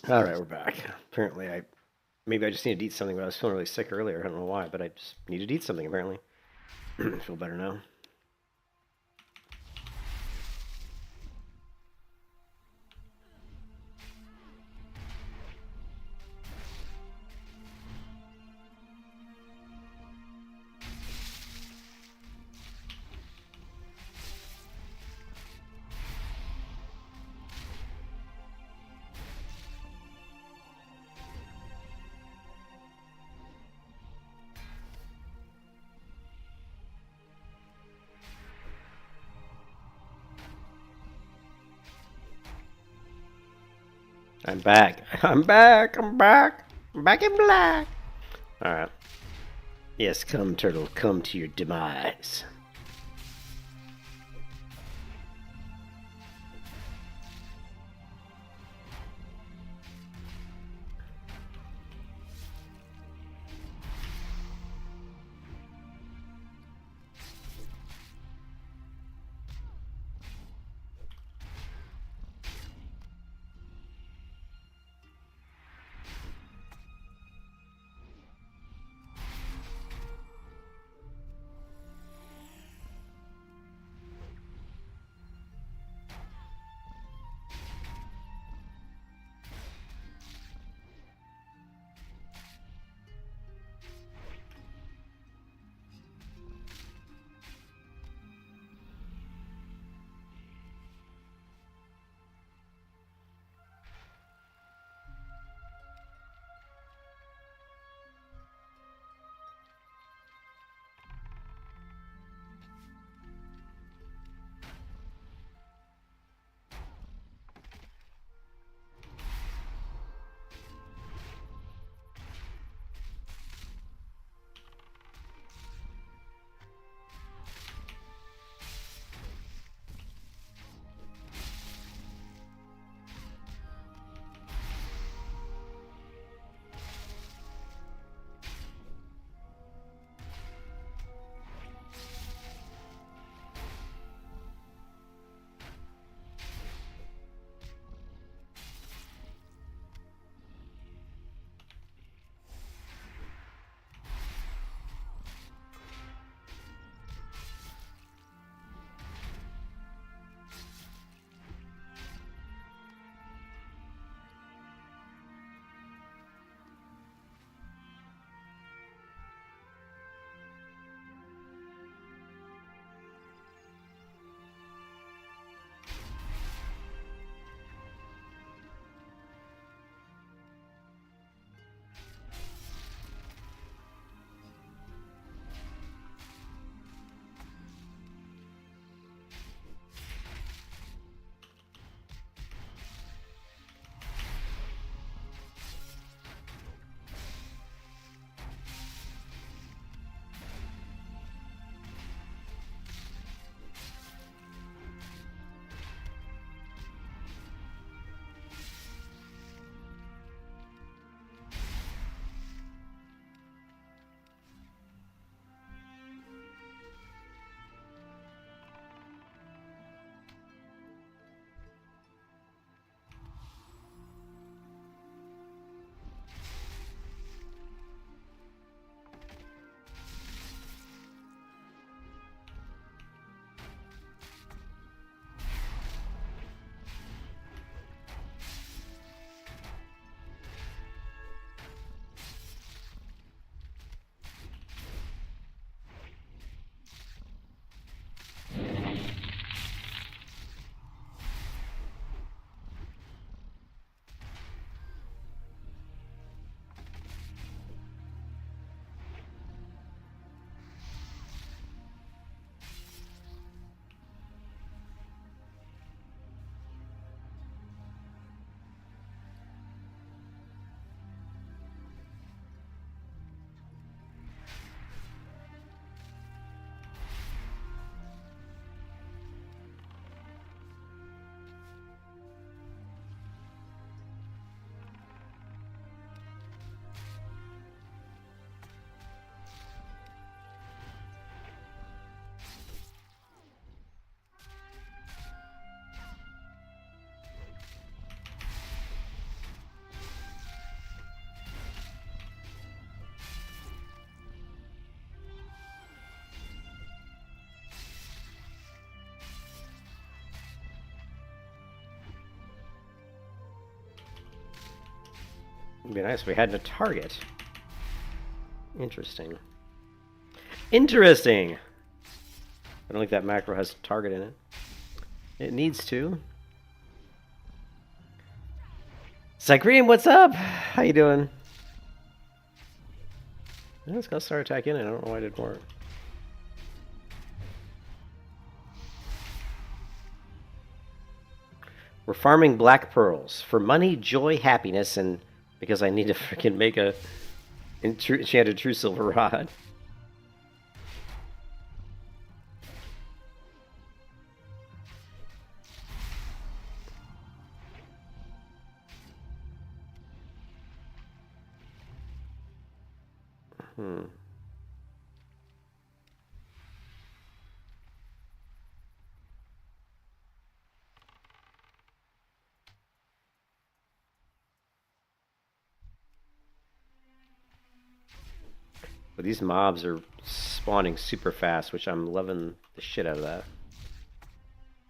All right, we're back. Apparently, maybe I just needed to eat something, but I was feeling really sick earlier. I don't know why, but I just needed to eat something apparently. I feel better now. I'm back. I'm back. I'm back. I'm back in black. All right. Yes, come, turtle. Come to your demise. It'd be nice if we had a target. Interesting. Interesting! I don't think that macro has a target in it. It needs to. Cycream, what's up? How you doing? Yeah, it's got start attack in it. I don't know why it didn't work. We're farming black pearls for money, joy, happiness, and because I need to freaking make a enchanted true silver rod. But these mobs are spawning super fast, which I'm loving the shit out of that.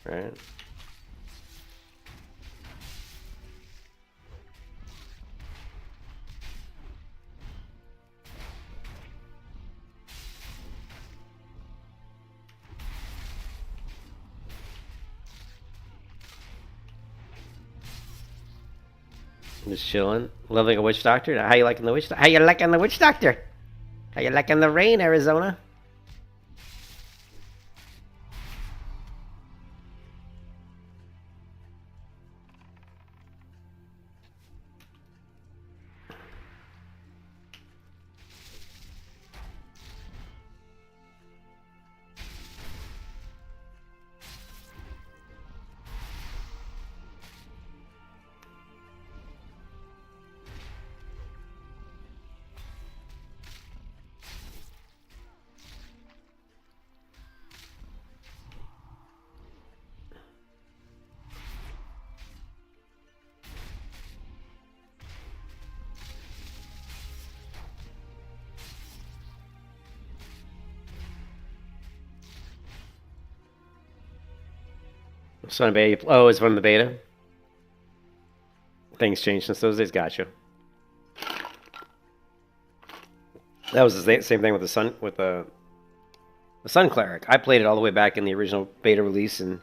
Right? Just chilling, loving a witch doctor. How you liking the witch? How you liking the witch doctor? How you liking the rain, Arizona? Son of beta. Oh, it's from the beta. Things changed since those days. Gotcha. That was the same thing with the Sun Cleric. I played it all the way back in the original beta release, and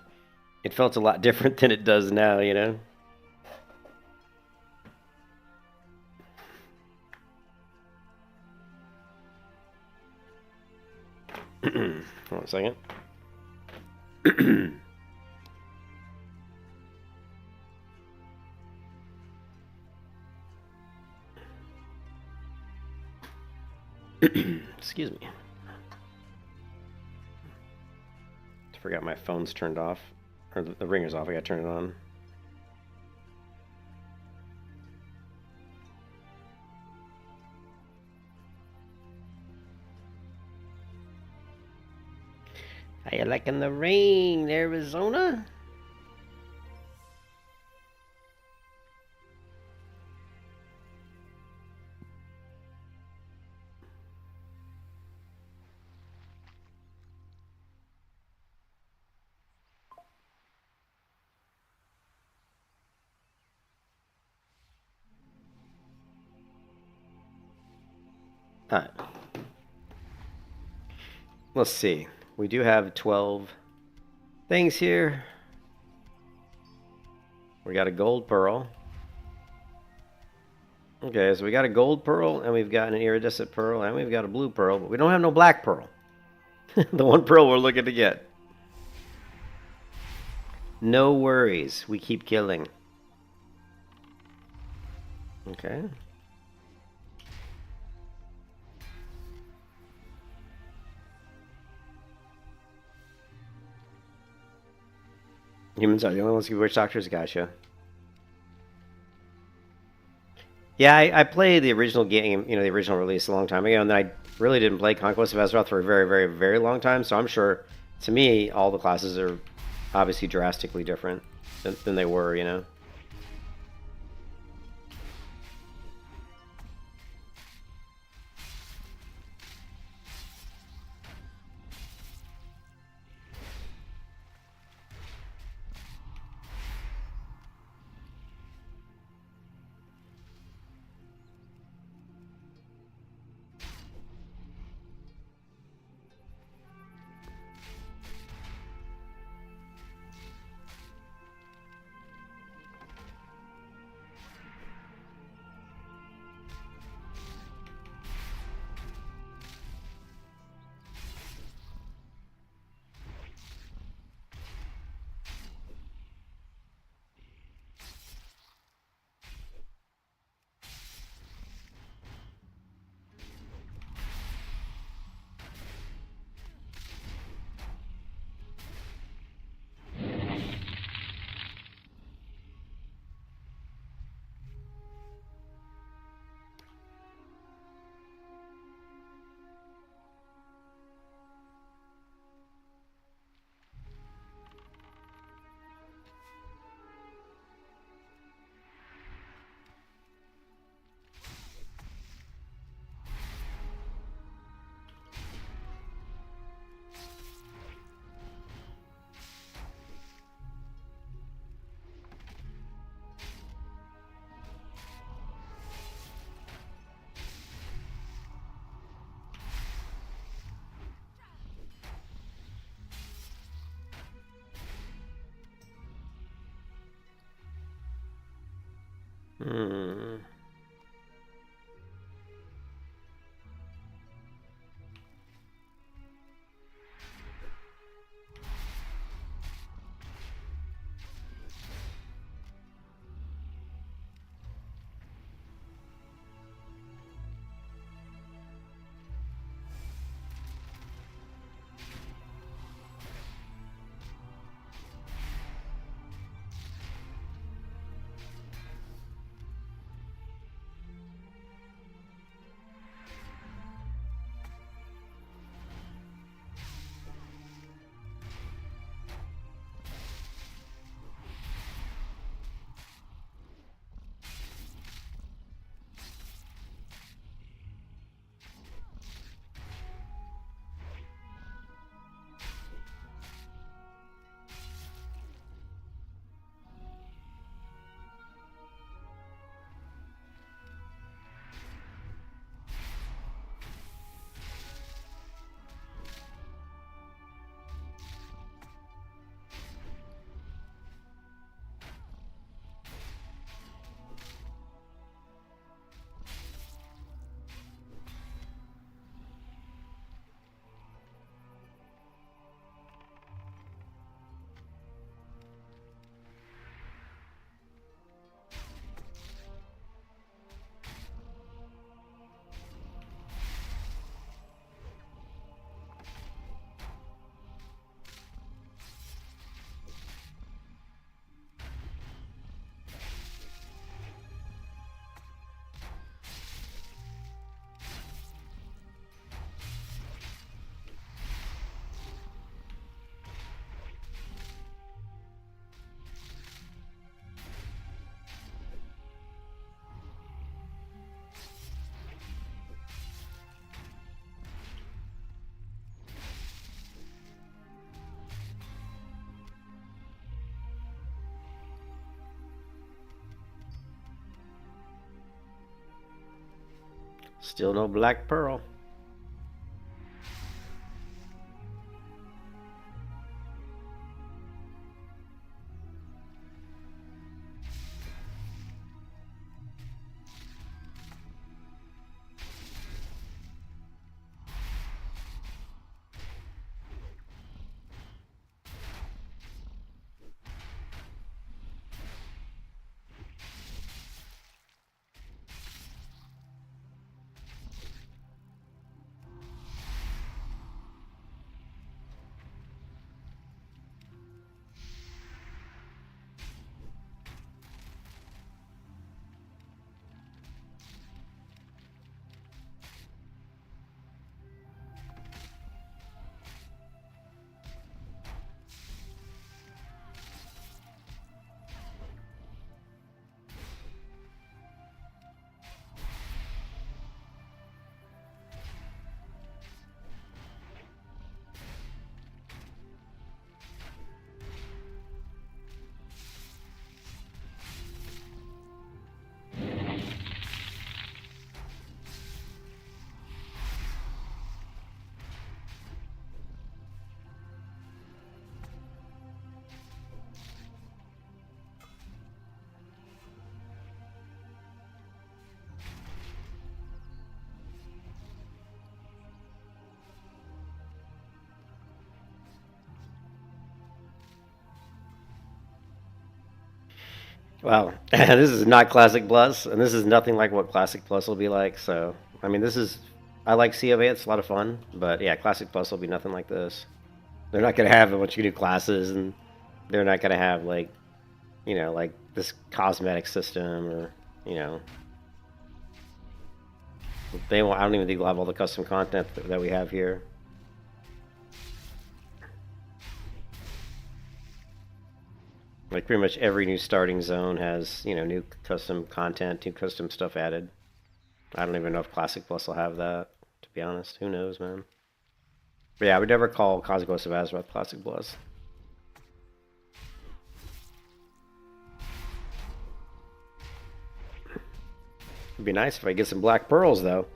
it felt a lot different than it does now. You know. Hold on a second. Excuse me. I forgot my phone's turned off. Or the ringer's off. I gotta turn it on. How you liking the rain, Arizona? Alright. Let's see. We do have 12 things here. We got a gold pearl. Okay, so we got a gold pearl, and we've got an iridescent pearl, and we've got a blue pearl, but we don't have no black pearl. The one pearl we're looking to get. No worries. We keep killing. Okay. Humans are the only ones who witch doctors. Gotcha. Yeah, I played the original game, the original release a long time ago, and then I really didn't play Conquest of Azeroth for a very, very, very long time, so I'm sure, to me, all the classes are obviously drastically different than they were, you know? Hmm. Still no Black Pearl. Well, this is not Classic Plus, and this is nothing like what Classic Plus will be like. So, I mean, this is I like Sea of A. It's a lot of fun, but yeah, Classic Plus will be nothing like this. They're not gonna have a bunch of new classes, and they're not gonna have like, like this cosmetic system, or you know, they won't. I don't even think they'll have all the custom content that we have here. Like pretty much every new starting zone has, new custom content, new custom stuff added. I don't even know if Classic Plus will have that, to be honest. Who knows, man? But yeah, I would never call Conquest of Azeroth Classic Plus. It'd be nice if I get some Black Pearls, though.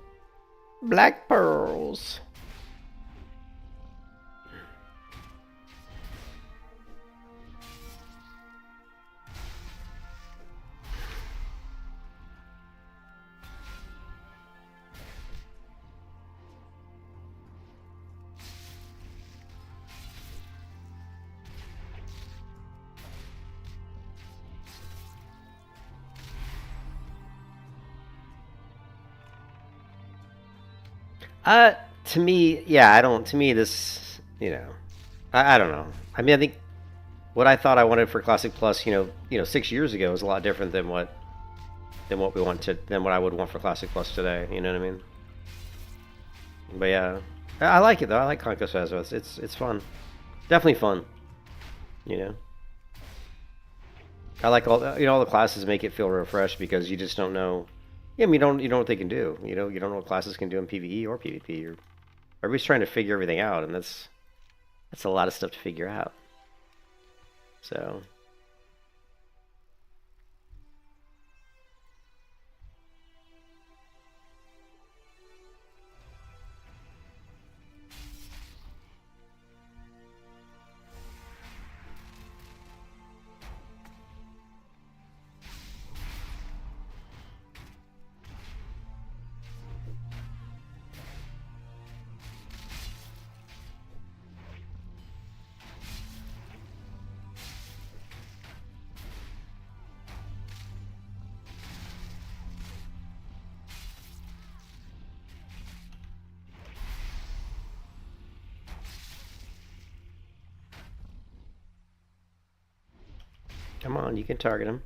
Black Pearls. Uh, to me, yeah, I don't. To me, this, I don't know. I mean, I think what I thought I wanted for Classic Plus, 6 years ago is a lot different than what we want to than what I would want for Classic Plus today. You know what I mean? But yeah, I like it though. I like Conquest of Azeroth. It's fun, definitely fun. You know, I like all the classes make it feel refreshed because you just don't know. Yeah, I mean, you don't know what they can do. You don't know what classes can do in PvE or PvP. Everybody's trying to figure everything out, and that's a lot of stuff to figure out. So. Come on, you can target him.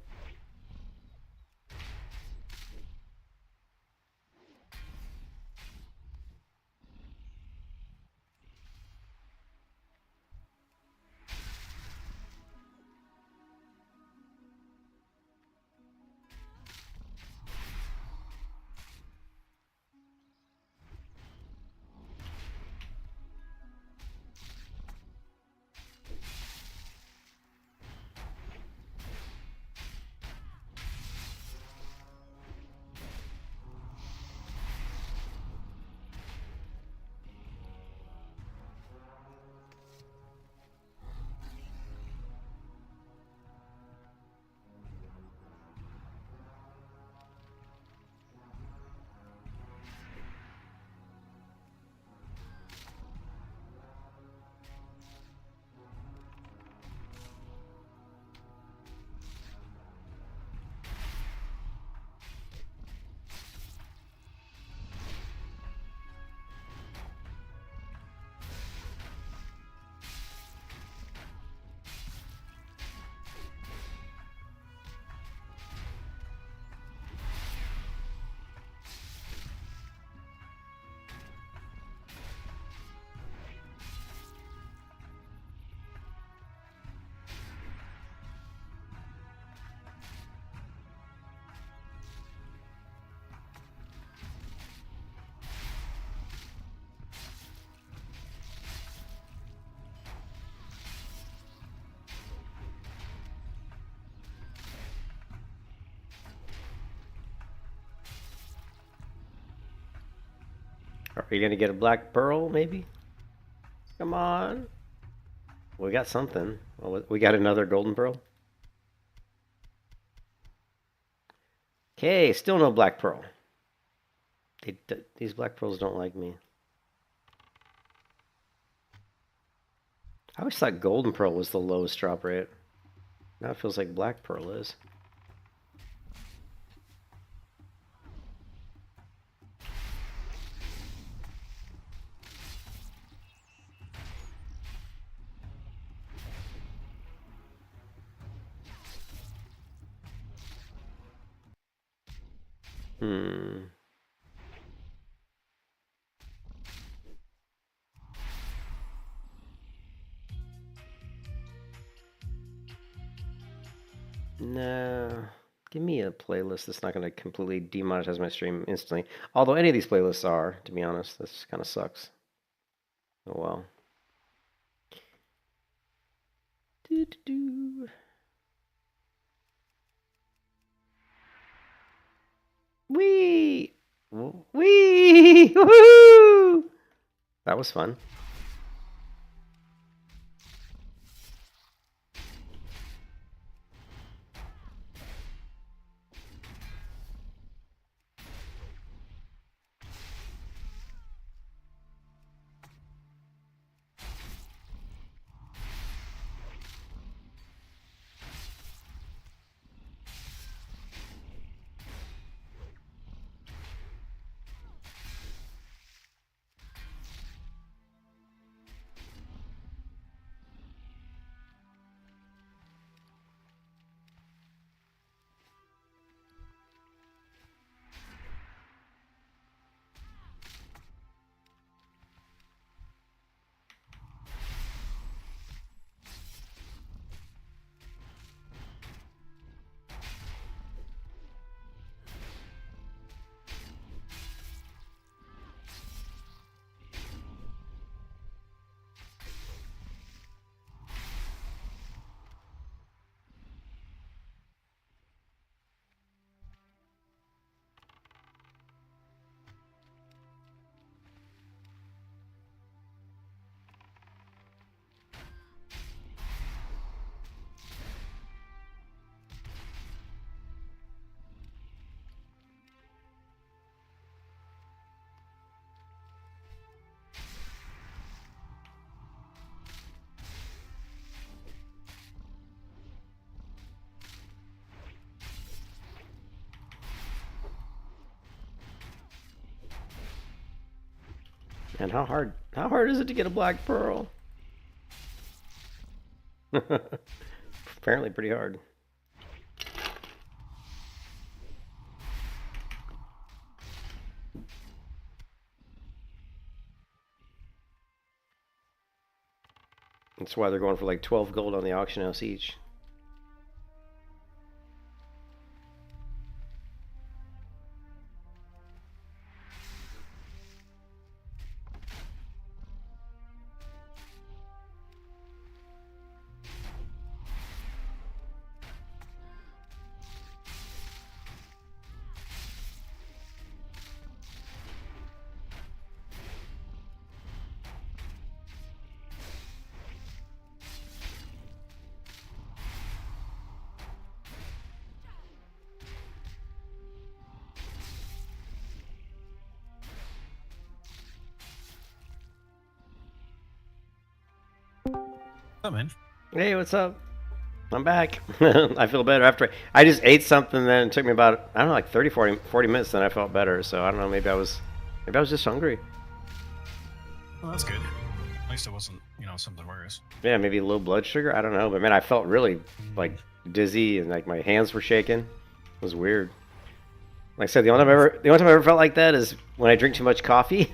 Are you gonna get a black pearl, maybe? Come on. We got something. Well, we got another golden pearl. Okay, still no black pearl. These black pearls don't like me. I always thought golden pearl was the lowest drop rate. Now it feels like black pearl is. Hmm. No. Give me a playlist that's not going to completely demonetize my stream instantly. Although any of these playlists are, to be honest. This kind of sucks. Oh well. Doo-doo-doo. Wee! Wee! Woohoo! That was fun. And how hard is it to get a black pearl? Apparently pretty hard. That's why they're going for like 12 gold on the auction house each. Oh, man. Hey, what's up? I'm back. I feel better after I just ate something. Then it took me about, I don't know, like 30, 40 minutes. Then I felt better. So I don't know. Maybe I was just hungry. Well, that's good. At least it wasn't, something worse. Yeah, maybe low blood sugar. I don't know. But man, I felt really like dizzy and like my hands were shaking. It was weird. Like I said, the only time I ever felt like that is when I drink too much coffee.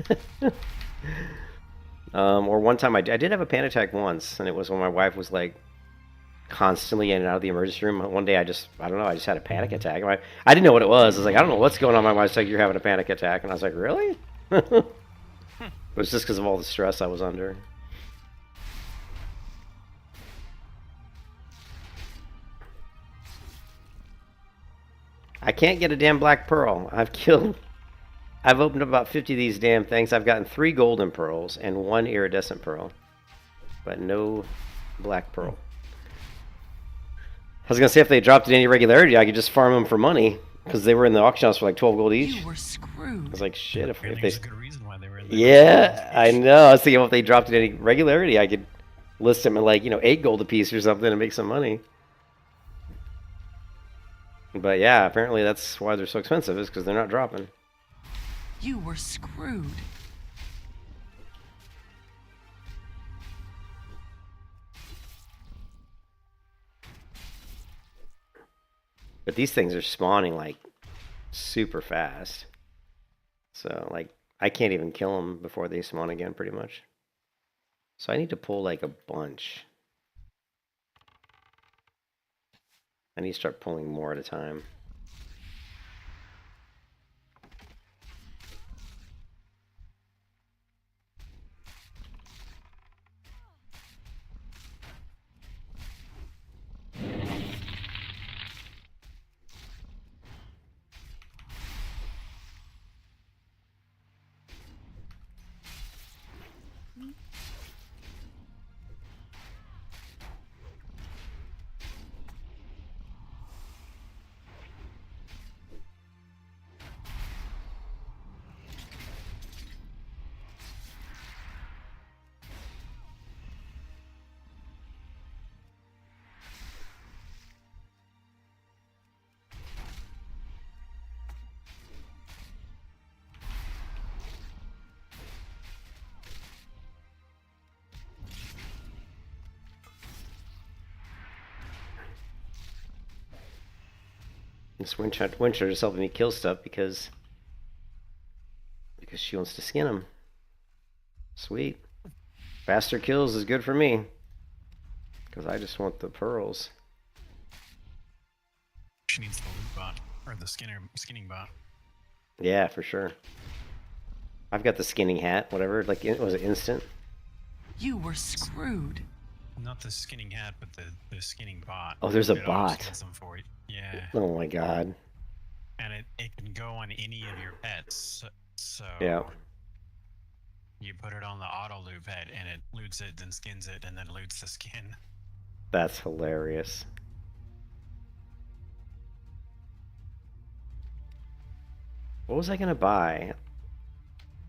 Or one time I did have a panic attack once, and it was when my wife was like constantly in and out of the emergency room. One day I just had a panic attack. I didn't know what it was. I was like, I don't know what's going on. My wife's like, you're having a panic attack. And I was like, really? It was just because of all the stress I was under. I can't get a damn black pearl. I've opened up about 50 of these damn things. I've gotten 3 golden pearls and 1 iridescent pearl, but no black pearl. I was gonna say if they dropped in any regularity, I could just farm them for money because they were in the auction house for like 12 gold each. You were screwed. I was like, shit. If they, There's a good reason why they were in there. yeah, I know. I was thinking if they dropped in any regularity, I could list them at like 8 gold a piece or something and make some money. But yeah, apparently that's why they're so expensive, is because they're not dropping. You were screwed. But these things are spawning like super fast. So like I can't even kill them before they spawn again pretty much. So I need to pull like a bunch. I need to start pulling more at a time. This Winter is helping me kill stuff because she wants to skin them. Sweet. Faster kills is good for me. Because I just want the pearls. She needs the loot bot, or the skinning bot. Yeah, for sure. I've got the skinning hat, whatever. Like, was it instant? You were screwed. Not the skinning hat, but the skinning bot. Oh, there's a It bot. auto-skins them for you. Yeah. Oh my god. And it can go on any of your pets. So Yeah. you put it on the auto loot pet, and it loots it, then skins it, and then loots the skin. That's hilarious. What was I gonna buy?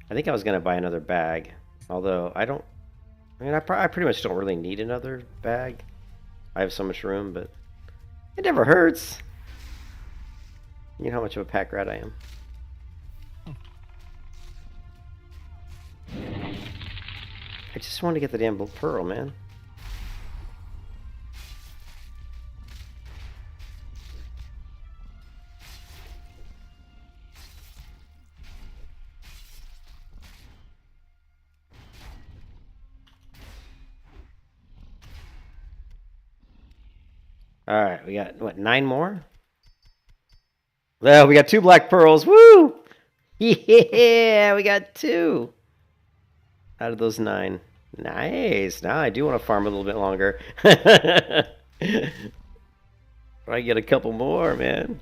I think I was gonna buy another bag. Although I don't. I mean, I pretty much don't really need another bag. I have so much room, but it never hurts. You know how much of a pack rat I am. I just want to get the damn pearl, man. All right, we got what, 9 more? Well, we got 2 black pearls. Woo! Yeah, we got 2 out of those 9. Nice. Now I do want to farm a little bit longer. I get a couple more, man.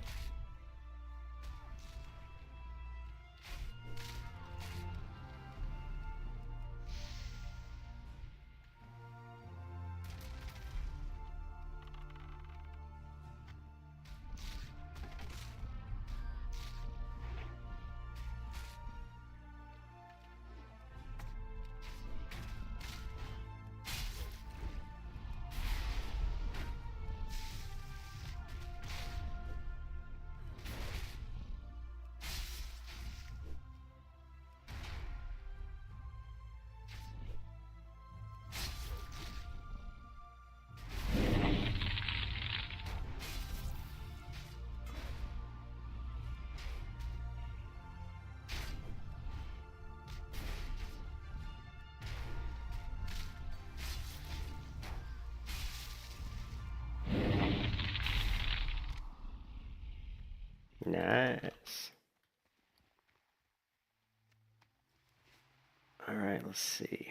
Nice. All right, let's see.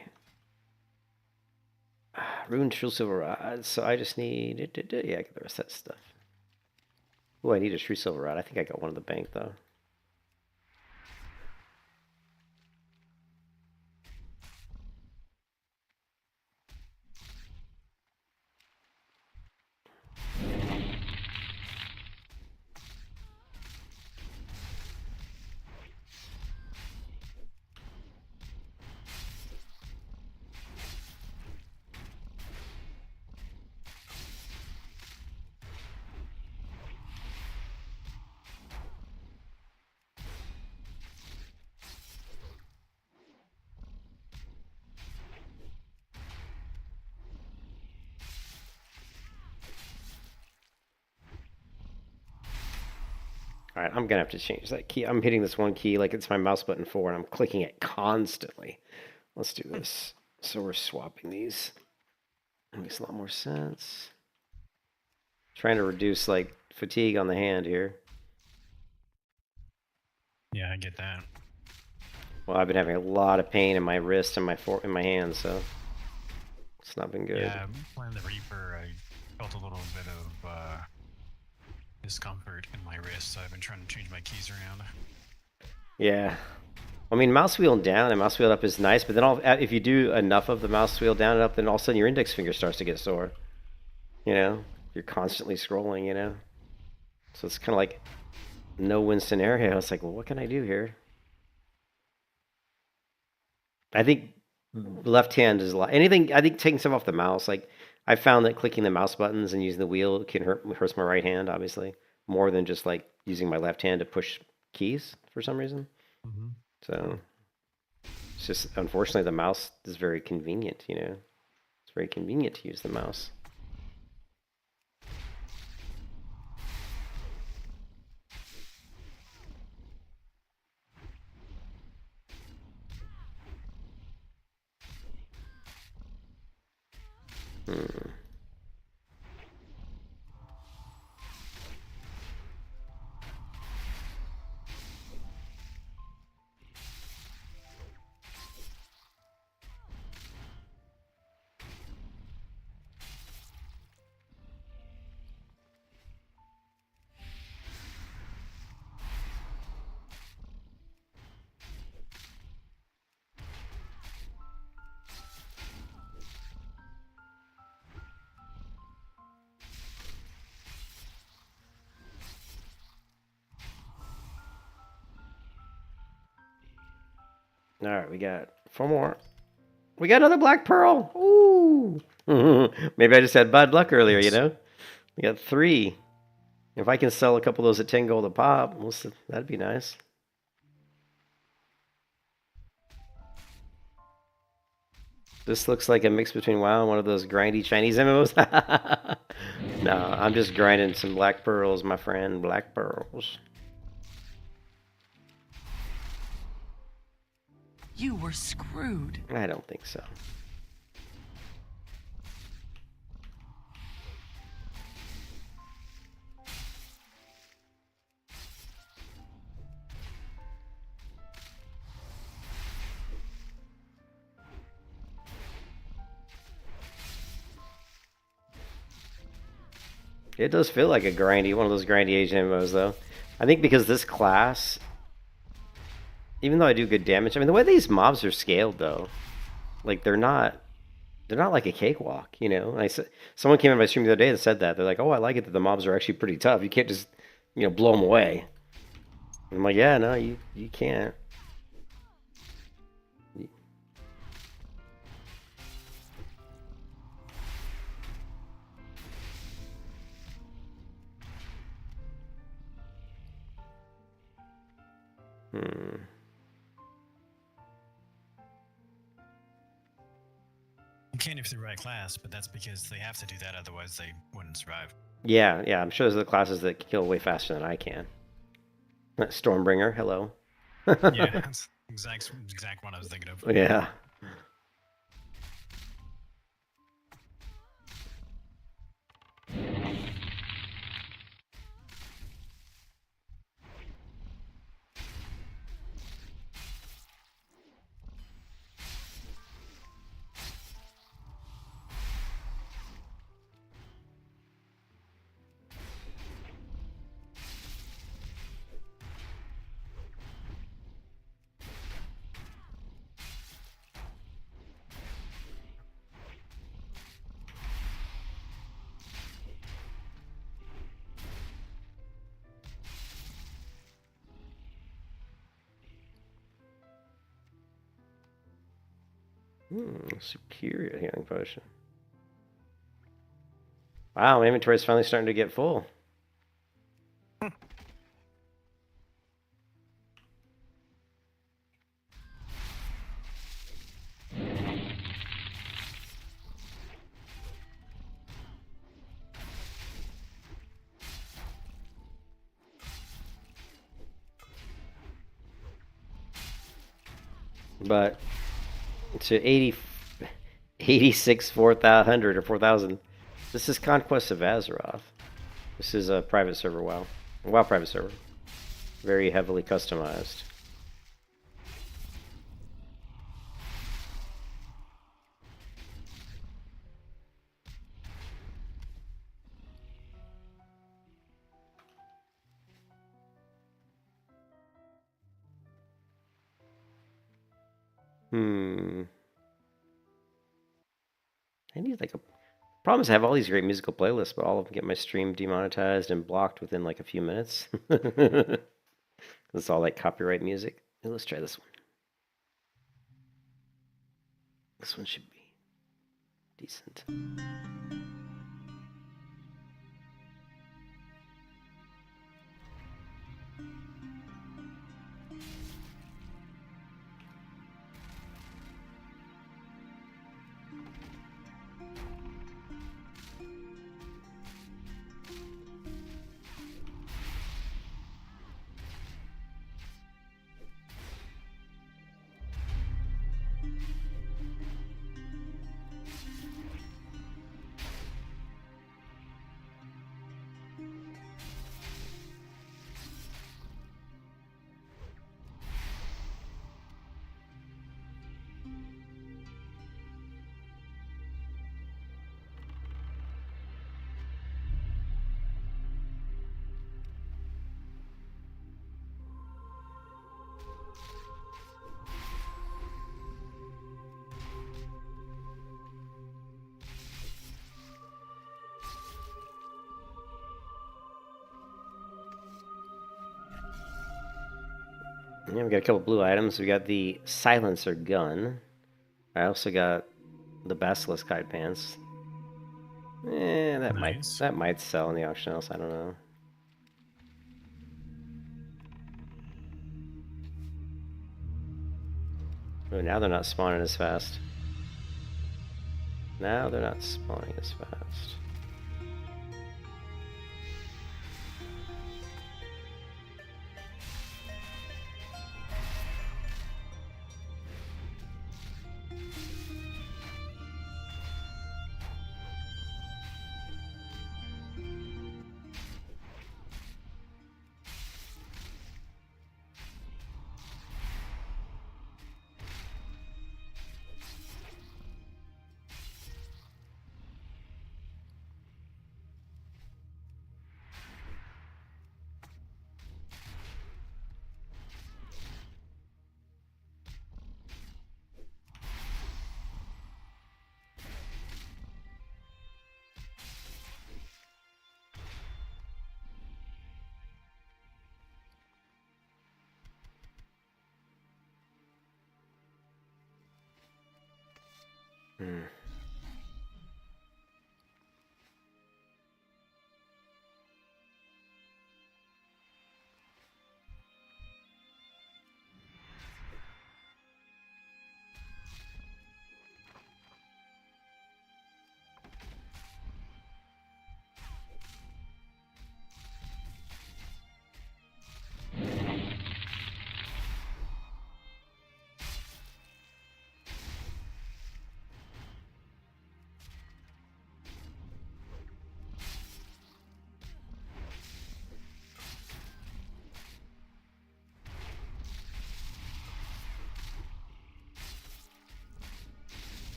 Ruined Shrill Silver Rod. So I just need yeah, get the rest of that stuff. Oh, I need a Shrew Silver Rod. I think I got one in the bank though. All right, I'm gonna have to change that key. I'm hitting this one key like it's my mouse button 4, and I'm clicking it constantly. Let's do this. So we're swapping these. That makes a lot more sense. Trying to reduce like fatigue on the hand here. Yeah, I get that. Well, I've been having a lot of pain in my wrist and my hand, so it's not been good. Yeah, playing the Reaper, I felt a little bit of discomfort in my wrist, so I've been trying to change my keys around. Yeah. I mean, mouse wheel down and mouse wheel up is nice, but then if you do enough of the mouse wheel down and up, then all of a sudden your index finger starts to get sore. You know? You're constantly scrolling, you know? So it's kind of like no-win scenario. It's like, well, what can I do here? I think left hand is a lot. Anything, I think taking stuff off the mouse, like, I found that clicking the mouse buttons and using the wheel hurts my right hand, obviously, more than just like using my left hand to push keys for some reason. Mm-hmm. So it's just, unfortunately, the mouse is very convenient, you know? It's very convenient to use the mouse. Hmm. All right, we got 4 more. We got another black pearl. Ooh. Maybe I just had bad luck earlier, you know? We got 3. If I can sell a couple of those at 10 gold a pop, that'd be nice. This looks like a mix between WoW and one of those grindy Chinese MMOs. No, I'm just grinding some black pearls, my friend. Black pearls. You were screwed. I don't think so. It does feel like a grindy, one of those grindy Asian MMOs, though. I think because this class, even though I do good damage, I mean, the way these mobs are scaled, though, like, they're not like a cakewalk, you know? And I said, someone came in my stream the other day and said that. They're like, oh, I like it that the mobs are actually pretty tough. You can't just, you know, blow them away. And I'm like, yeah, no, you can't. You can't if you're the right class, but that's because they have to do that, otherwise they wouldn't survive. Yeah, I'm sure there's the classes that kill way faster than I can. Stormbringer, hello. Yeah, that's exact one I was thinking of. Yeah. Superior healing potion. Wow, my inventory's finally starting to get full. But to 86 4,000 or 4,000. This is Conquest of Azeroth. This is a private server WoW. WoW private server. Very heavily customized. I need like a... Problem is I have all these great musical playlists, but all of them get my stream demonetized and blocked within like a few minutes. It's all like copyright music. Let's try this one. This one should be decent. Yeah, we got a couple blue items. We got the silencer gun. I also got the basilisk hide pants. Nice. that might sell in the auction house. I don't know. Oh, now they're not spawning as fast. Now they're not spawning as fast.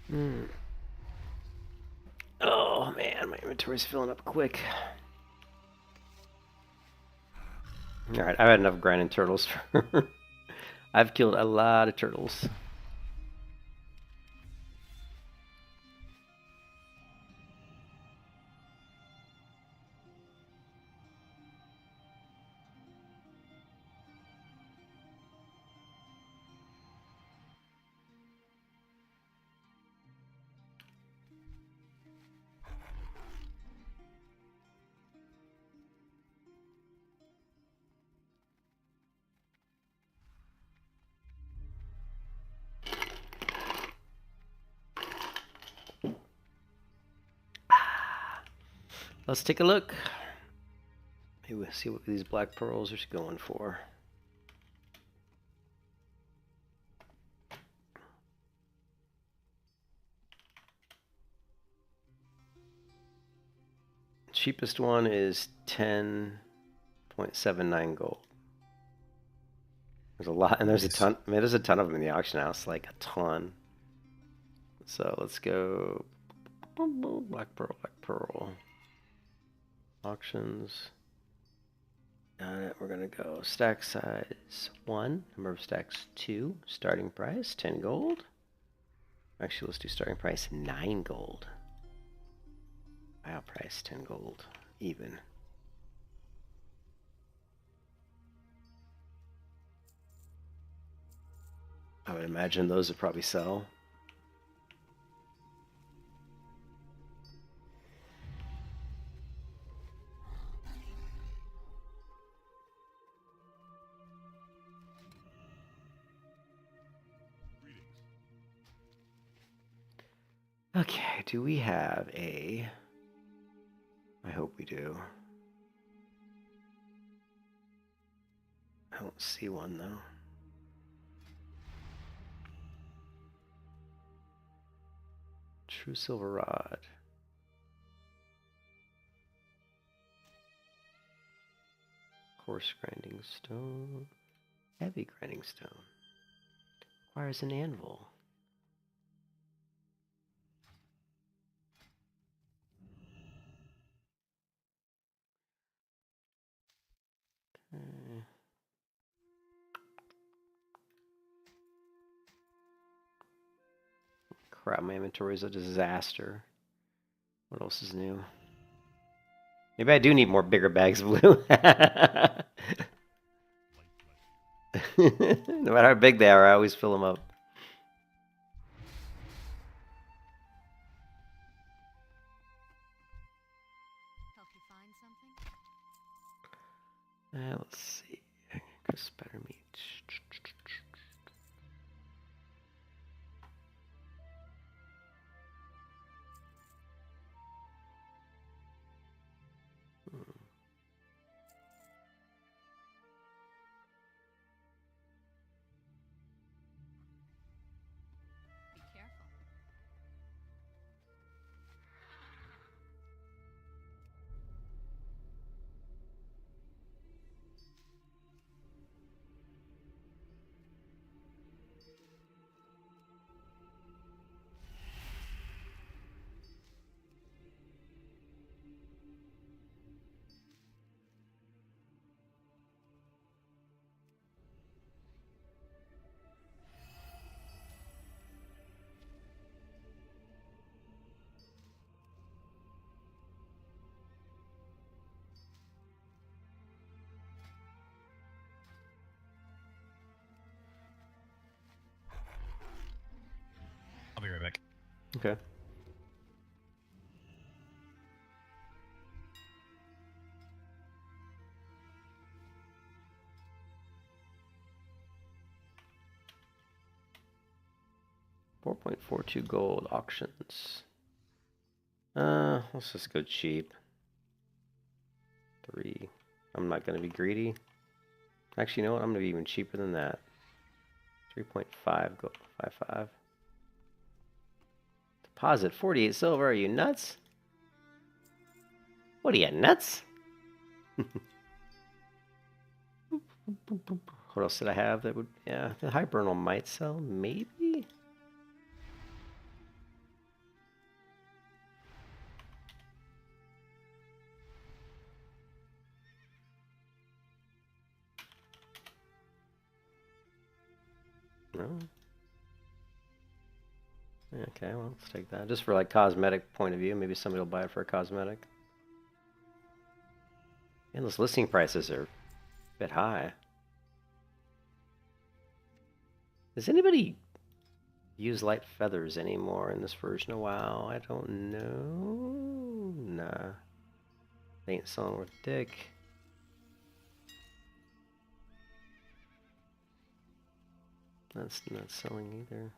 Hmm. Oh man, my inventory's filling up quick. Alright, I've had enough grinding turtles. I've killed a lot of turtles. Let's take a look. Maybe we'll see what these black pearls are going for. Cheapest one is 10.79 gold. There's a lot, and there's a ton. I mean, there's a ton of them in the auction house, like a ton. So let's go. Black pearl, black pearl. Auctions. We're gonna go stack size 1, number of stacks 2, starting price 10 gold. Actually, let's do starting price 9 gold. Wow, price 10 gold, even. I would imagine those would probably sell. Okay, do we have a... I hope we do. I don't see one, though. True silver rod. Coarse grinding stone. Heavy grinding stone. Requires an anvil. Okay. Crap, my inventory is a disaster. What else is new? Maybe I do need more bigger bags of blue. No matter how big they are, I always fill them up. Let's see. Chris better meet. Be careful. I'll be right back. Okay. $4.42 gold auctions. Let's just go cheap. 3. I'm not gonna be greedy. Actually, you know what? I'm gonna be even cheaper than that. 3.5 gold. 55. Deposit 48 silver. Are you nuts? What are you, nuts? What else did I have that would... Yeah, the Hibernal might sell, maybe? No? Okay, well, let's take that. Just for, like, cosmetic point of view. Maybe somebody will buy it for a cosmetic. And those listing prices are a bit high. Does anybody use light feathers anymore in this version of WoW? I don't know. Nah. They ain't selling worth dick. That's not selling either.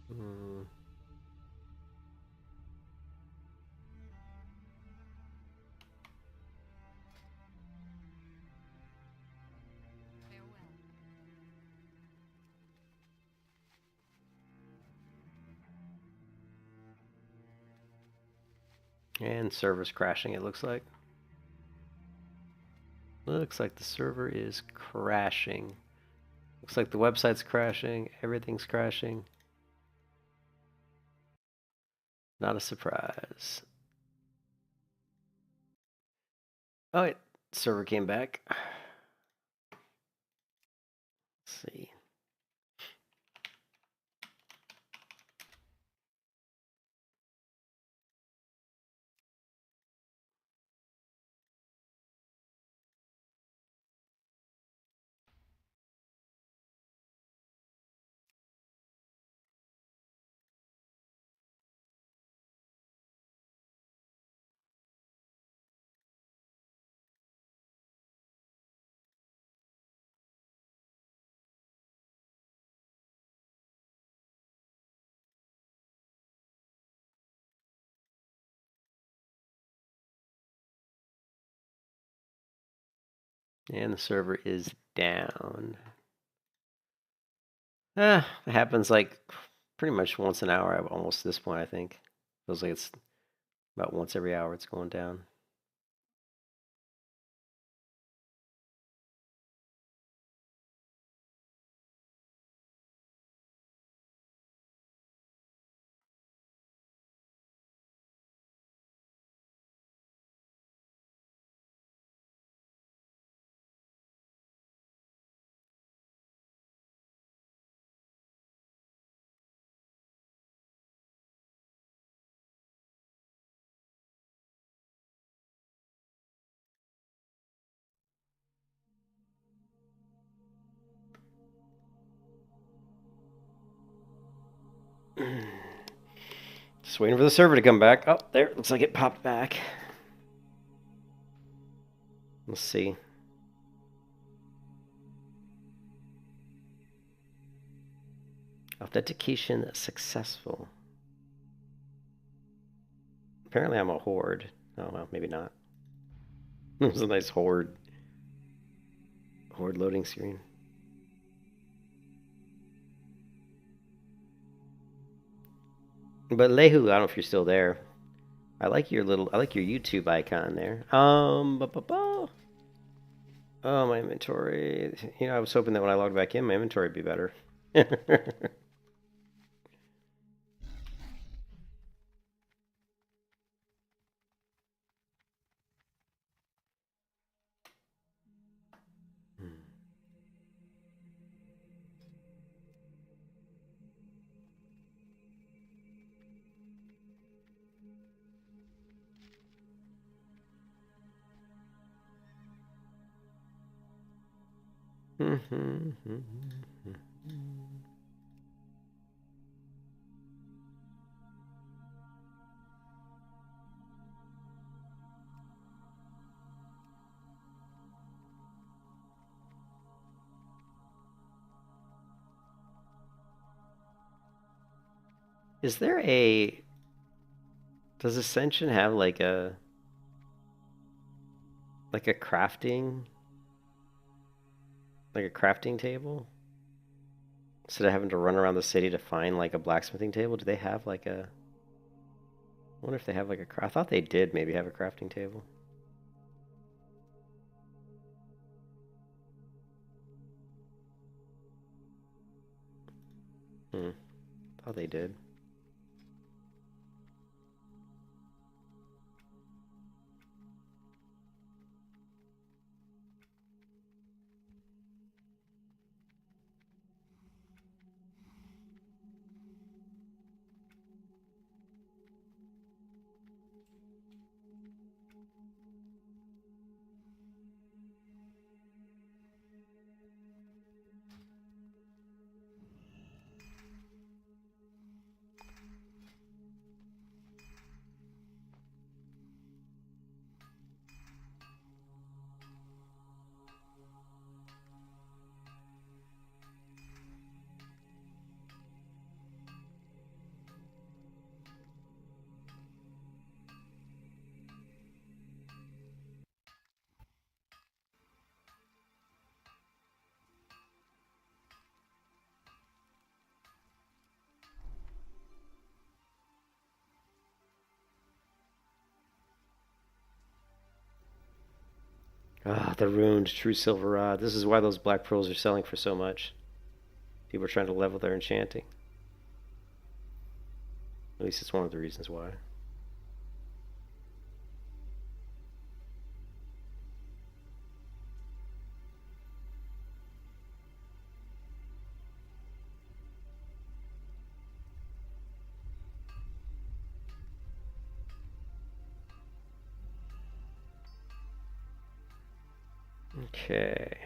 Hmm. Farewell. And server's crashing, it looks like. Looks like the server is crashing. Looks like the website's crashing. Everything's crashing. Not a surprise. Oh, wait. Server came back. Let's see. And the server is down. It happens like pretty much once an hour, almost at this point, I think. Feels like it's about once every hour it's going down. Just waiting for the server to come back. Oh, there. Looks like it popped back. Let's see. Authentication successful. Apparently I'm a horde. Oh, well, maybe not. It was a nice horde loading screen. But Lehu, I don't know if you're still there. I like your YouTube icon there. Oh, my inventory. You know, I was hoping that when I logged back in, my inventory would be better. Is there a... Does Ascension have like a crafting... Like a crafting table? Instead of having to run around the city to find like a blacksmithing table, do they have like a... I wonder if they have like a... I thought they did maybe have a crafting table. Thought they did. Ah, the ruined true silver rod. This is why those black pearls are selling for so much. People are trying to level their enchanting. At least it's one of the reasons why. Okay.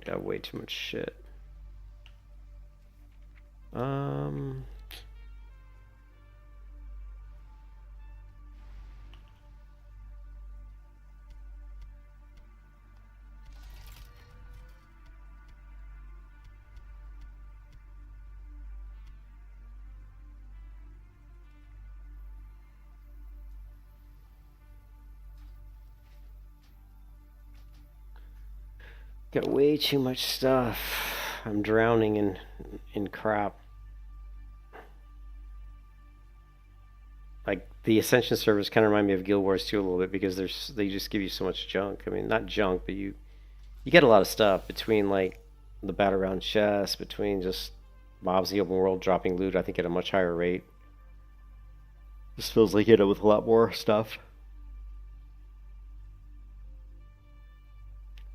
Got way too much shit. Got way too much stuff. I'm drowning in crap. Like the Ascension servers kind of remind me of Guild Wars 2 a little bit because they just give you so much junk. I mean, not junk, but you get a lot of stuff between like the battleground chests, between just mobs in the open world dropping loot. I think at a much higher rate. This feels like with a lot more stuff.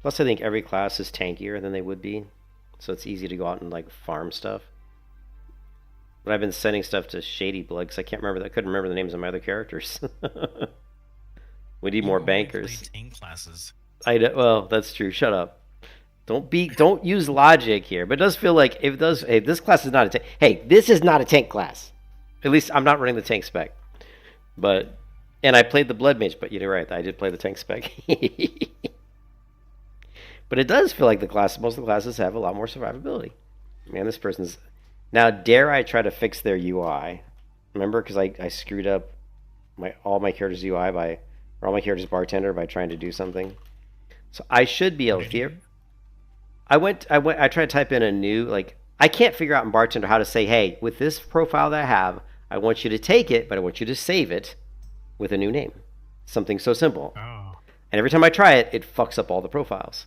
Plus, I think every class is tankier than they would be, so it's easy to go out and like farm stuff. But I've been sending stuff to Shady Blood because I couldn't remember the names of my other characters. We need more bankers. Tank classes. Well, that's true. Shut up. Don't use logic here. But it does feel like if it does. Hey, this class is not a tank. Hey, this is not a tank class. At least I'm not running the tank spec. And I played the Blood Mage. But you're right. I did play the tank spec. But it does feel like most of the classes have a lot more survivability. Man, this person's... Now, dare I try to fix their UI? Remember? Because I screwed up all my characters' UI or all my characters' bartender by trying to do something. So I should be able to... I tried to type in a new... Like, I can't figure out in bartender how to say, hey, with this profile that I have, I want you to take it, but I want you to save it with a new name. Something so simple. Oh. And every time I try it, it fucks up all the profiles.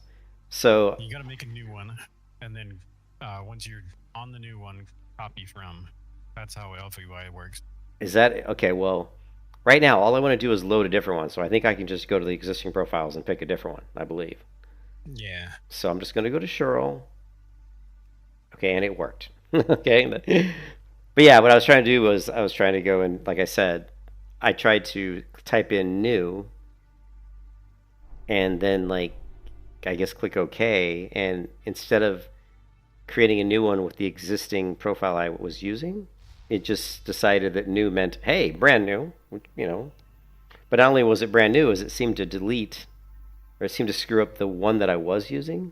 So you gotta make a new one, and then once you're on the new one, copy from. That's how Alpha UI works. Is that okay? Well, right now all I want to do is load a different one, so I think I can just go to the existing profiles and pick a different one. I believe. Yeah. So I'm just going to go to Shurl. Okay, and it worked. Okay, but yeah, what I was trying to do was I was trying to go and, like I said, I tried to type in new, and then like. I guess click OK, and instead of creating a new one with the existing profile I was using, it just decided that new meant, hey, brand new, you know. But not only was it brand new, as it seemed to delete, or it seemed to screw up the one that I was using,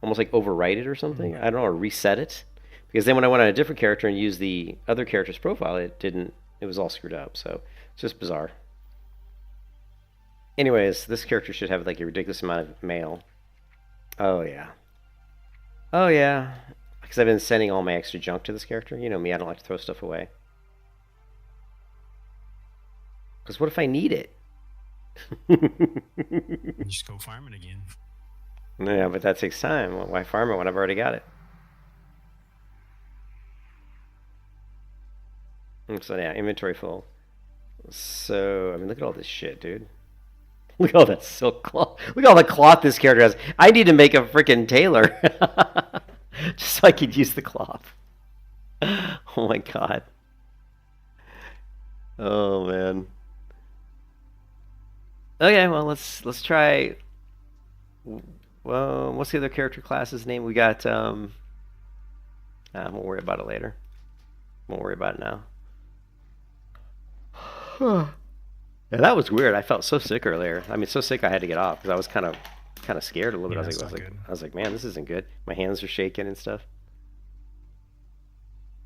almost like overwrite it or something. I don't know, or reset it. Because then when I went on a different character and used the other character's profile, it was all screwed up. So it's just bizarre. Anyways, this character should have like a ridiculous amount of mail. Oh, yeah. Oh, yeah. Because I've been sending all my extra junk to this character. You know me, I don't like to throw stuff away. Because what if I need it? You just go farm it again. Yeah, but that takes time. Why farm it when I've already got it? So, yeah, inventory full. So, I mean, look at all this shit, dude. Look at all that silk cloth. Look at all the cloth this character has. I need to make a freaking tailor. Just so I could use the cloth. Oh my god. Oh man. Okay, well let's try. Well, what's the other character class's name? We got won't worry about it later. Won't worry about it now. Yeah, that was weird. I felt so sick earlier. I mean, so sick I had to get off because I was kind of scared a little bit. Yeah, I was like, man, this isn't good. My hands are shaking and stuff.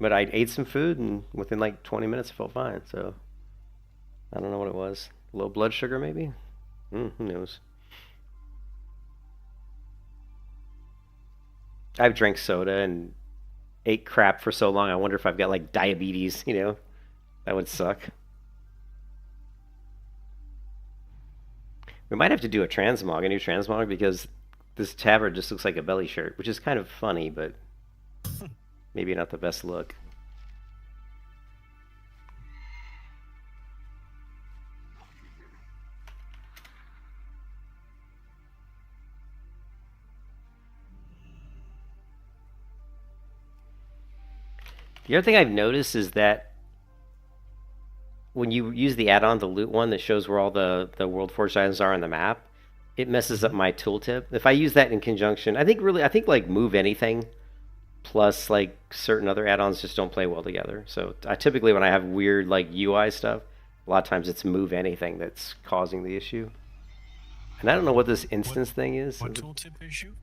But I ate some food, and within like 20 minutes, I felt fine. So I don't know what it was. Low blood sugar, maybe? Who knows? I've drank soda and ate crap for so long. I wonder if I've got like diabetes. You know, that would suck. We might have to do a new transmog, because this tabard just looks like a belly shirt, which is kind of funny, but maybe not the best look. The other thing I've noticed is that when you use the add-on, the loot one that shows where all the World Forge items are on the map, it messes up my tooltip. If I use that in conjunction, I think like move anything plus like certain other add-ons just don't play well together. So I typically, when I have weird like UI stuff, a lot of times it's move anything that's causing the issue. And I don't know what this instance thing is. What tooltip issue?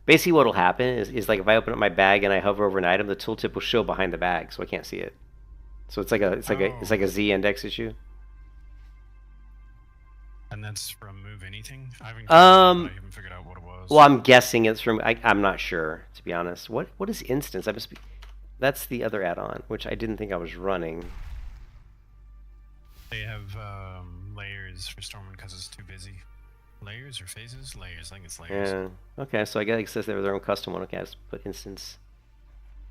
Basically, what'll happen is like if I open up my bag and I hover over an item, the tooltip will show behind the bag, so I can't see it. So it's like a Z index issue. And that's from move anything. I haven't figured out what it was. Well, I'm guessing it's from. I'm not sure, to be honest. What is instance? That's the other add-on, which I didn't think I was running. They have layers for Stormwind because it's too busy. Layers or phases? Layers. I think it's layers. Yeah. Okay, so I guess they have their own custom one. Okay, I just put instance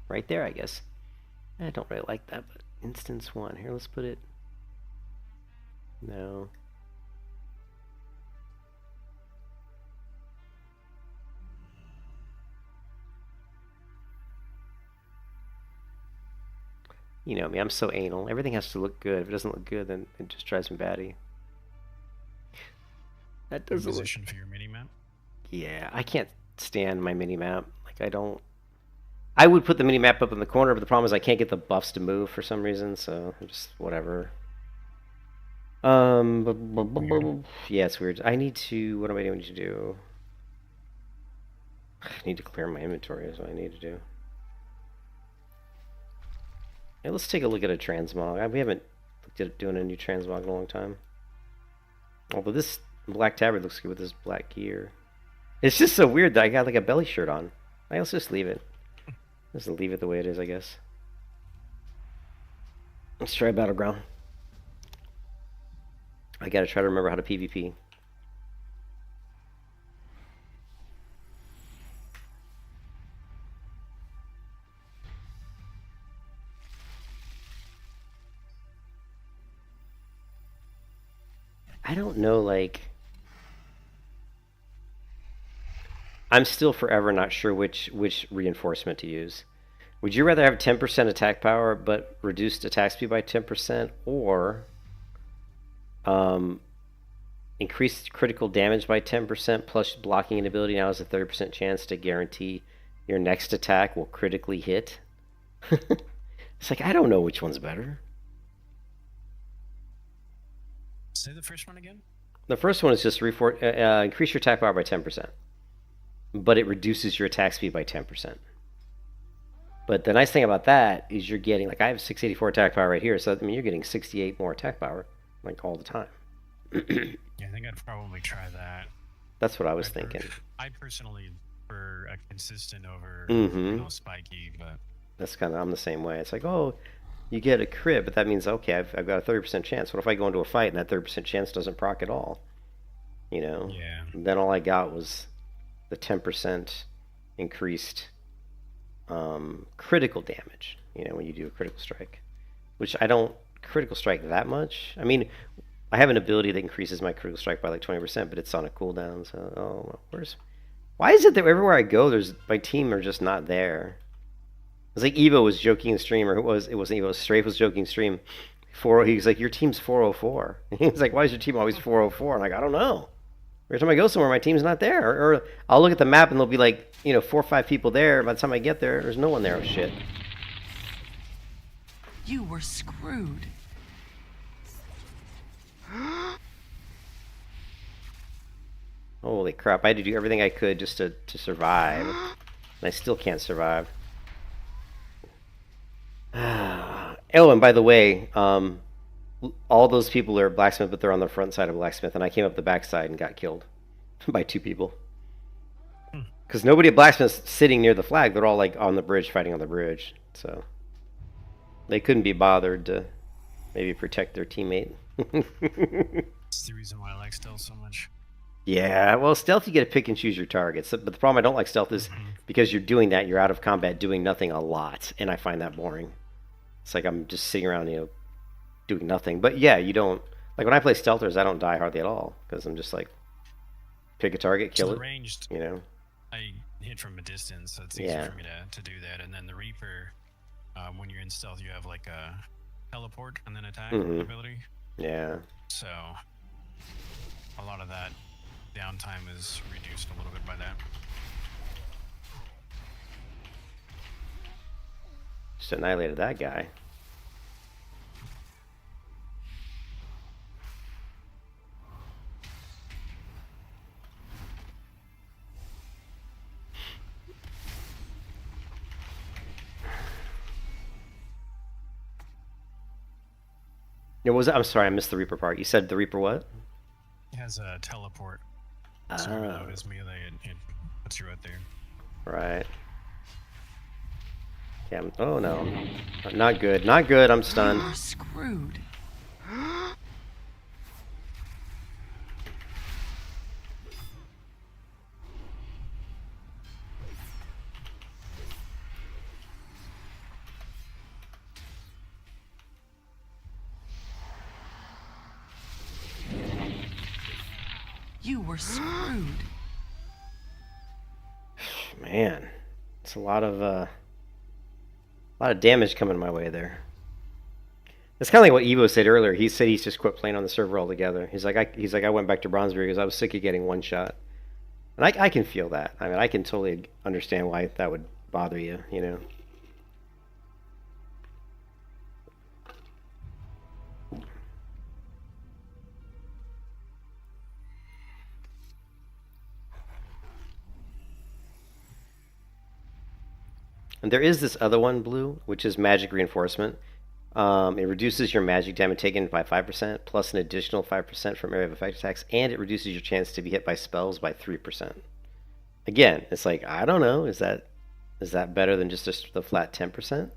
right there, I guess. I don't really like that, but instance 1. Here, let's put it. No. You know me, I'm so anal. Everything has to look good. If it doesn't look good, then it just drives me batty. That doesn't look... Position for your mini-map? Yeah, I can't stand my mini-map. Like, I don't... I would put the mini-map up in the corner, but the problem is I can't get the buffs to move for some reason, so just whatever. Yeah, it's weird. I need to... What do I need to do? I need to clear my inventory is what I need to do. Hey, let's take a look at a transmog. We haven't looked at doing a new transmog in a long time. Although this black tabard looks good with this black gear. It's just so weird that I got like a belly shirt on. Let's just leave it. Just leave it the way it is, I guess. Let's try Battleground. I gotta try to remember how to PvP. I don't know, like... I'm still forever not sure which reinforcement to use. Would you rather have 10% attack power but reduced attack speed by 10%, or increased critical damage by 10% plus blocking an ability now has a 30% chance to guarantee your next attack will critically hit? It's like, I don't know which one's better. Say the first one again? The first one is just increase your attack power by 10%. But it reduces your attack speed by 10%. But the nice thing about that is you're getting, like, I have 684 attack power right here, so I mean you're getting 68 more attack power, like, all the time. Yeah, I think I'd probably try that. That's what I was thinking. I personally prefer a consistent over spiky, but that's kind of, I'm the same way. It's like, oh, you get a crit, but that means, okay, I've got a 30% chance. What if I go into a fight and that 30% chance doesn't proc at all? You know? Yeah. And then all I got was the 10% increased critical damage, you know, when you do a critical strike. Which I don't critical strike that much. I mean, I have an ability that increases my critical strike by like 20%, but it's on a cooldown, so, why is it that everywhere I go, my team are just not there? It's like Evo was joking in stream, or it wasn't Evo, Strafe was joking in stream. He was like, your team's 404. He was like, why is your team always 404? I'm like, I don't know. Every time I go somewhere, my team's not there. Or I'll look at the map and there'll be like, 4 or 5 people there. By the time I get there, there's no one there. Oh, shit. You were screwed. Holy crap. I had to do everything I could just to survive. And I still can't survive. Oh, and by the way, all those people are blacksmith, but they're on the front side of blacksmith, and I came up the back side and got killed by 2 people. Because nobody at blacksmith's sitting near the flag. They're all like on the bridge, fighting on the bridge. So they couldn't be bothered to maybe protect their teammate. That's the reason why I like stealth so much. Yeah, well, stealth, you get to pick and choose your targets. But the problem I don't like stealth is because you're doing that, you're out of combat doing nothing a lot, and I find that boring. It's like I'm just sitting around, doing nothing. But yeah, you don't, like when I play stealthers, I don't die hardly at all because I'm just like, pick a target, kill it. Ranged, I hit from a distance, so it's easy for me to do that. And then the Reaper, when you're in stealth, you have like a teleport and then attack ability. Yeah. So a lot of that downtime is reduced a little bit by that. Just annihilated that guy. It was. I'm sorry, I missed the Reaper part. You said the Reaper what? It has a teleport. So reload his melee, it puts you right there. Right. Yeah. Oh no. Not good. Not good. I'm stunned. We're screwed. You were screwed. Man, it's a lot of damage coming my way there. It's kind of like what Evo said earlier. He said he's just quit playing on the server altogether. He's like I went back to Bronzeberry because I was sick of getting one shot, and I can feel that. I mean, I can totally understand why that would bother you. You know. And there is this other one, Blue, which is Magic Reinforcement. It reduces your magic damage taken by 5%, plus an additional 5% from area of effect attacks, and it reduces your chance to be hit by spells by 3%. Again, it's like, I don't know, is that better than just the flat 10%?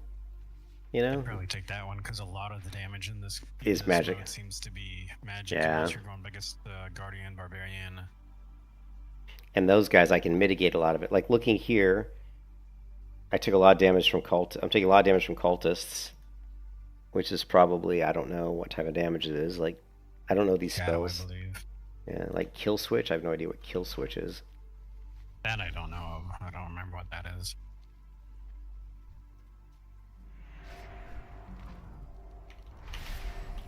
You know? I'd probably take that one because a lot of the damage in this is magic. It seems to be magic. Yeah. Unless you're going against Guardian, Barbarian. And those guys, I can mitigate a lot of it. Like looking here, I took a lot of damage from I'm taking a lot of damage from cultists, which is probably, I don't know what type of damage it is. Like, I don't know these spells. I believe. Yeah, like Kill Switch. I have no idea what Kill Switch is. That I don't know. I don't remember what that is.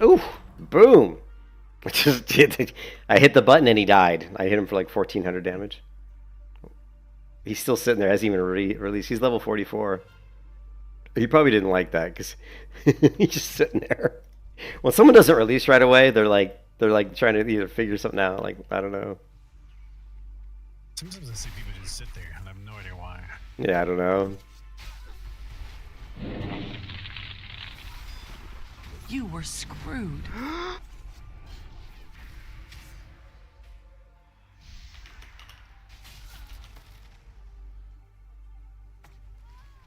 Ooh, boom! I hit the button and he died. I hit him for like 1,400 damage. He's still sitting there. Hasn't even released. He's level 44. He probably didn't like that because he's just sitting there. When someone doesn't release right away, they're like trying to either figure something out. Like, I don't know. Sometimes I see people just sit there and I have no idea why. Yeah, I don't know. You were screwed.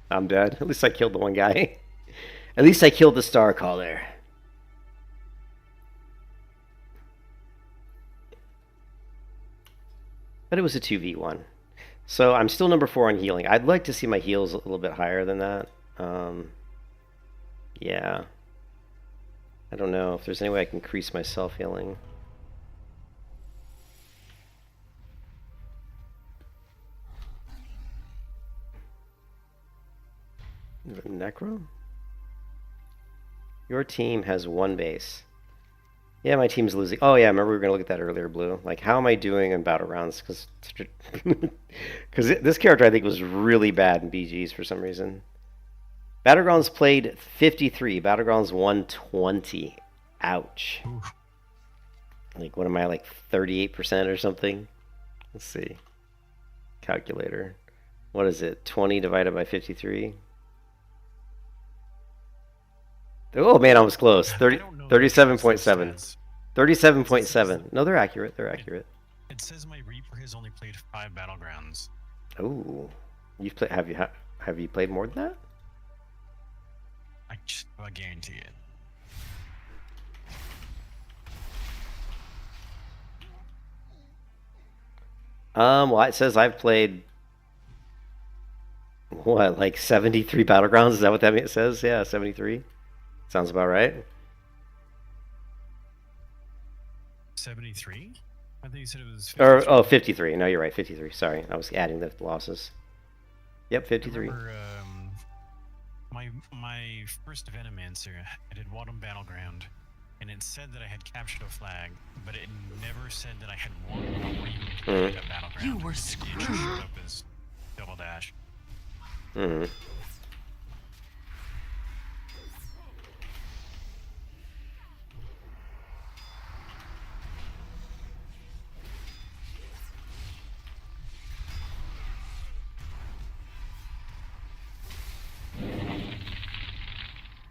I'm dead. At least I killed the one guy. At least I killed the Star Caller. But it was a 2v1. So I'm still number 4 on healing. I'd like to see my heals a little bit higher than that. Yeah. I don't know if there's any way I can increase my self-healing. Necro? Your team has 1 base. Yeah, my team's losing. Oh yeah, remember we were going to look at that earlier, Blue. Like, how am I doing in Battlegrounds? Because this character, I think, was really bad in BGs for some reason. Battlegrounds played 53. Battlegrounds won 20. Ouch. Oof. Like, what am I, like 38% or something? Let's see. Calculator. What is it? 20 divided by 53? Oh man, I was close. 37.7. 37.7. No, they're accurate. They're accurate. It says my Reaper has only played 5 Battlegrounds. Ooh. You've played have you played more than that? I guarantee it. Well, it says I've played what, like 73 Battlegrounds? Is that what that says? Yeah, 73. Sounds about right. 73? I think you said it was 53. Or, oh, 53. No, you're right. 53. Sorry. I was adding the losses. Yep, 53. I remember, my first Venomancer, I did Wadham Battleground, and it said that I had captured a flag, but it never said that I had won or even completed a battleground. You were It just screwed. showed up as double dash. Hmm.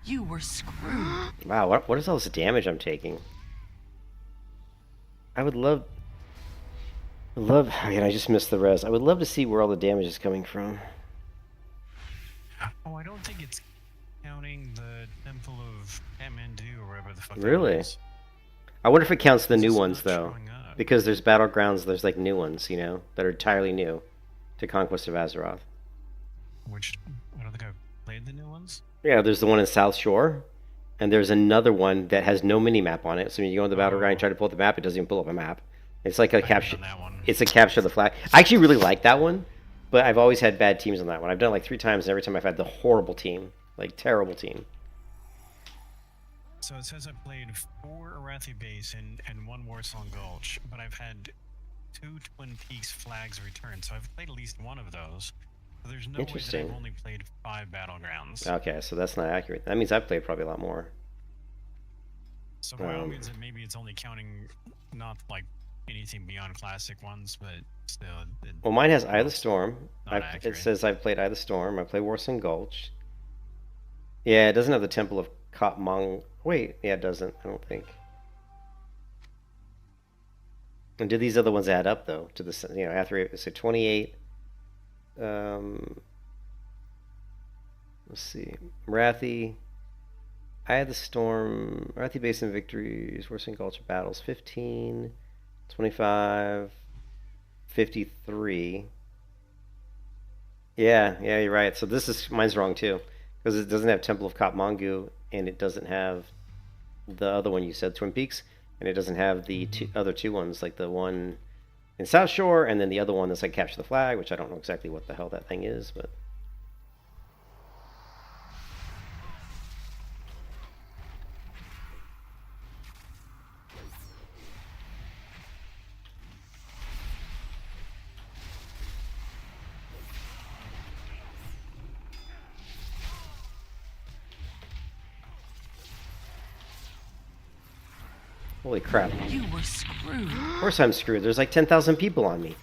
You were screwed. Wow, what is all this damage I'm taking? I would love... Again, I just missed the res. I would love to see where all the damage is coming from. Oh, I don't think it's counting the Temple of Kathmandu or whatever the fuck. Really? That is. I wonder if it counts the It's new just ones, not though. showing up. Because there's Battlegrounds, there's like new ones, you know, that are entirely new to Conquest of Azeroth. Which I don't think I've played the new ones. Yeah, there's the one in South Shore, and there's another one that has no mini-map on it. So when you go on the Battleground and try to pull up the map, it doesn't even pull up a map. It's like a I haven't capture. done that one. It's a capture of the flag. I actually really like that one, but I've always had bad teams on that one. I've done it like 3 times, and every time I've had the horrible team, like terrible team. So it says I've played 4 Arathi Base and 1 Warsong Gulch, but I've had 2 Twin Peaks flags returned. So I've played at least one of those. So there's no way that Interesting. I've only played 5 Battlegrounds. Okay, so that's not accurate. That means I've played probably a lot more. So by all Um, means, maybe it's only counting not like anything beyond classic ones, but still. Well, mine has Eye of the Storm. Not It accurate. says I've played Eye of the Storm. I play Warsong Gulch. Yeah, it doesn't have the Temple of Kathmandu. Wait, yeah, it doesn't. I don't think. And do these other ones add up though to the after so 28? Let's see, Marathi, Eye of the Storm, Marathi Basin victories, Warsong Gulch battles 15, 25, 53. Yeah, you're right. So mine's wrong too, because it doesn't have Temple of Kathmandu, and it doesn't have the other one you said, Twin Peaks, and it doesn't have the other 2 ones, like the one in South Shore, and then the other one that's like Capture the Flag, which I don't know exactly what the hell that thing is, but... Holy crap. You were screwed. Of course I'm screwed. There's like 10,000 people on me.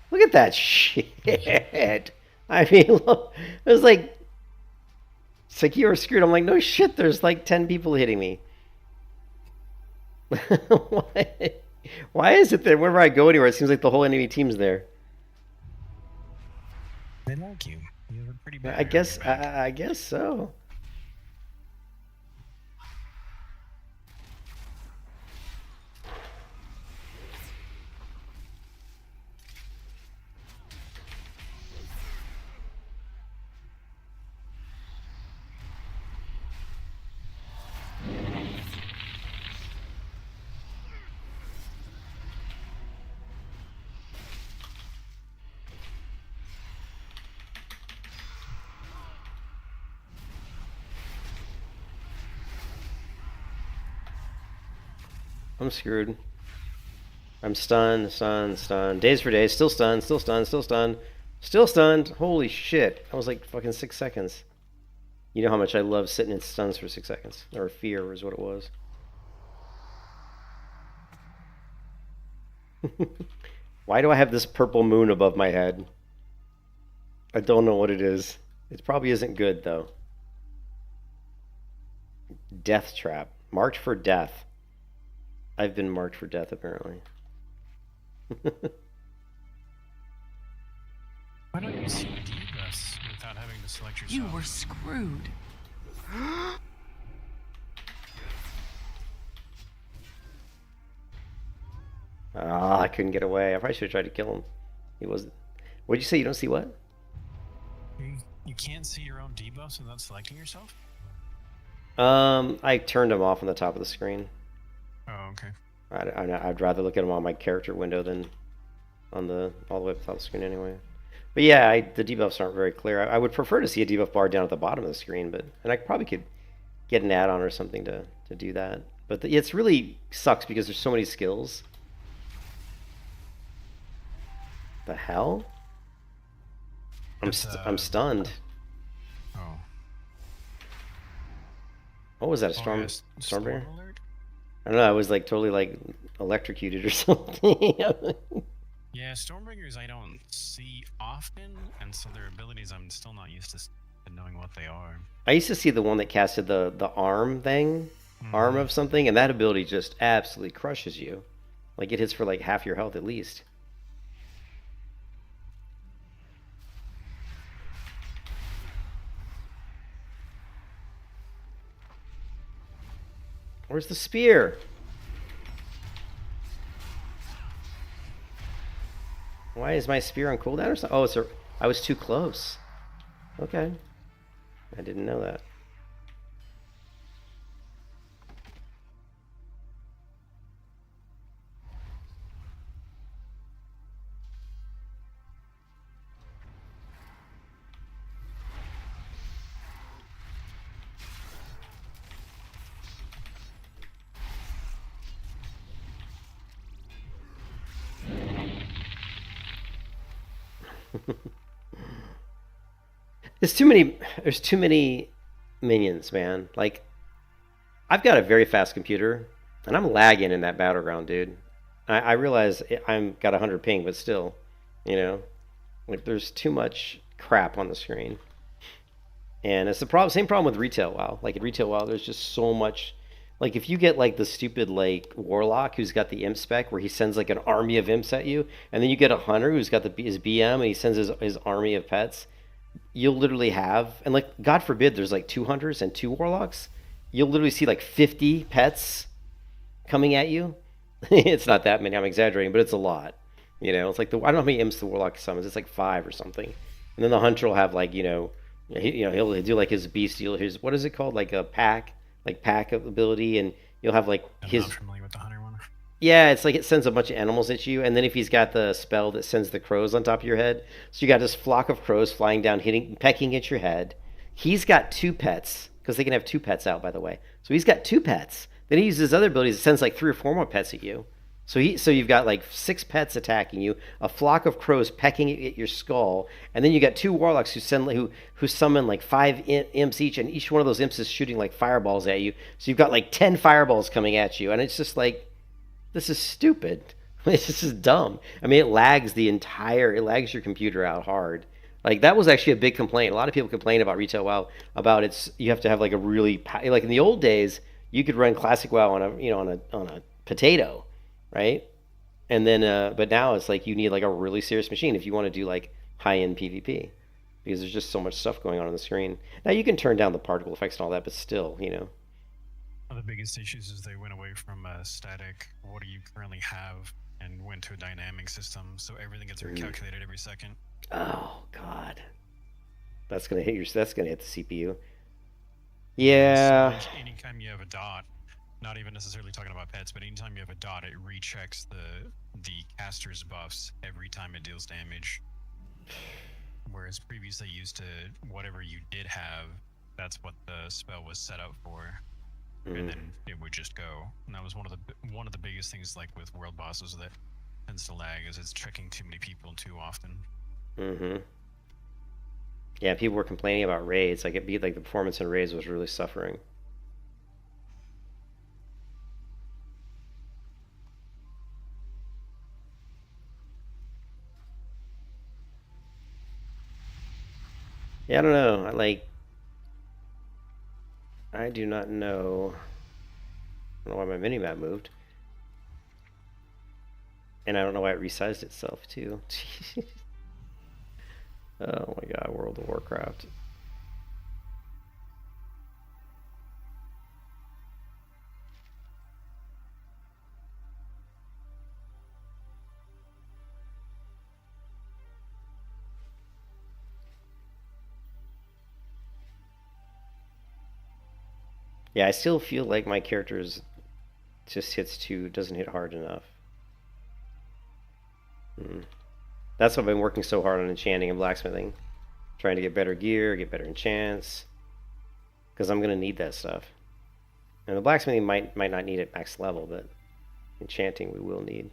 Look at that shit. I mean, look, there's like... It's like you were screwed. I'm like, no shit, there's like 10 people hitting me. Why is it that whenever I go anywhere, it seems like the whole enemy team's there? They like you. You have a pretty bad. I guess so. I'm screwed. I'm stunned. Days for days. Still stunned. Still stunned. Holy shit. That was like fucking 6 seconds. You know how much I love sitting in stuns for 6 seconds. Or fear is what it was. Why do I have this purple moon above my head? I don't know what it is. It probably isn't good, though. Death trap. Marked for death. I've been marked for death, apparently. Why don't you see debuffs without having to select yourself? You were screwed. Ah, I couldn't get away. I probably should have tried to kill him. He wasn't. What'd you say? You don't see what? You can't see your own debuffs without selecting yourself? I turned them off on the top of the screen. Oh, okay. I'd rather look at them on my character window than on all the way up the top of the screen anyway. But yeah, the debuffs aren't very clear. I would prefer to see a debuff bar down at the bottom of the screen, and I probably could get an add-on or something to do that. But it's really sucks because there's so many skills. The hell? I'm stunned. Oh. What was that? A Oh, storm? yes. Stormbringer? Storm alert? I don't know. I was like totally like electrocuted or something. Yeah, Stormbringers I don't see often, and so their abilities I'm still not used to knowing what they are. I used to see the one that casted the arm thing, arm of something, and that ability just absolutely crushes you. Like it hits for like half your health at least. Where's the spear? Why is my spear on cooldown or something? Oh, I was too close. Okay. I didn't know that. There's too many minions, man. Like I've got a very fast computer and I'm lagging in that battleground, dude. I realize I'm got 100 ping, but still, you know, like there's too much crap on the screen. And it's the problem, same problem with retail WoW. Like in retail WoW, there's just so much. Like if you get like the stupid like warlock who's got the imp spec where he sends like an army of imps at you, and then you get a hunter who's got his BM and he sends his army of pets, you'll literally have, and like God forbid there's like 2 hunters and 2 warlocks, you'll literally see like 50 pets coming at you. It's not that many, I'm exaggerating, but it's a lot. You know, it's like I don't know how many imps the warlock summons. It's like 5 or something, and then the hunter will have like he'll do like his bestial, his what is it called, like a pack ability, and you'll have like I'm his. not familiar with the hunter one. Yeah, it's like it sends a bunch of animals at you, and then if he's got the spell that sends the crows on top of your head, so you got this flock of crows flying down, pecking at your head. He's got 2 pets because they can have 2 pets out, by the way. So he's got 2 pets. Then he uses his other abilities. It sends like 3 or 4 more pets at you. So you've got like 6 pets attacking you, a flock of crows pecking at your skull, and then you got 2 warlocks who summon like 5 imps each, and each one of those imps is shooting like fireballs at you. So you've got like 10 fireballs coming at you, and it's just like, this is stupid. This is dumb. I mean, it lags your computer out hard. Like that was actually a big complaint. A lot of people complain about retail WoW about you have to have like a really like in the old days you could run classic WoW on a potato, right? And then but now it's like you need like a really serious machine if you want to do like high-end PvP because there's just so much stuff going on the screen. Now you can turn down the particle effects and all that, but still, you know. One of the biggest issues is they went away from static, what do you currently have, and went to a dynamic system, so everything gets recalculated every second. Oh God, that's gonna hit the CPU. Yeah. So anytime you have a dot, not even necessarily talking about pets, but anytime you have a dot, it rechecks the caster's buffs every time it deals damage. Whereas previously used to whatever you did have, that's what the spell was set up for. And then it would just go. And that was one of the biggest things, like with world bosses, that tends to lag, is it's checking too many people too often. Yeah, people were complaining about raids. Like the performance in raids was really suffering. Yeah, I don't know. I do not know. I don't know why my minimap moved. And I don't know why it resized itself, too. Oh my god, World of Warcraft. Yeah, I still feel like my character's just doesn't hit hard enough. That's why I've been working so hard on enchanting and blacksmithing. Trying to get better gear, get better enchants. Because I'm going to need that stuff. And the blacksmithing might not need at max level, but enchanting we will need.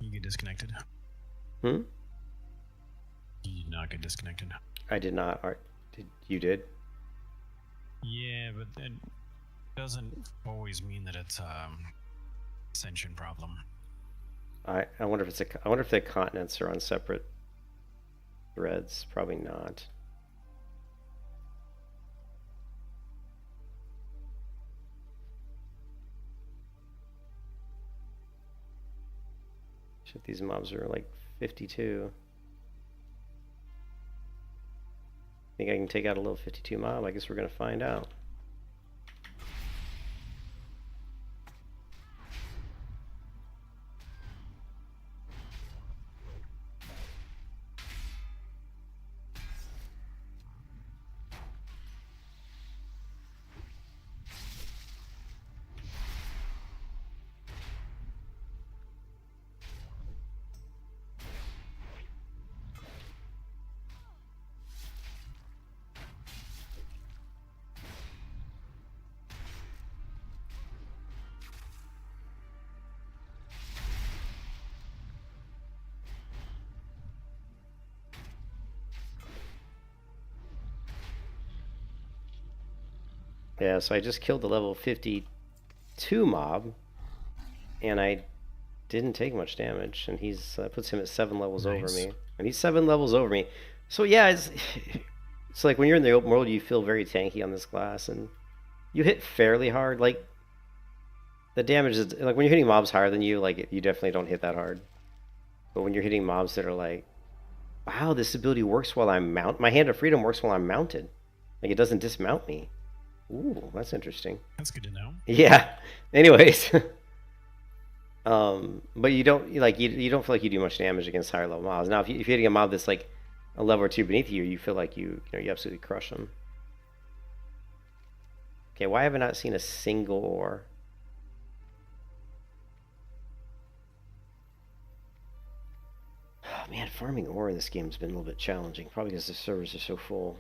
You get disconnected. Hmm? You did not get disconnected. I did not. You did? Yeah, but that doesn't always mean that it's ascension problem. I wonder if I wonder if the continents are on separate threads. Probably not. Shit, these mobs are like 52. Think I can take out a little 52 mob? I guess we're gonna find out. Yeah, so I just killed the level 52 mob, and I didn't take much damage, and he's puts him at 7 levels over Nice. me, and he's 7 levels over me. So yeah, it's like when you're in the open world, you feel very tanky on this class, and you hit fairly hard. Like the damage is like when you're hitting mobs higher than you, like you definitely don't hit that hard. But when you're hitting mobs that are like, wow, this ability works while I'm my Hand of Freedom works while I'm mounted, like it doesn't dismount me. Ooh, that's interesting. That's good to know. Yeah. Anyways, but you don't you don't feel like you do much damage against higher level mobs. Now, if you're hitting a mob that's like a level or two beneath you, you feel like you absolutely crush them. Okay, why have I not seen a single ore? Oh, man, farming ore in this game has been a little bit challenging, probably because the servers are so full.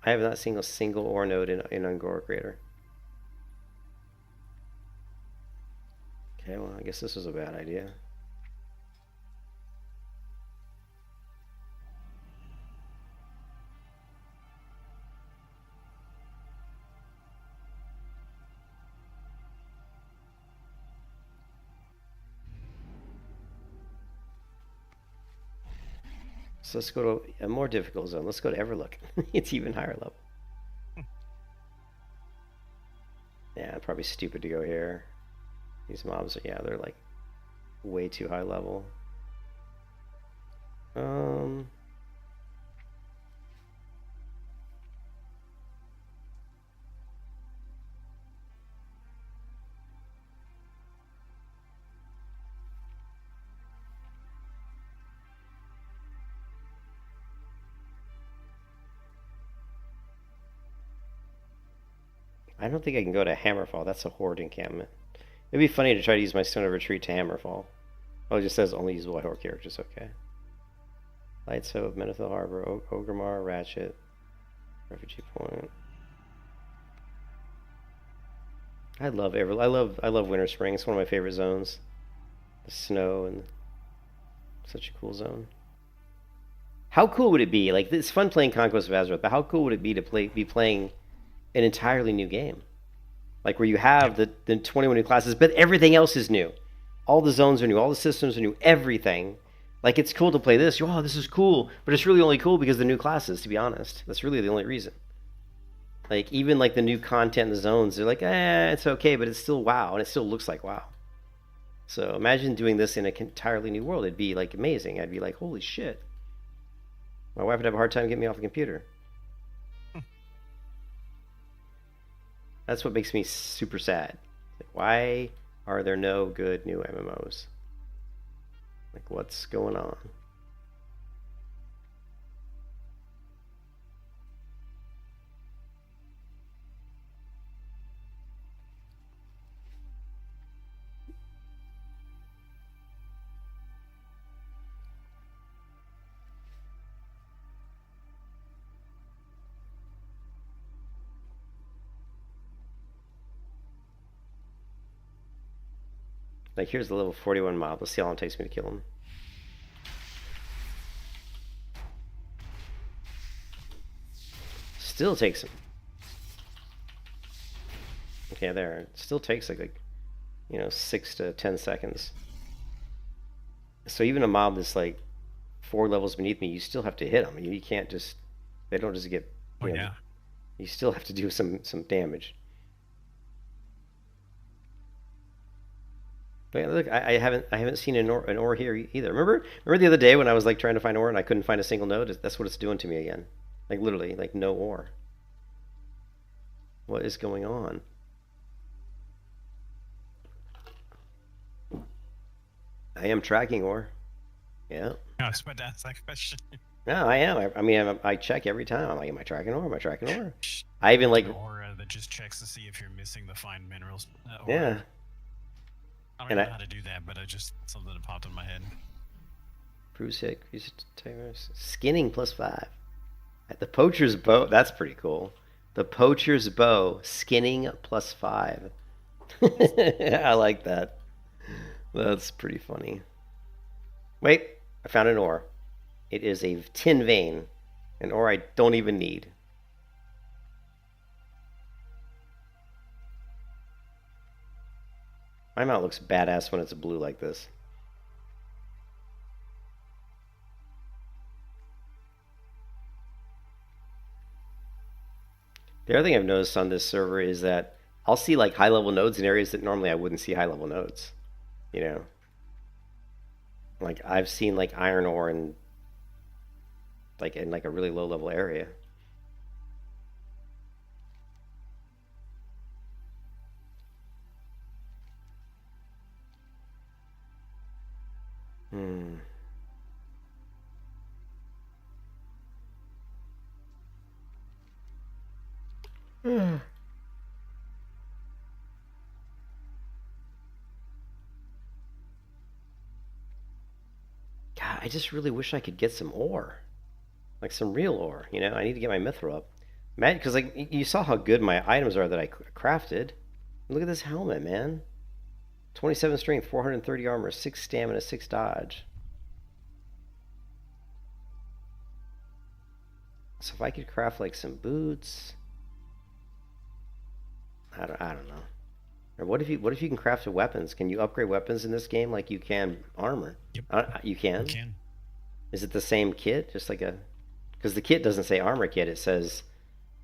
I have not seen a single ore node in Angora Crater. Okay, well, I guess this was a bad idea. So let's go to a more difficult zone. Let's go to Everlook. It's even higher level. Yeah, probably stupid to go here. These mobs are, yeah, they're like way too high level. I don't think I can go to Hammerfall. That's a horde encampment. It'd be funny to try to use my Stone of Retreat to Hammerfall. Oh, it just says only usable by horde characters. Okay. Lights Hope, Menethil Harbor, Ogremar, Ratchet, Refugee Point. I love Winter Spring. It's one of my favorite zones. The snow and such a cool zone. How cool would it be? Like, it's fun playing Conquest of Azeroth, but how cool would it be to be playing an entirely new game? like where you have the 21 new classes, but everything else is new. All the zones are new, all the systems are new, everything. Like, it's cool to play this. Oh, this is cool, but it's really only cool because of the new classes, to be honest. That's really the only reason. Like, even like the new content in the zones, they're like, it's okay, but it's still WoW, and it still looks like WoW. So imagine doing this in an entirely new world. It'd be like amazing. I'd be like, holy shit. My wife would have a hard time getting me off the computer. That's what makes me super sad. Like, why are there no good new MMOs? Like, what's going on? Like, here's the level 41 mob. Let's see how long it takes me to kill him. Still takes him. Okay, there. It still takes like 6 to 10 seconds. So even a mob that's like 4 levels beneath me, you still have to hit them. You can't just... They don't just get... Yeah. You still have to do some damage. But look, I haven't seen an ore here either. Remember the other day when I was like trying to find ore and I couldn't find a single node? That's what it's doing to me again. Like, literally, like, no ore. What is going on? I am tracking ore. Yeah. I was about to ask that question. No, I am. I mean, I check every time. I'm like, am I tracking ore? Am I tracking ore? I even like... An aura that just checks to see if you're missing the fine minerals. Yeah. I don't know how to do that, but something that popped in my head. Bruce hit, skinning +5. At the poacher's bow, that's pretty cool. The poacher's bow, skinning +5. I like that. That's pretty funny. Wait, I found an ore. It is a tin vein, an ore I don't even need. My mount looks badass when it's blue like this. The other thing I've noticed on this server is that I'll see like high-level nodes in areas that normally I wouldn't see high-level nodes. You know? Like, I've seen like iron ore in a really low-level area. God, I just really wish I could get some ore. Like some real ore, you know? I need to get my mithril up. Man, because like, you saw how good my items are that I crafted. Look at this helmet, man. 27 strength, 430 armor, 6 stamina, 6 dodge. So if I could craft like some boots... I don't know. Or what if you can craft weapons? Can you upgrade weapons in this game like you can armor? Yep. You can? You can. Is it the same kit? Just like a... Because the kit doesn't say armor kit. It says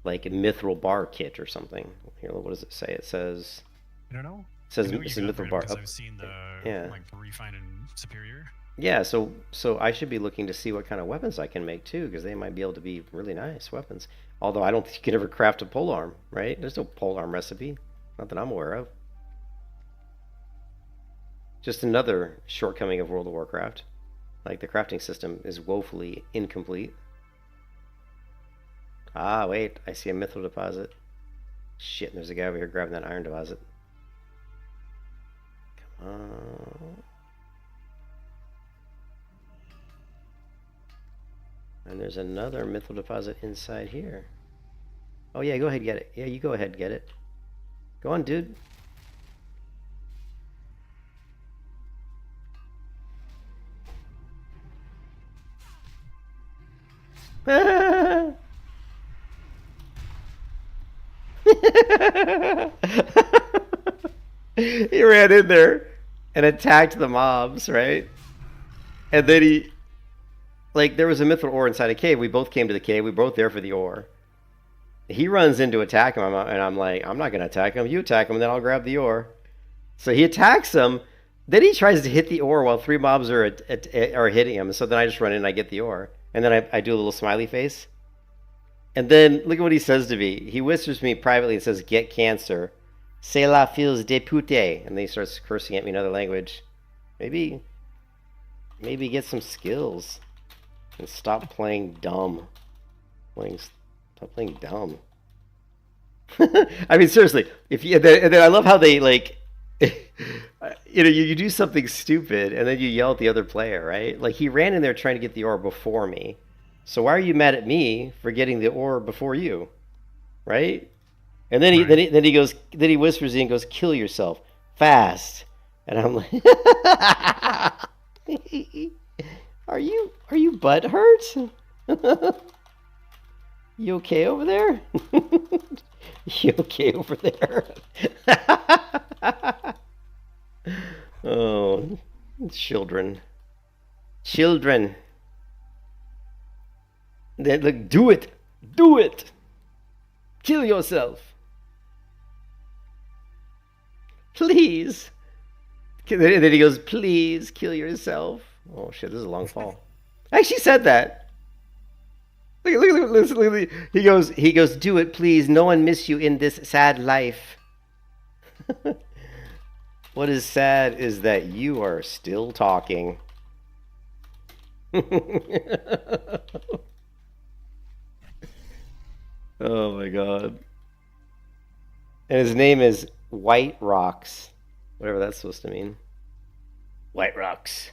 like a mithril bar kit or something. Here, what does it say? It says... I don't know. It says I know it's you a can mithril upgrade bar. because I've seen the the refined and superior. Yeah, so I should be looking to see what kind of weapons I can make too, because they might be able to be really nice weapons. Although I don't think you could ever craft a polearm, right? There's no polearm recipe. Not that I'm aware of. Just another shortcoming of World of Warcraft. Like, the crafting system is woefully incomplete. Ah, wait, I see a mithril deposit. Shit, there's a guy over here grabbing that iron deposit. Come on. And there's another mithril deposit inside here. Oh yeah, go ahead and get it. Yeah, you go ahead and get it. Go on, dude. he ran in there and attacked the mobs, right? And then he, like, there was a mithril ore inside a cave. We both came to the cave. We were both there for the ore. He runs in to attack him, and I'm like, I'm not going to attack him. You attack him, and then I'll grab the ore. So he attacks him. Then he tries to hit the ore while 3 mobs are hitting him. So then I just run in and I get the ore. And then I do a little smiley face. And then look at what he says to me. He whispers to me privately and says, "Get cancer. Cela fils de pute." And then he starts cursing at me in another language. Maybe get some skills. And stop playing dumb. Stop playing dumb. I mean, seriously. And then I love how they, like, you do something stupid and then you yell at the other player, right? Like, he ran in there trying to get the ore before me. So why are you mad at me for getting the ore before you, right? And then he whispers in and goes, "Kill yourself fast." And I'm like, Are you butthurt? You okay over there? You okay over there? Oh, children. Then, like, do it. Kill yourself, please. And then he goes, "Please kill yourself." Oh shit, this is a long fall. I actually said that. Look. He goes, "Do it, please. No one miss you in this sad life." What is sad is that you are still talking. Oh my god. And his name is White Rocks. Whatever that's supposed to mean. White Rocks.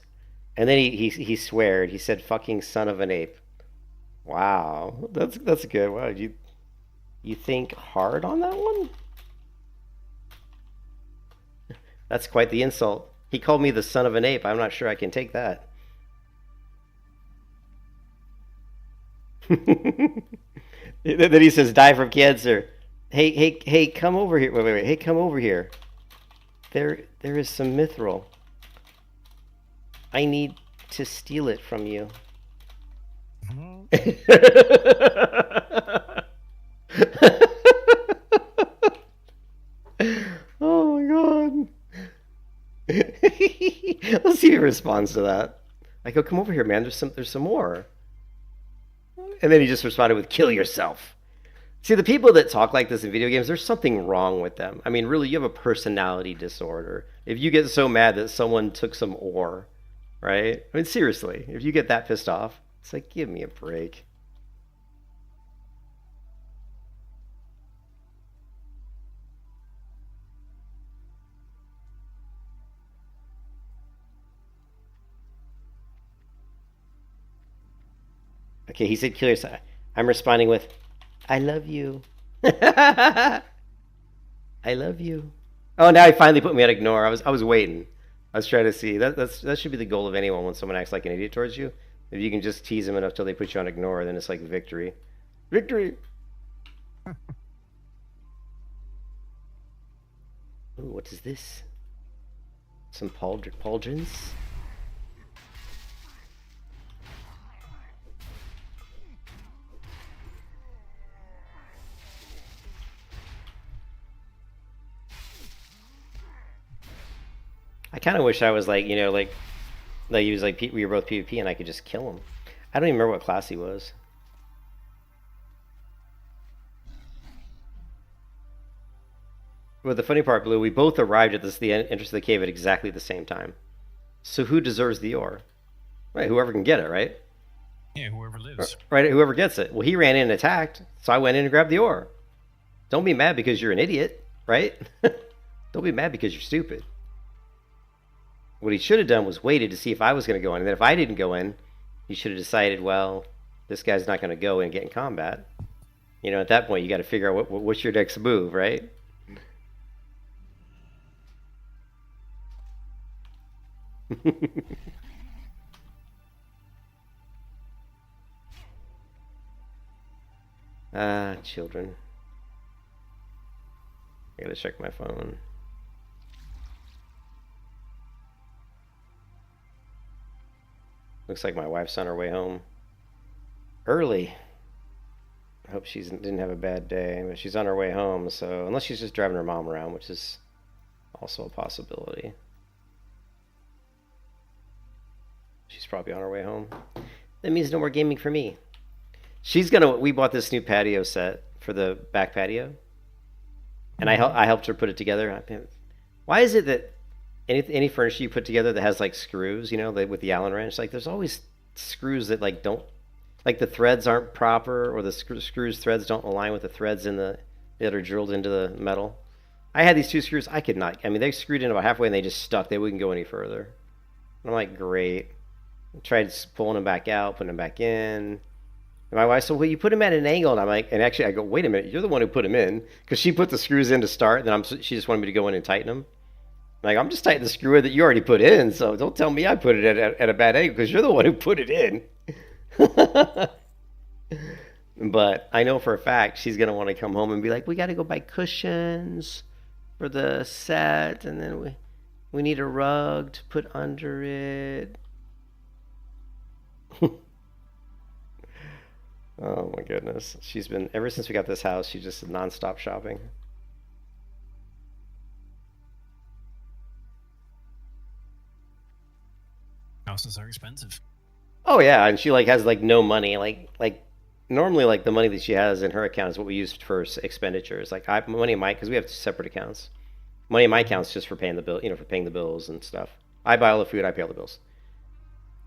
And then he sweared. He said, "Fucking son of an ape." Wow. That's good. Wow, you think hard on that one? That's quite the insult. He called me the son of an ape. I'm not sure I can take that. Then he says, "Die from cancer." Hey, come over here. Wait. Hey, come over here. There is some mithril. I need to steal it from you. Oh my god. Let's see if he responds to that. I go, "Come over here, man. There's some more." And then he just responded with, "Kill yourself." See, the people that talk like this in video games, there's something wrong with them. I mean, really, you have a personality disorder. If you get so mad that someone took some ore, right? I mean, seriously, if you get that pissed off, it's like, give me a break. Okay, he said, "Kill yourself." I'm responding with, "I love you." I love you. Oh, now he finally put me on ignore. I was waiting. I was trying to see. That should be the goal of anyone when someone acts like an idiot towards you. If you can just tease them enough till they put you on ignore, then it's like victory. Victory! Ooh, what is this? Some pauldrons? I kind of wish I was like, like he was like, we were both PvP and I could just kill him. I don't even remember what class he was. But the funny part, Blue, we both arrived at the entrance of the cave at exactly the same time. So who deserves the ore? Right, whoever can get it, right? Yeah, whoever lives. Right, whoever gets it. Well, he ran in and attacked, so I went in and grabbed the ore. Don't be mad because you're an idiot, right? Don't be mad because you're stupid. What he should have done was waited to see if I was going to go in. And then if I didn't go in, he should have decided, well, this guy's not going to go and get in combat. At that point, you got to figure out what's your next move, right? Children. I got to check my phone. Looks like my wife's on her way home early. I hope she didn't have a bad day, but she's on her way home. So unless she's just driving her mom around, which is also a possibility. She's probably on her way home. That means no more gaming for me. We bought this new patio set for the back patio, and I helped her put it together. Why is it that any furniture you put together that has like screws, with the Allen wrench, like there's always screws that like don't, like the threads aren't proper, or the screws threads don't align with the threads that are drilled into the metal. I had these 2 screws. I could not. I mean, they screwed in about halfway and they just stuck. They wouldn't go any further. And I'm like, great. I tried pulling them back out, putting them back in. And my wife said, well, you put them at an angle. And I'm like, and actually I go, wait a minute, you're the one who put them in. Because she put the screws in to start, and then she just wanted me to go in and tighten them. Like, I'm just tightening the screw that you already put in, so don't tell me I put it at a bad angle, because you're the one who put it in. But I know for a fact she's going to want to come home and be like, we got to go buy cushions for the set, and then we need a rug to put under it. Oh my goodness. She's been, ever since we got this house, she's just nonstop shopping. Houses are expensive. Oh yeah, and she like has like no money. Like normally like the money that she has in her account is what we use for expenditures. Like money in my, because we have separate accounts. Money in my account is just for paying the bill, for paying the bills and stuff. I buy all the food, I pay all the bills.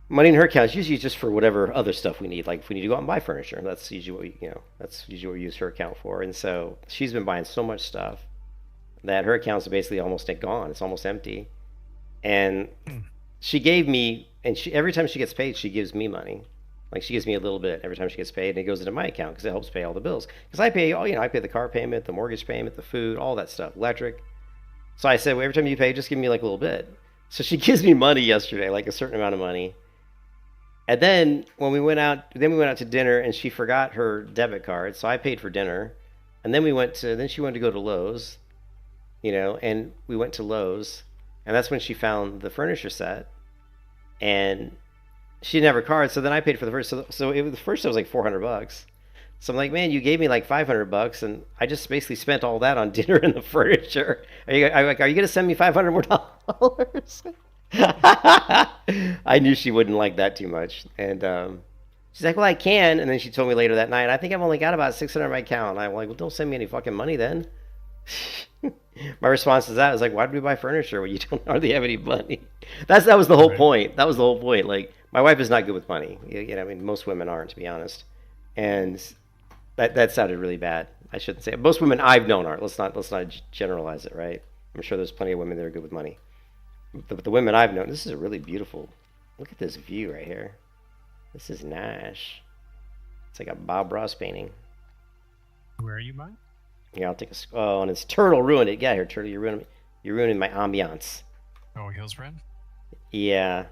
Money in her account is usually just for whatever other stuff we need. Like if we need to go out and buy furniture, that's usually what we use her account for. And so she's been buying so much stuff that her account's basically almost gone. It's almost empty. And she gave me, and every time she gets paid, she gives me money. Like she gives me a little bit every time she gets paid, and it goes into my account because it helps pay all the bills. Because I pay, I pay the car payment, the mortgage payment, the food, all that stuff, electric. So I said, well, every time you pay, just give me like a little bit. So she gives me money yesterday, like a certain amount of money. And then when we went out to dinner, and she forgot her debit card, so I paid for dinner. And then she wanted to go to Lowe's, and we went to Lowe's, and that's when she found the furniture set, and she didn't have her card, so then I paid for the first. So the first was like $400. So I'm like, man, you gave me like $500, and I just basically spent all that on dinner and the furniture. Are you gonna send me $500 more? I knew she wouldn't like that too much, and she's like, well, I can. And then she told me later that night, I think I've only got about $600 in my account. And I'm like, well, don't send me any fucking money then. My response to that is like, why did we buy furniture when you don't hardly have any money? That was the whole point. That was the whole point. Like, my wife is not good with money. I mean, most women aren't, to be honest. And that sounded really bad. I shouldn't say it. Most women I've known aren't. Let's not generalize it, right? I'm sure there's plenty of women that are good with money. But the women I've known, this is a really beautiful. Look at this view right here. This is nice. It's like a Bob Ross painting. Where are you buying? Yeah, I'll take a. Oh, and it's Turtle ruined it. Get out here, Turtle. You're ruining my ambiance. Oh, Hillspread? Yeah.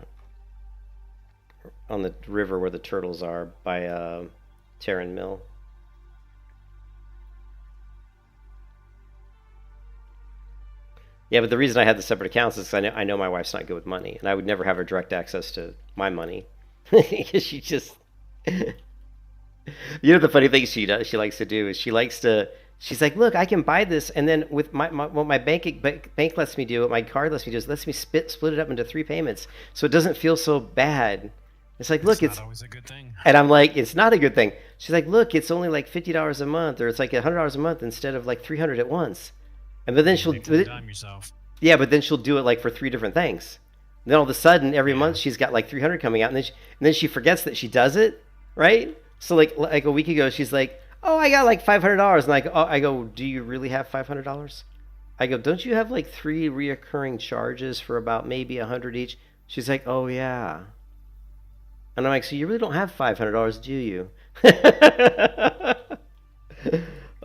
On the river where the turtles are by Terran Mill. Yeah, but the reason I had the separate accounts is because I know my wife's not good with money, and I would never have her direct access to my money because she just. The funny thing she likes to do is she's like, look, I can buy this, and then with what my bank lets me do, what my card lets me do, is lets me split it up into 3 payments, so it doesn't feel so bad. It's like, look, it's not always a good thing. And I'm like, it's not a good thing. She's like, look, it's only like $50 a month, or it's like $100 a month instead of like $300 at once. And but then she'll dime yourself. Yeah, but then she'll do it like for 3 different things. And then all of a sudden, every month she's got like 300 coming out, and then she forgets that she does it, right? So like a week ago, she's like, oh, I got like $500, and I go, do you really have $500? I go, don't you have like 3 reoccurring charges for about maybe 100 each? She's like, oh yeah. And I'm like, so you really don't have $500, do you?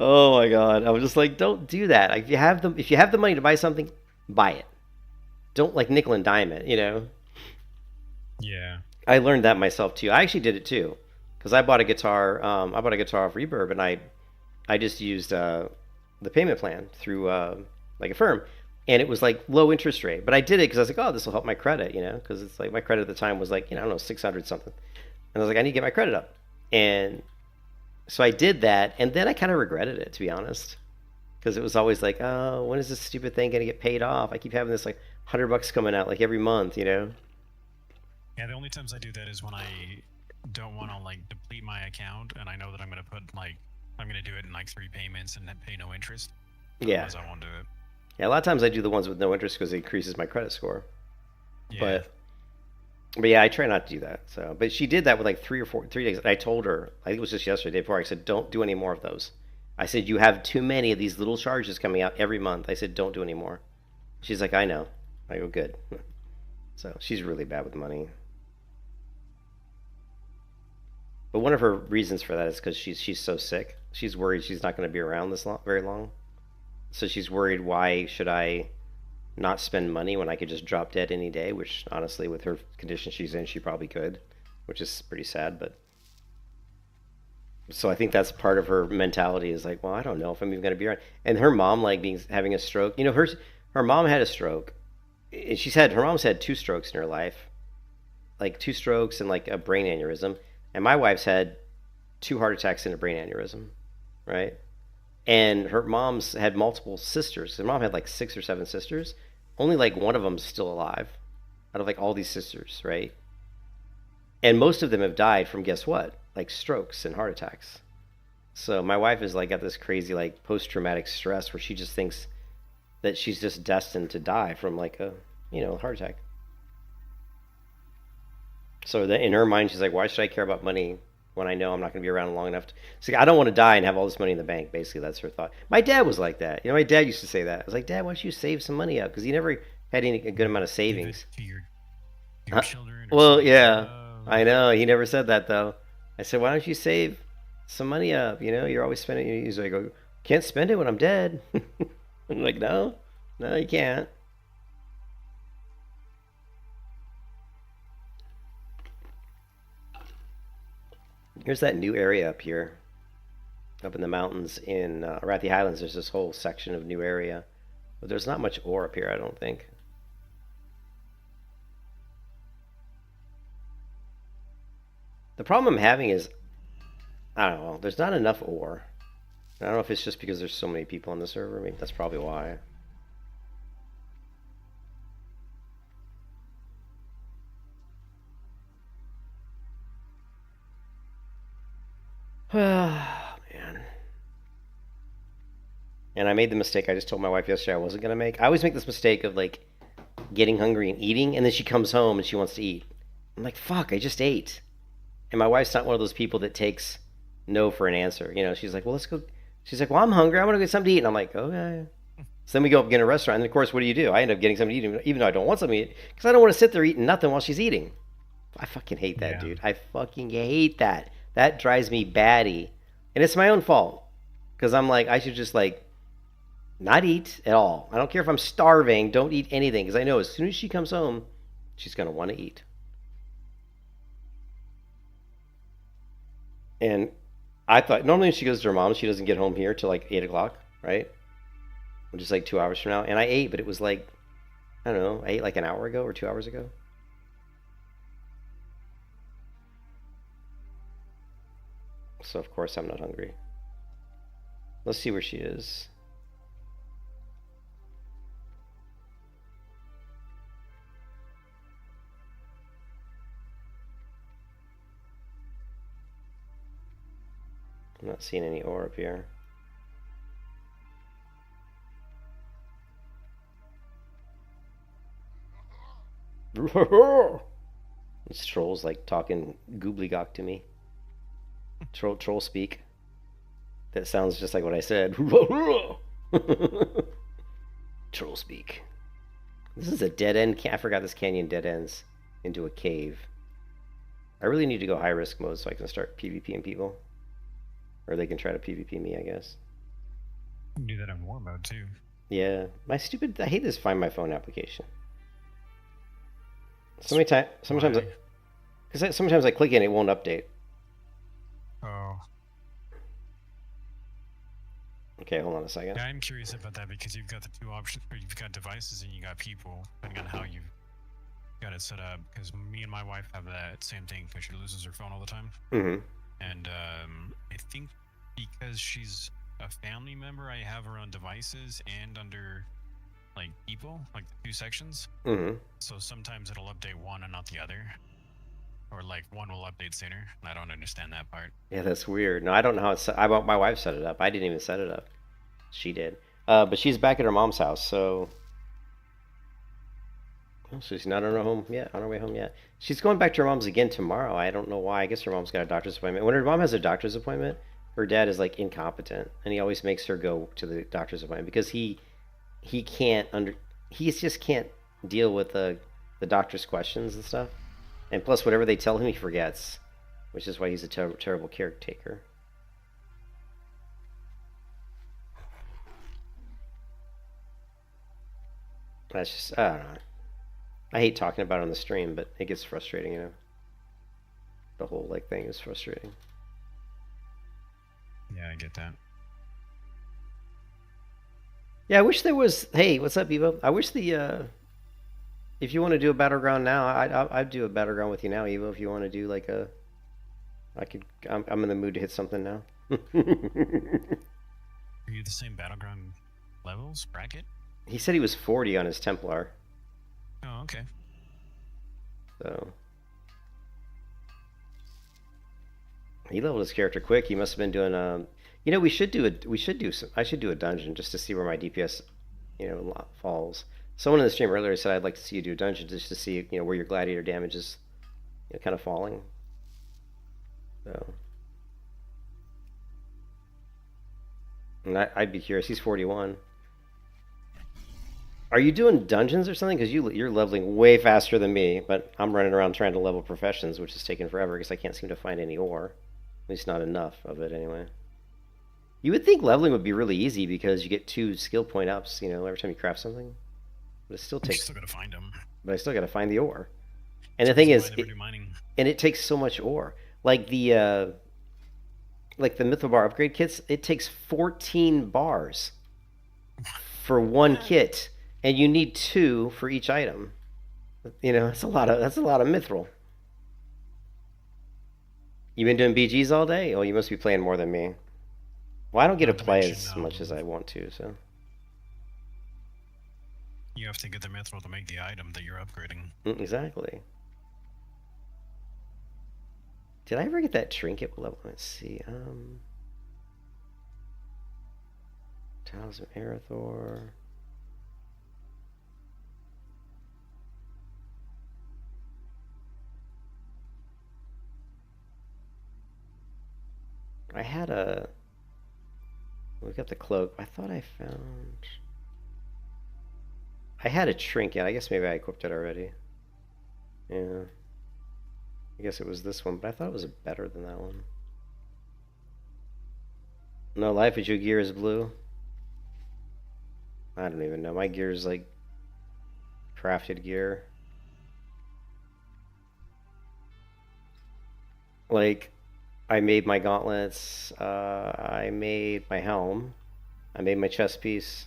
Oh my god! I was just like, don't do that. Like, if you have the money to buy something, buy it. Don't like nickel and dime it. Yeah. I learned that myself too. I actually did it too, because I bought a guitar. I bought a guitar off Reverb, and I just used the payment plan through like a firm. and it was like low interest rate. But I did it because I was like, oh, this will help my credit, you know, because it's like my credit at the time was like, you know, I don't know, 600 something, and I was like, I need to get my credit up, and so I did that, and then I kind of regretted it, to be honest, because it was always like, oh, when is this stupid thing gonna get paid off? I keep having this like $100 coming out like every month, you know. Yeah, the only times I do that is when I don't want to like deplete my account, and I know that I'm gonna put like I'm gonna do it in like 3 payments and then pay no interest. Yeah. Otherwise, I won't do it. Yeah, a lot of times I do the ones with no interest because it increases my credit score. Yeah. But yeah, I try not to do that. So, but she did that with like 3 days. I told her, I think it was just yesterday, the day before. I said, don't do any more of those. I said, you have too many of these little charges coming out every month. I said, don't do any more. She's like, I know. I go, good. So she's really bad with money. But one of her reasons for that is because she's so sick. She's worried she's not going to be around very long. So she's worried, why should I not spend money when I could just drop dead any day? Which honestly, with her condition she's in, she probably could, which is pretty sad. But so I think that's part of her mentality, is like, well, I don't know if I'm even going to be around. And her mom, like, having a stroke. You know, her mom had a stroke. Her mom's had 2 strokes in her life, like 2 strokes and like a brain aneurysm. And my wife's had 2 heart attacks and a brain aneurysm, right? And her mom's had multiple sisters. Her mom had like 6 or 7 sisters. Only like one of them's still alive out of like all these sisters, right? And most of them have died from, guess what? Like strokes and heart attacks. So my wife is like got this crazy like post-traumatic stress where she just thinks that she's just destined to die from like a, you know, heart attack. So that in her mind, she's like, why should I care about money when I know I'm not going to be around long enough to... So I don't want to die and have all this money in the bank. Basically, that's her thought. My dad was like that. You know, my dad used to say that. I was like, Dad, why don't you save some money up? Because he never had a good amount of savings. To your children. Well, yeah, I know. He never said that, though. I said, why don't you save some money up? You know, you're always spending... He's like, can't spend it when I'm dead. I'm like, no, you can't. Here's that new area up here, up in the mountains in Arathi Highlands. There's this whole section of new area, but there's not much ore up here, I don't think. The problem I'm having is, I don't know, there's not enough ore. I don't know if it's just because there's so many people on the server. Maybe that's probably why. Man. And I made the mistake I just told my wife yesterday I wasn't going to make. I always make this mistake of like getting hungry and eating, and then she comes home and she wants to eat. I'm like, fuck, I just ate. And my wife's not one of those people that takes no for an answer. You know, she's like, well, let's go. She's like, well, I'm hungry. I want to get something to eat. And I'm like, okay. So then we go up and get a restaurant. And of course, what do? I end up getting something to eat, even though I don't want something to eat, because I don't want to sit there eating nothing while she's eating. I fucking hate that, dude. I fucking hate that. That drives me batty. And it's my own fault. Because I'm like, I should just like not eat at all. I don't care if I'm starving. Don't eat anything. Because I know as soon as she comes home, she's going to want to eat. And I thought, normally when she goes to her mom, she doesn't get home here till like 8 o'clock, right? Which is like 2 hours from now. And I ate, but it was like, I don't know, I ate like an hour ago or 2 hours ago. So of course I'm not hungry. Let's see where she is. I'm not seeing any ore up here. This troll's like talking goobly-gock to me. Troll speak. That sounds just like what I said. Troll speak. This is a dead end. I forgot this canyon dead ends into a cave. I really need to go high risk mode so I can start PvPing people. Or they can try to PvP me, I guess. You can do that in war mode too. Yeah. I hate this Find My Phone application. Sometimes I click in, it won't update. Oh. I'm Okay, hold on a second. Yeah, I'm curious about that because you've got the two options, or you've got devices and you got people, depending on how you've got it set up. Because me and my wife have that same thing because she loses her phone all the time. Mm-hmm. And I think because she's a family member, I have her on devices and under like people, like the two sections. Mm-hmm. So sometimes it'll update one and not the other. Or like one will update sooner. And I don't understand that part. Yeah, that's weird. No, I don't know how it's. My wife set it up. I didn't even set it up. She did. But she's back at her mom's house, so. Oh, so she's not on her home yet. On her way home yet. She's going back to her mom's again tomorrow. I don't know why. I guess her mom's got a doctor's appointment. When her mom has a doctor's appointment, her dad is like incompetent, and he always makes her go to the doctor's appointment because he just can't deal with the doctor's questions and stuff. And plus, whatever they tell him, he forgets, which is why he's a terrible caretaker. That's just, I don't know. I hate talking about it on the stream, but it gets frustrating, you know. The whole like thing is frustrating. Yeah, I get that. Yeah, I wish there was. Hey, what's up, Evo? I wish if you want to do a battleground now, I'd do a battleground with you now, Evo. If you want to do like a, I'm in the mood to hit something now. Are you the same battleground levels bracket? He said he was 40 on his Templar. Oh, okay. So he leveled his character quick. He must have been doing you know, I should do a dungeon just to see where my DPS, you know, falls. Someone in the stream earlier said I'd like to see you do a dungeon just to see, you know, where your gladiator damage is, you know, kind of falling. So, and I'd be curious. He's 41. Are you doing dungeons or something? Because you're leveling way faster than me, but I'm running around trying to level professions, which is taking forever because I can't seem to find any ore. At least not enough of it, anyway. You would think leveling would be really easy because you get 2 skill point ups, you know, every time you craft something. But it still takes. You still gotta find them. But I still gotta find the ore. And the thing is, mining. and it takes so much ore. Like the Mytho Bar upgrade kits, it takes 14 bars for one kit. And you need 2 for each item. You know, that's a lot of mithril. You been doing BGs all day? Oh, you must be playing more than me. Well, I don't get to play as much as I want to, so. You have to get the mithril to make the item that you're upgrading. Exactly. Did I ever get that trinket level? Let's see. Tiles of Arathor. I had a. Look at the cloak. I thought I found. I had a trinket. I guess maybe I equipped it already. Yeah. I guess it was this one, but I thought it was better than that one. No life, but your gear is blue. I don't even know. My gear is like crafted gear. Like, I made my gauntlets, I made my helm, I made my chest piece.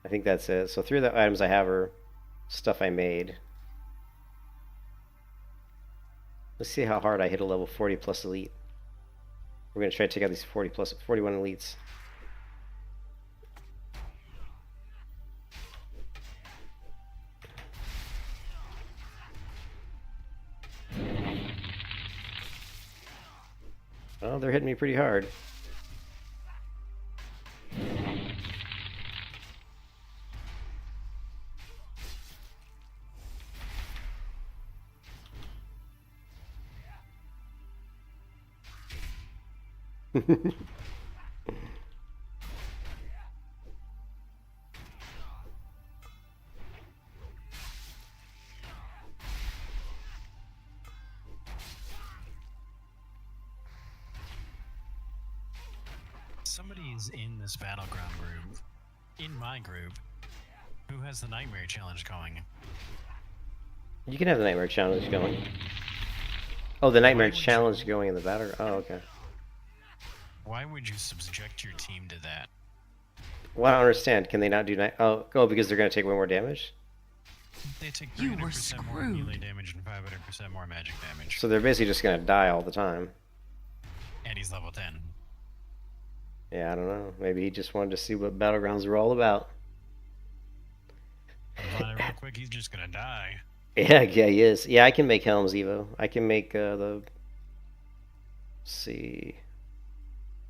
I think that's it. So 3 of the items I have are stuff I made. Let's see how hard I hit a level 40 plus elite. We're going to try to take out these 41 elites. Oh, they're hitting me pretty hard. Somebody's in this battleground group, in my group, who has the nightmare challenge going. You can have the nightmare challenge going. Oh, the nightmare challenge going in the battle. Oh, okay. Why would you subject your team to that? Well, I don't understand. Can they not do night? Oh, because they're gonna take way more damage. They take You were 300% more screwed. melee damage and 500% more magic damage. So they're basically just gonna die all the time. And he's level 10. Yeah, I don't know. Maybe he just wanted to see what Battlegrounds were all about. Find it real quick, he's just gonna die. Yeah, he is. Yeah, I can make Helms Evo. I can make let's see,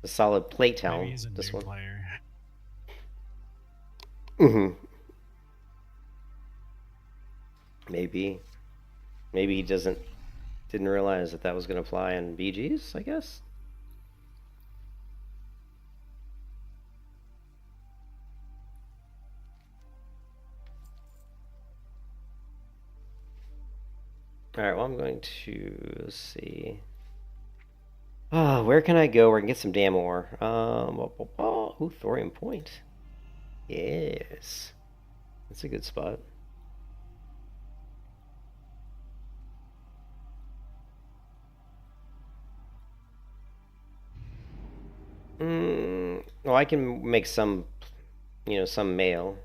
the solid plate Maybe helm. he's a This new one. player. Maybe he didn't realize that was gonna apply in BGs, I guess. All right, well, I'm going to, let's see. Oh, where can I go where I can get some damn ore? Ooh, Thorium Point. Yes. That's a good spot. Well, I can make some, some mail.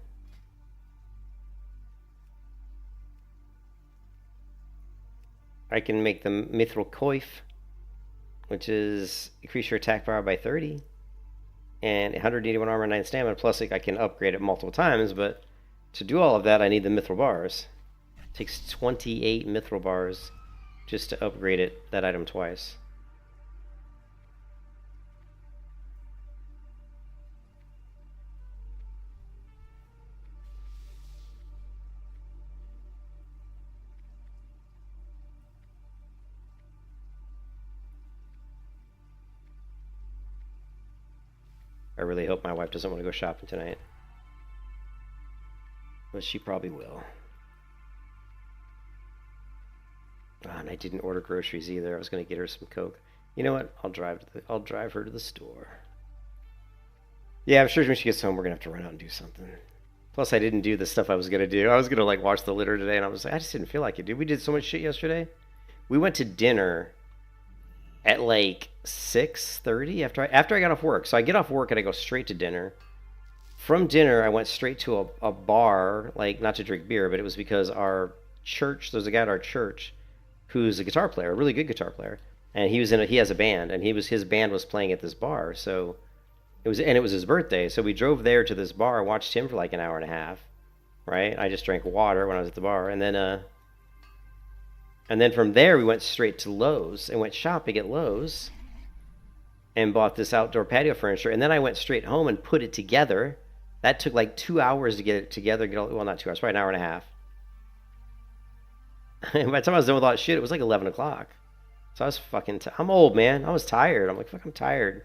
I can make the Mithril Coif, which is increase your attack power by 30, and 181 armor, 9 stamina. Plus, I can upgrade it multiple times, but to do all of that, I need the Mithril bars. It takes 28 Mithril bars just to upgrade that item twice. I really hope my wife doesn't want to go shopping tonight. But she probably will. And I didn't order groceries either. I was going to get her some Coke. You know what? I'll drive her to the store. Yeah, I'm sure when she gets home, we're going to have to run out and do something. Plus, I didn't do the stuff I was going to do. I was going to, like, wash the litter today, and I was like, I just didn't feel like it, dude. We did so much shit yesterday. We went to dinner at, like, 6:30 after I got off work. So I get off work, and I go straight to dinner. From dinner, I went straight to a bar, like, not to drink beer, but it was because our church, there's a guy at our church who's a guitar player, a really good guitar player, and he has a band, and his band was playing at this bar, so it was his birthday, so we drove there to this bar, watched him for like an hour and a half, right? I just drank water when I was at the bar, and then from there we went straight to Lowe's and went shopping at Lowe's and bought this outdoor patio furniture, and then I went straight home and put it together. That took like 2 hours to get it together. Well, not 2 hours, probably an hour and a half. And by the time I was done with all that shit, it was like 11 o'clock. So I was fucking I'm old, man. I was tired. I'm like, fuck, I'm tired.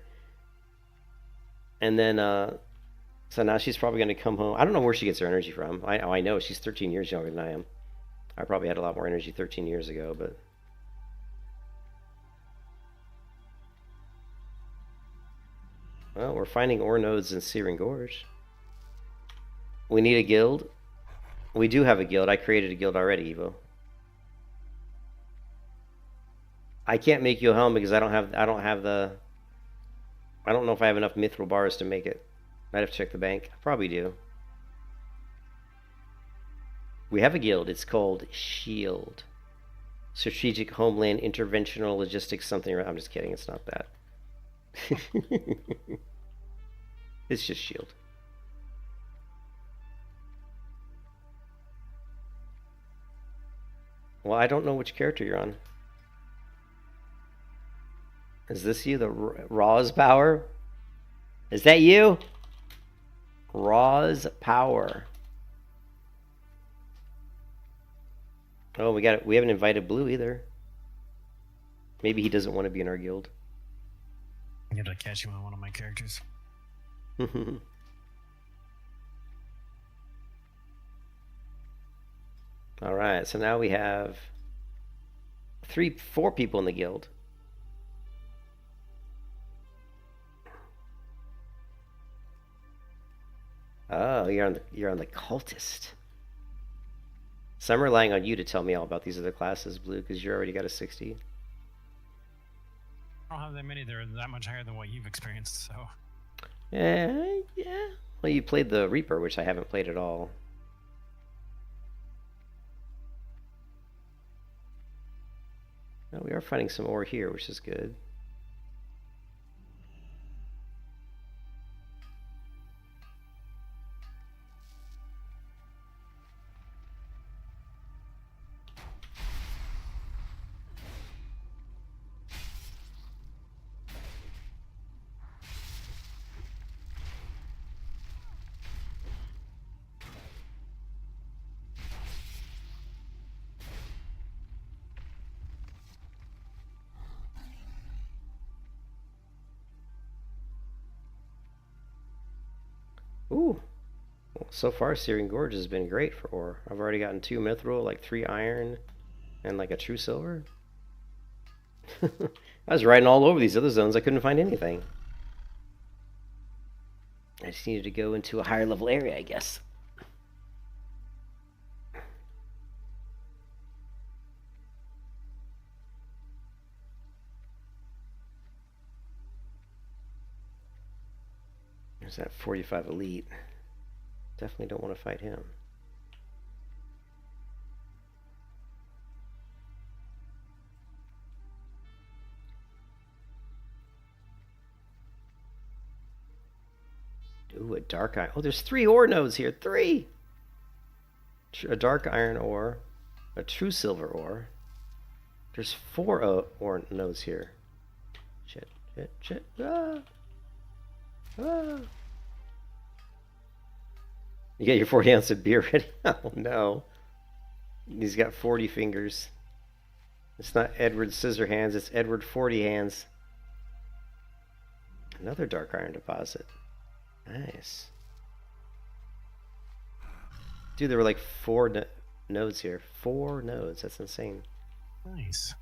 And then, so now she's probably going to come home. I don't know where she gets her energy from. I know she's 13 years younger than I am. I probably had a lot more energy 13 years ago, but... Well, we're finding ore nodes in Searing Gorge. We need a guild. We do have a guild. I created a guild already, Evo. I can't make you a helm because I don't know if I have enough mithril bars to make it. Might have to check the bank. I probably do. We have a guild. It's called SHIELD. Strategic Homeland Interventional Logistics something. I'm just kidding. It's not that. It's just SHIELD. Well, I don't know which character you're on. Is this you, the Raw's Power? Is that you? Raw's Power. Oh, we haven't invited Blue either. Maybe he doesn't want to be in our guild. I'm gonna catch you on one of my characters. All right, so now we have 4 people in the guild. Oh, you're on the cultist. So I'm relying on you to tell me all about these other classes, Blue, because you already got a 60. I don't have that many. They're that much higher than what you've experienced, so... Yeah. Well, you played the Reaper, which I haven't played at all. No, we are finding some ore here, which is good. Ooh. Well, so far, Searing Gorge has been great for ore. I've already gotten 2 mithril, like 3 iron, and like a true silver. I was riding all over these other zones. I couldn't find anything. I just needed to go into a higher level area, I guess. There's that 45 elite. Definitely don't want to fight him. Ooh, a dark iron. Oh, there's 3 ore nodes here. 3! A dark iron ore. A true silver ore. There's 4 ore nodes here. Shit, shit, shit. Ah! Ah! You get your 40 ounce of beer ready? Oh no. He's got 40 fingers. It's not Edward Scissorhands, it's Edward 40 Hands. Another dark iron deposit. Nice. Dude, there were like 4 nodes here. 4 nodes, that's insane. Nice.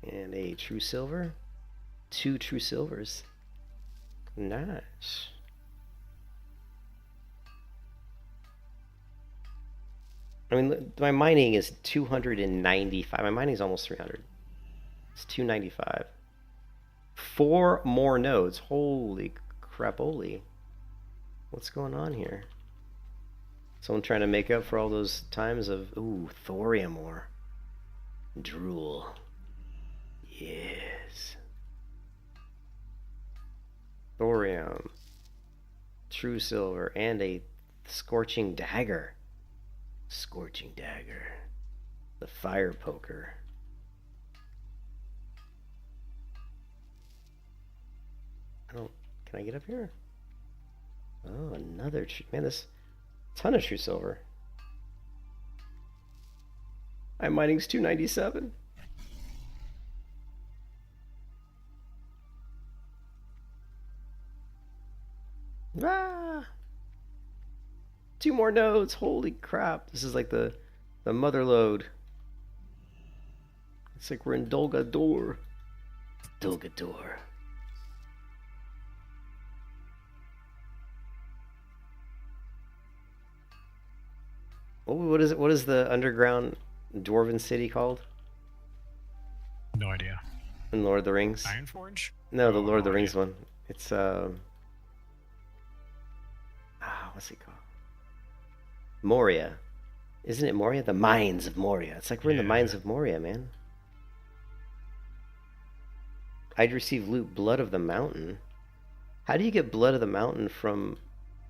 And a true silver. 2 true silvers. Nice. I mean, my mining is 295. My mining is almost 300. It's 295. 4 more nodes. Holy crapoli. What's going on here? Someone trying to make up for all those times of, ooh, thorium ore. Drool. Yes. Thorium. True silver. And a scorching dagger. Scorching dagger. The fire poker. Can I get up here? Oh, another man, this ton of true silver. My mining's 297. Ah! 2 more nodes. Holy crap. This is like the mother lode. It's like we're in Dolgador. Dolgador. Oh, what is it? What is the underground dwarven city called? No idea. In Lord of the Rings? Ironforge? No, the Oh, Lord of the no Rings idea. one. It's what's it called? Moria. Isn't it Moria? The Mines of Moria. It's like we're in the Yeah. Mines of Moria, man. I'd receive loot Blood of the Mountain. How do you get Blood of the Mountain from...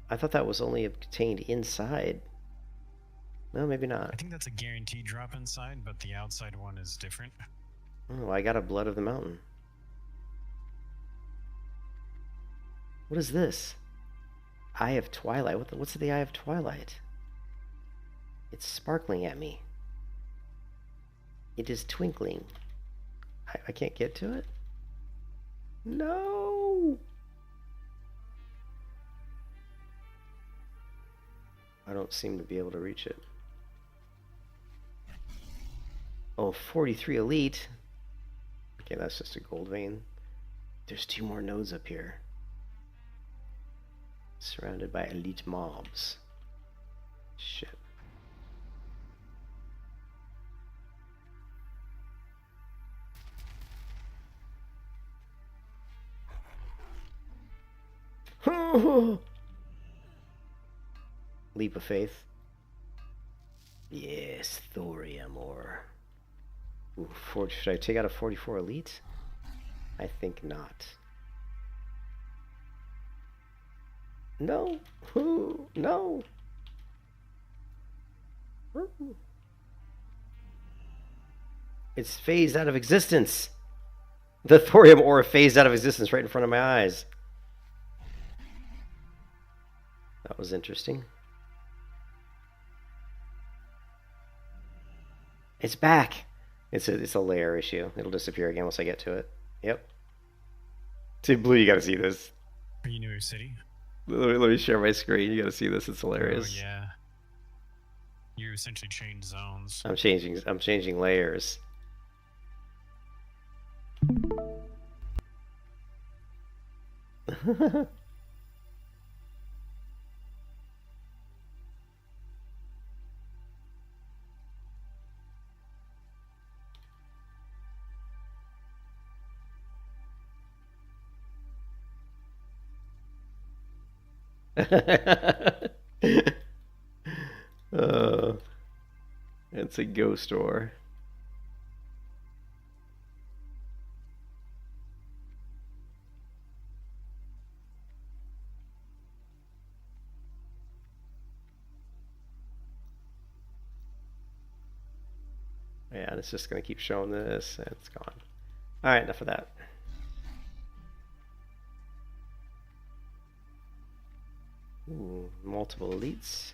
I thought that was only obtained inside. No, maybe not. I think that's a guaranteed drop inside, but the outside one is different. Oh, I got a Blood of the Mountain. What is this? Eye of Twilight. What's the Eye of Twilight? It's sparkling at me. It is twinkling. I can't get to it? No! I don't seem to be able to reach it. Oh, 43 elite. Okay, that's just a gold vein. There's 2 more nodes up here. Surrounded by elite mobs. Shit. Leap of faith. Yes, thorium ore. Ooh, should I take out a 44 elite? I think not. No. Ooh, no. Ooh. It's phased out of existence. The thorium ore phased out of existence right in front of my eyes. That was interesting. It's back. It's a layer issue. It'll disappear again once I get to it. Yep. Dude, Blue, you gotta see this. Are you New York City? Let me share my screen. You gotta see this. It's hilarious. Oh, yeah. You essentially change zones. I'm changing layers. It's a ghost ore. Yeah, and it's just going to keep showing this, and it's gone. All right, enough of that. Ooh, multiple elites.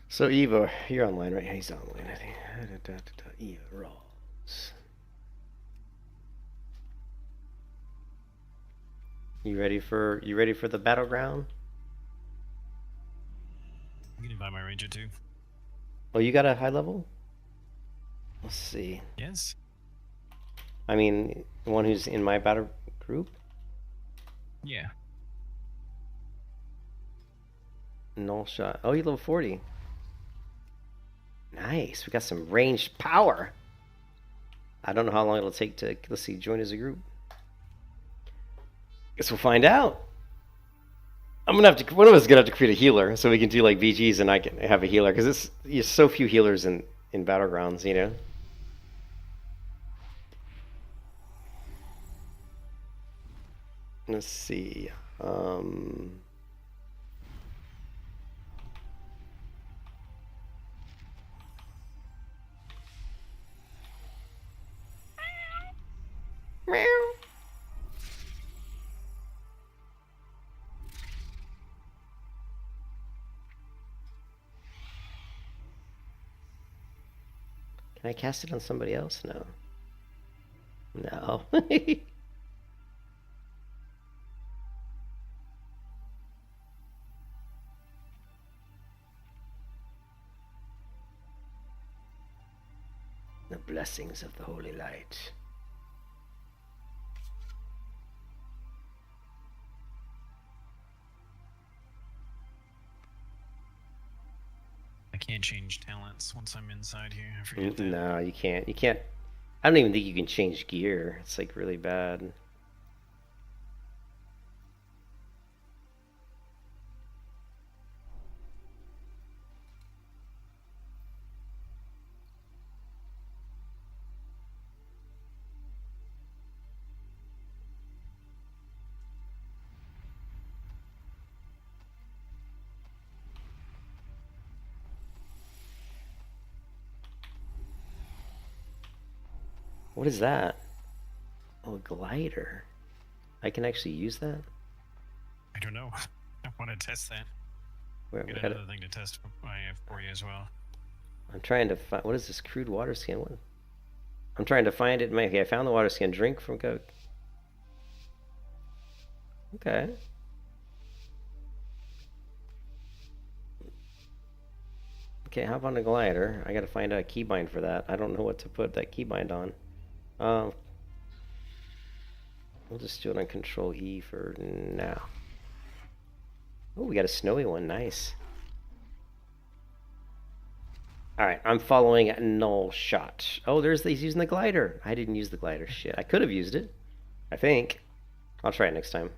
So Eva, you're online, right? He's online, I think. Eva rolls. You ready for the battleground? You can invite my ranger too. Oh, you got a high level? Let's see. Yes. I mean, the one who's in my battle group? Yeah. Null shot. Oh, you level 40. Nice. We got some ranged power. I don't know how long it'll take to, let's see, join as a group. Guess we'll find out. One of us is gonna have to create a healer so we can do like VGs and I can have a healer because there's so few healers in battlegrounds, you know. Let's see. Meow. Can I cast it on somebody else? No. No. The blessings of the holy light. I can't change talents once I'm inside here. I forget that. No, you can't. You can't. I don't even think you can change gear. It's like really bad. What is that? Oh, a glider. I can actually use that? I don't know. I want to test that. Where, Get another thing to test for you as well. I'm trying to find... What is this crude water skin? What? I'm trying to find it. Okay, I found the water skin. Drink from Coke. Okay. Okay, hop on the glider. I gotta find a keybind for that. I don't know what to put that keybind on. We'll just do it on Control E for now. Oh, we got a snowy one. Nice. Alright, I'm following Null Shot. Oh, he's using the glider. I didn't use the glider. Shit, I could have used it. I think. I'll try it next time.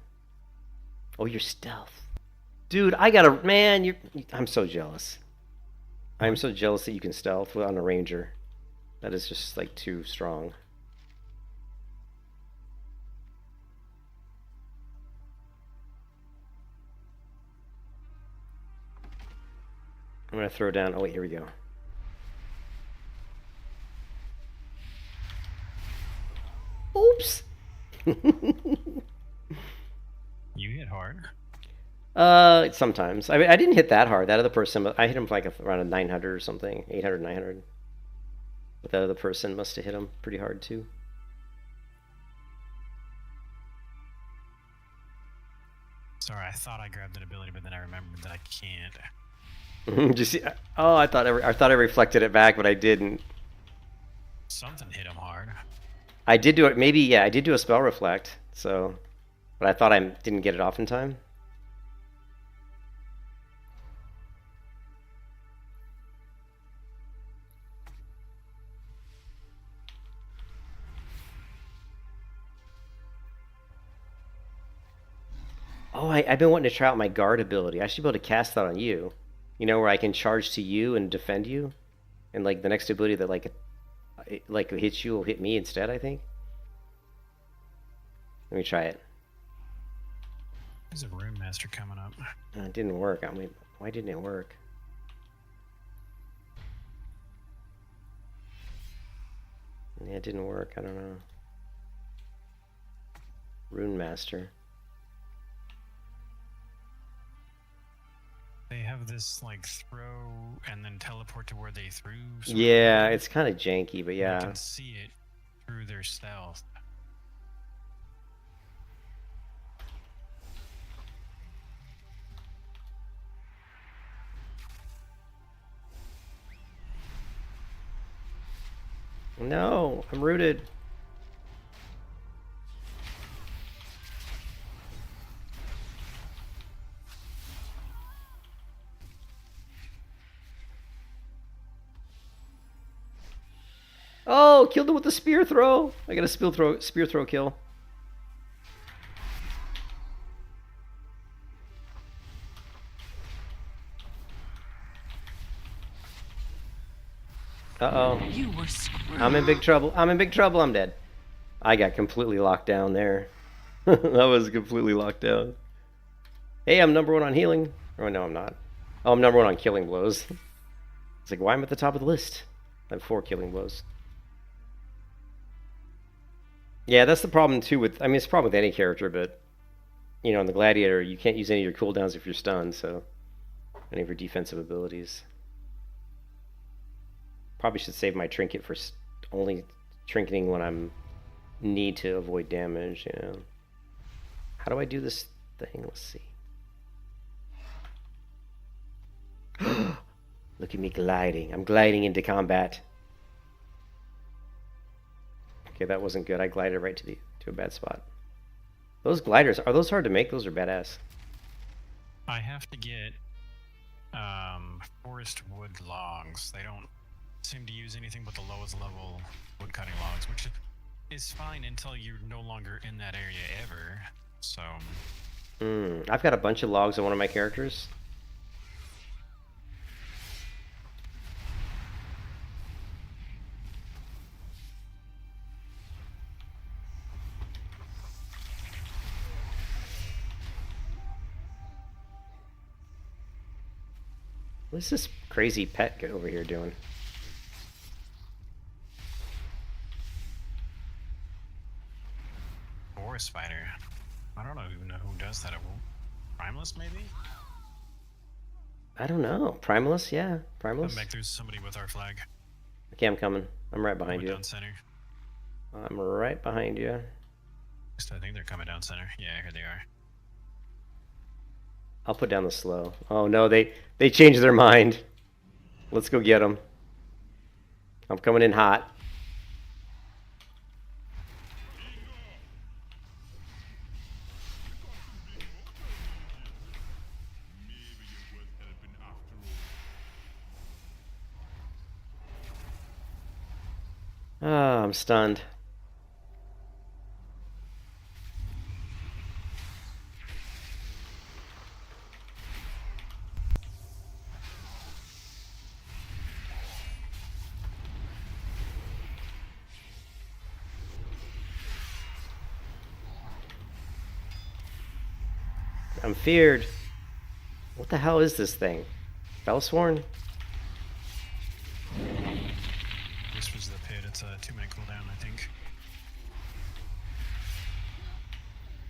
Oh, you're stealth. Dude, I got a... Man, I'm so jealous. I'm so jealous that you can stealth on a ranger. That is just, like, too strong. I'm gonna throw down... Oh, wait, here we go. Oops! You hit hard. Sometimes. I mean, I didn't hit that hard. That other person, I hit him like around a 900 or something. 800, 900. But that other person must have hit him pretty hard too. Sorry, I thought I grabbed that ability, but then I remembered that I can't. Did you see? Oh, I thought I reflected it back, but I didn't. Something hit him hard. I did do it. Maybe, yeah, I did do a spell reflect. So, but I thought I didn't get it off in time. Oh, I've been wanting to try out my guard ability. I should be able to cast that on you. You know, where I can charge to you and defend you. And, like, the next ability that, like hits you will hit me instead, I think. Let me try it. There's a Rune Master coming up. It didn't work. I mean, why didn't it work? Yeah, it didn't work. I don't know. Rune Master. They have this, like, throw and then teleport to where they threw. Yeah, it's kind of janky, but yeah. I can see it through their stealth. No, I'm rooted. Oh, killed him with the spear throw. I got a spear throw kill. Uh-oh. You were screwed. I'm in big trouble. I'm in big trouble. I'm dead. I got completely locked down there. I was completely locked down. Hey, I'm #1 on healing. Oh, no, I'm not. Oh, I'm #1 on killing blows. It's like, why am I at the top of the list? I have 4 killing blows. Yeah, that's the problem, too, with... I mean, it's a problem with any character, but... You know, in the Gladiator, you can't use any of your cooldowns if you're stunned, so... Any of your defensive abilities. Probably should save my trinket for only trinketing when I'm... need to avoid damage, you know. How do I do this thing? Let's see. Look at me gliding. I'm gliding into combat. Okay, that wasn't good. I glided right to a bad spot. Those gliders, are those hard to make? Those are badass. I have to get forest wood logs. They don't seem to use anything but the lowest level wood cutting logs, which is fine until you're no longer in that area ever. So I've got a bunch of logs on one of my characters. What's this crazy pet over here doing? forest spider. I don't even know who does that. Primeless, maybe? I don't know. Primalist? Yeah, Come Primalist. back, there's somebody with our flag. Okay, I'm coming. I'm right behind Coming you. down center. I'm right behind you. I think they're coming down center. Yeah, here they are. I'll put down the slow. Oh no, they changed their mind. Let's go get them. I'm coming in hot. Ah, I'm stunned. I'm feared. What the hell is this thing? Fellsworn? This was the pit. It's a 2-minute cooldown, I think.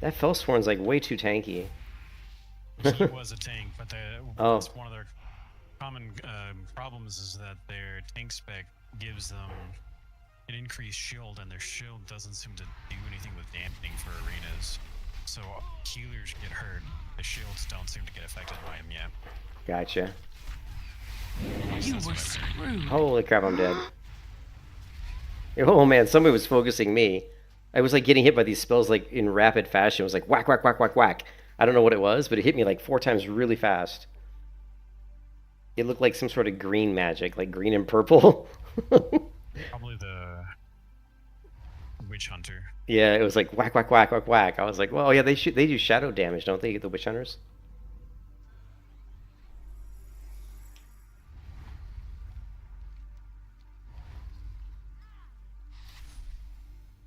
That Fellsworn's like way too tanky. He was a tank, but Oh. that's one of their common problems is that their tank spec gives them an increased shield, and their shield doesn't seem to do anything with dampening for arenas. So healers get hurt. The shields don't seem to get affected by them yet. Gotcha. You were screwed. Holy crap, I'm dead. Oh man, somebody was focusing me. I was like getting hit by these spells like in rapid fashion. It was like whack, whack, whack, whack, whack. I don't know what it was, but it hit me like 4 times really fast. It looked like some sort of green magic, like green and purple. Probably the witch hunter. Yeah, it was like whack, whack, whack, whack, whack. I was like, well, yeah, they do shadow damage, don't they, the witch hunters?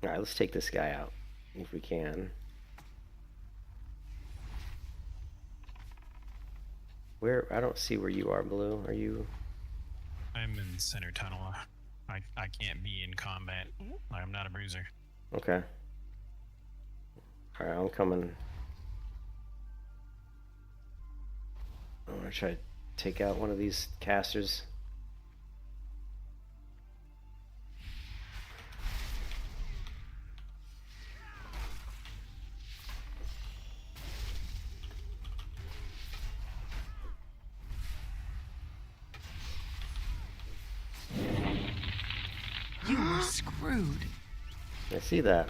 All right, let's take this guy out if we can. Where? I don't see where you are, Blue. Are you? I'm in center tunnel. I can't be in combat. I'm not a bruiser. Okay. All right, I'm coming. I'm gonna try to take out one of these casters. You were screwed. I see that.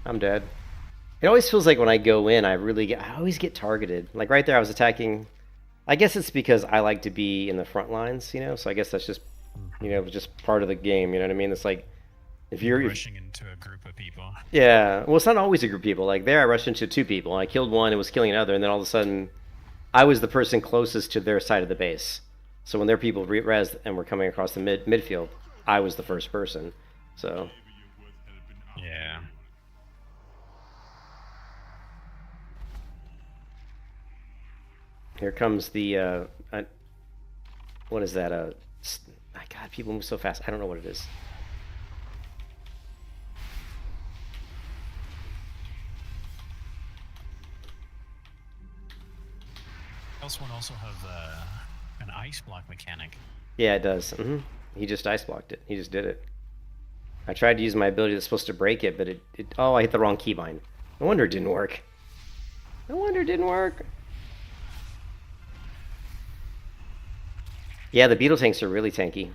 I'm dead. It always feels like when I go in, I always get targeted. Like right there, I was attacking. I guess it's because I like to be in the front lines, you know. So I guess that's just, you know, just part of the game. You know what I mean? It's like if you're Rushing into a group of people. yeah. Well, it's not always a group of people. Like there, I rushed into 2 people. I killed one and was killing another, and then all of a sudden, I was the person closest to their side of the base. So when their people res and were coming across the midfield, I was the first person. So Yeah. here comes the what is that? God, people move so fast. I don't know what it is. One also have an ice block mechanic. Yeah, it does. He just ice blocked it. He just did it. I tried to use my ability that's supposed to break it, but oh, I hit the wrong keybind. No wonder it didn't work. No wonder it didn't work. Yeah, the beetle tanks are really tanky.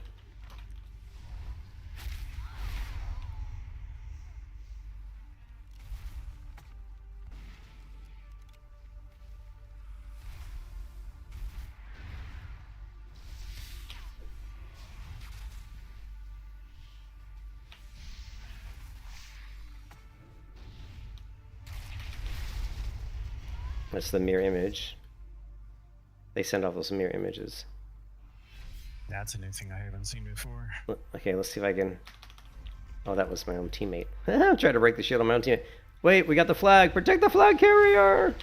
That's the mirror image. They send off those mirror images. That's a new thing I haven't seen before. Okay, let's see if I can... Oh, that was my own teammate. I'm trying to break the shield on my own teammate. Wait, we got the flag! Protect the flag carrier!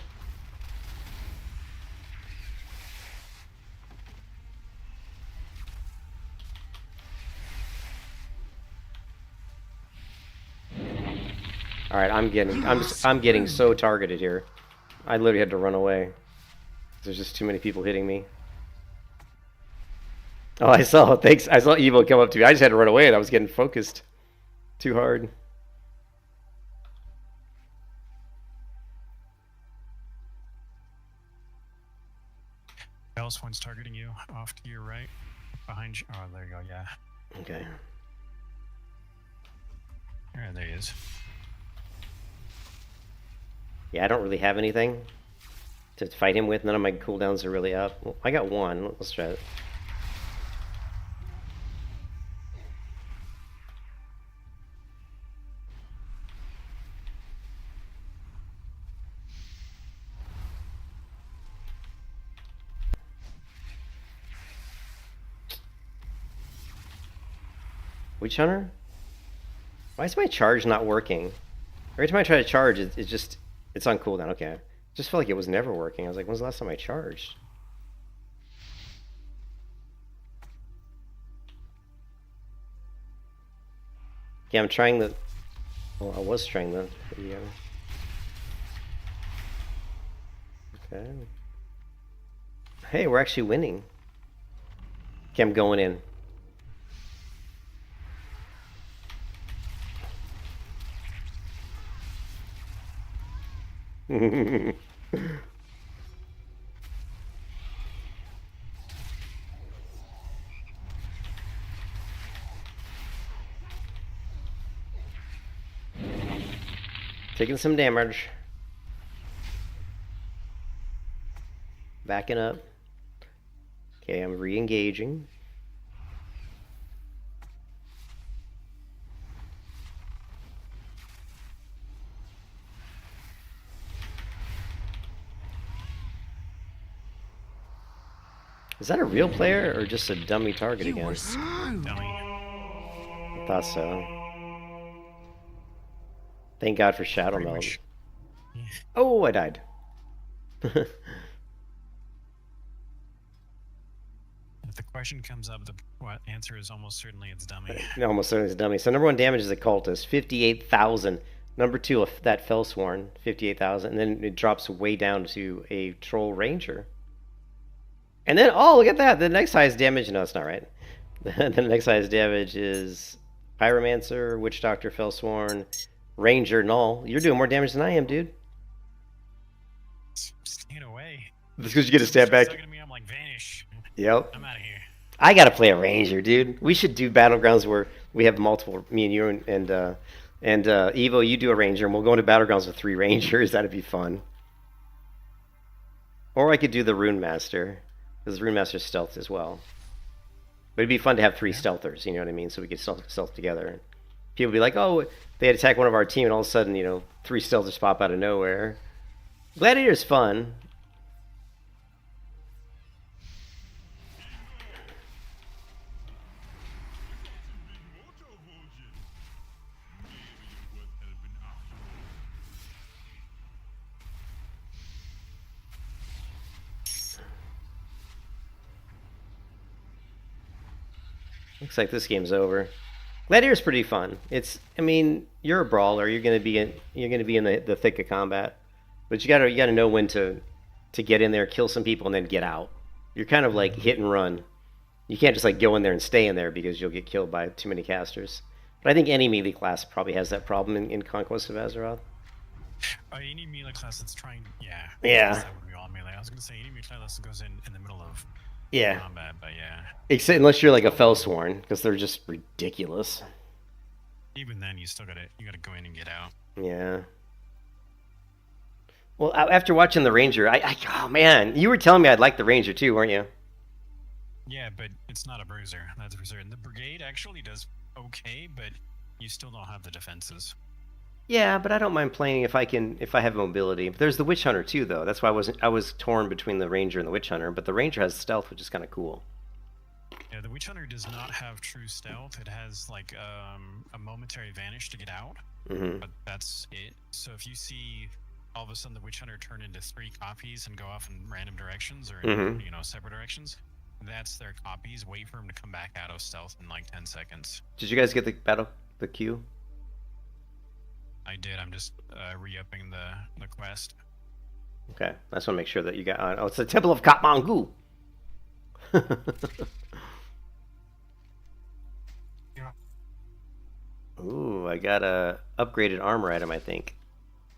All right, I'm getting so targeted here. I literally had to run away. There's just too many people hitting me. Oh, I saw. Thanks. I saw Evo come up to me. I just had to run away, and I was getting focused too hard. Else one's targeting you off to your right, behind you. Oh, there you go. Yeah. Okay. Yeah, there he is. Yeah, I don't really have anything to fight him with. None of my cooldowns are really up. Well, I got one. Let's try it. Witch Hunter? Why is my charge not working? Every time I try to charge, it's on cooldown. Okay. I just felt like it was never working. I was like, when's the last time I charged? Yeah, I'm trying the... Well, I was trying the... Yeah. Okay. Hey, we're actually winning. Okay, I'm going in. Taking some damage. Backing up. Okay, I'm re-engaging. Is that a real player or just a dummy target You again? were screwed. I thought so. Thank God for Shadow Pretty Meld. much. Yeah. Oh, I died. If the question comes up, the answer is almost certainly it's dummy. Almost certainly it's a dummy. So number one damage is a cultist, 58,000. Number two, that Fellsworn, 58,000. And then it drops way down to a Troll Ranger. And then, oh, look at that. The next highest damage, no, it's not right. The next highest damage is Pyromancer, Witch Doctor, Fellsworn, Ranger, Null. You're doing more damage than I am, dude. Staying away. That's because you get to step back. Talking to me, I'm like, vanish. Yep. I'm out of here. I gotta play a Ranger, dude. We should do Battlegrounds where we have multiple, me and you and Evo, you do a Ranger, and we'll go into Battlegrounds with 3 Rangers. That'd be fun. Or I could do the Rune Master, because Rune Master's stealth as well. But it'd be fun to have 3 stealthers, you know what I mean? So we could stealth together. People be like, oh, they attack one of our team, and all of a sudden, 3 stealthers pop out of nowhere. Gladiator's fun. Looks like this game's over. Gladiator's pretty fun. I mean, you're a brawler. You're gonna be in the thick of combat, but you gotta know when to get in there, kill some people, and then get out. You're kind of like hit and run. You can't just like go in there and stay in there because you'll get killed by too many casters. But I think any melee class probably has that problem in Conquest of Azeroth. Any melee class that's trying, yeah. Yeah. That would be all melee. I was gonna say any melee class that goes in the middle of Yeah. combat, but yeah. Except unless you're like a Fellsworn, because they're just ridiculous. Even then, you gotta go in and get out. Yeah. Well, after watching the Ranger, oh man, you were telling me I'd like the Ranger too, weren't you? Yeah, but it's not a bruiser. That's for certain. The brigade actually does okay, but you still don't have the defenses. Yeah, but I don't mind playing if I have mobility. There's the Witch Hunter too, though. That's why I was torn between the Ranger and the Witch Hunter. But the Ranger has stealth, which is kind of cool. Yeah, the Witch Hunter does not have true stealth. It has like a momentary vanish to get out, but that's it. So if you see all of a sudden the Witch Hunter turn into 3 copies and go off in random directions or separate directions, that's their copies. Wait for them to come back out of stealth in like 10 seconds. Did you guys get the Q? I did. I'm just re-upping the quest. Okay, I just want to make sure that you got. Oh, it's the Temple of Kathmandu. Ooh, I got a upgraded armor item, I think.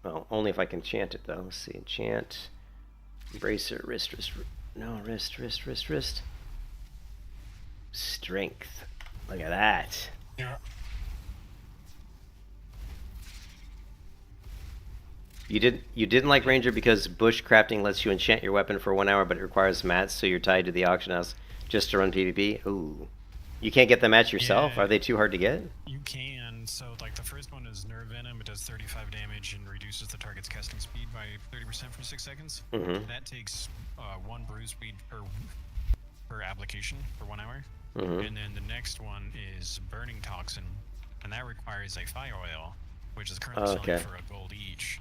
Well, only if I can enchant it, though. Let's see, enchant, bracer, wrist, no, wrist. Strength. Look at that. Yeah. You didn't like Ranger because bush crafting lets you enchant your weapon for 1 hour, but it requires mats, so you're tied to the auction house just to run PvP. Ooh, you can't get the mats yourself. Yeah. Are they too hard to get? You can. So, like, the first one is Nerve Venom. It does 35 damage and reduces the target's casting speed by 30% for 6 seconds. Mm-hmm. That takes 1 bruise speed per application for 1 hour. Mm-hmm. And then the next one is Burning Toxin, and that requires a fire oil, which is currently selling for a gold each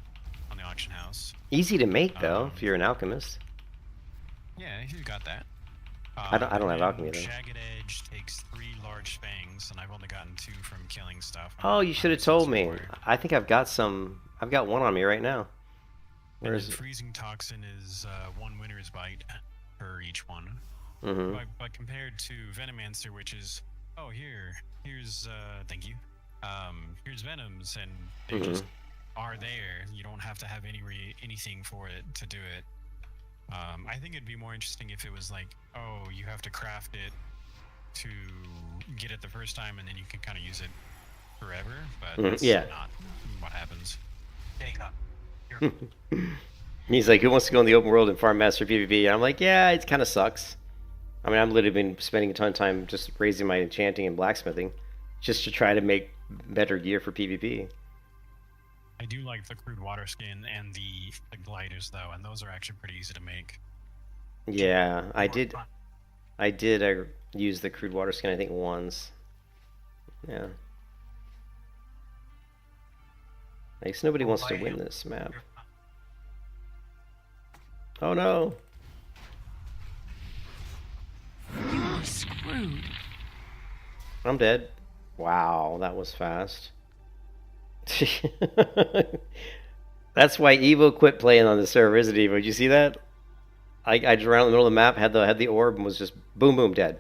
on the auction house. Easy to make though, if you're an alchemist. Yeah, you got that. I don't have alchemy though. Jagged Edge takes 3 large fangs, and I've only gotten 2 from killing stuff. Oh, you should have told me. I think I've got some. I've got one on me right now. Where is it? Freezing Toxin is 1 Winter's Bite per each one. Mm-hmm. But compared to Venomancer, which is, oh, here's thank you. Here's Venoms, and they just are there. You don't have to have anything for it to do it. I think it'd be more interesting if it was like, oh, you have to craft it to get it the first time, and then you can kind of use it forever. But that's not what happens. He's like, who wants to go in the open world and farm master PvP? And I'm like, yeah, it kind of sucks. I mean, I've literally been spending a ton of time just raising my enchanting and blacksmithing just to try to make better gear for PvP. I do like the crude water skin and the gliders, though, and those are actually pretty easy to make. Yeah, I did use the crude water skin, I think, once. Yeah. I guess nobody wants to win this map. Oh no! You are screwed. I'm dead. Wow, that was fast. That's why Evo quit playing on the server, isn't it, Evo? Did you see that? I just ran in the middle of the map, had the orb, and was just boom boom dead.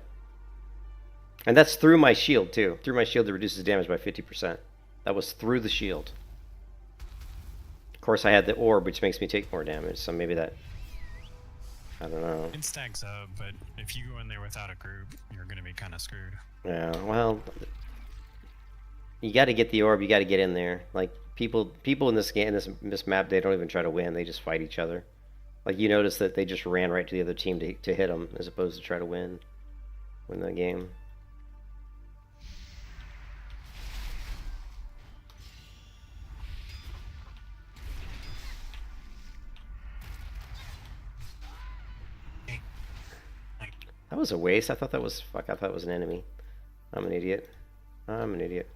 And that's through my shield too. Through my shield that reduces damage by 50%. That was through the shield. Of course, I had the orb, which makes me take more damage, so maybe that... I don't know. It stacks up, but if you go in there without a group, you're going to be kind of screwed. Yeah, well... You got to get the orb, you got to get in there. Like, people in this game, this map, they don't even try to win, they just fight each other. Like, you notice that they just ran right to the other team to hit them, as opposed to try to win the game. That was a waste. I thought that was... Fuck, I thought it was an enemy. I'm an idiot. I'm an idiot.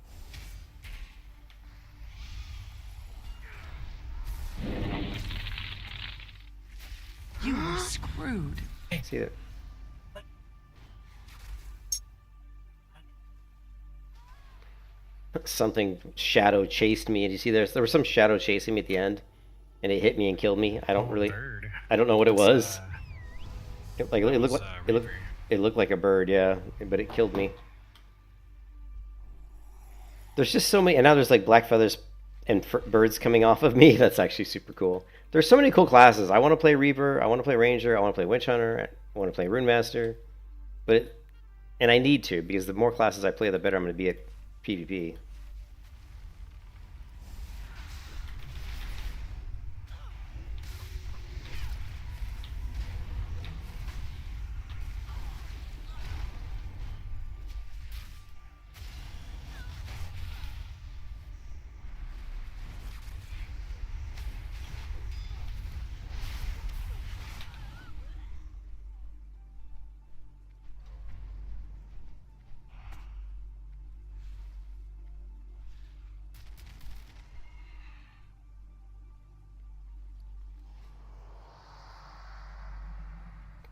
You are screwed. See that? Something shadow chased me, and you see there was some shadow chasing me at the end, and it hit me and killed me. I don't know what it was. It looked like a bird, yeah, but it killed me. There's just so many, and now there's like black feathers and birds coming off of me. That's actually super cool. There's so many cool classes. I want to play Reaper, I want to play Ranger, I want to play Witch Hunter, I want to play Rune Master, and I need to, because the more classes I play, the better I'm going to be at PvP.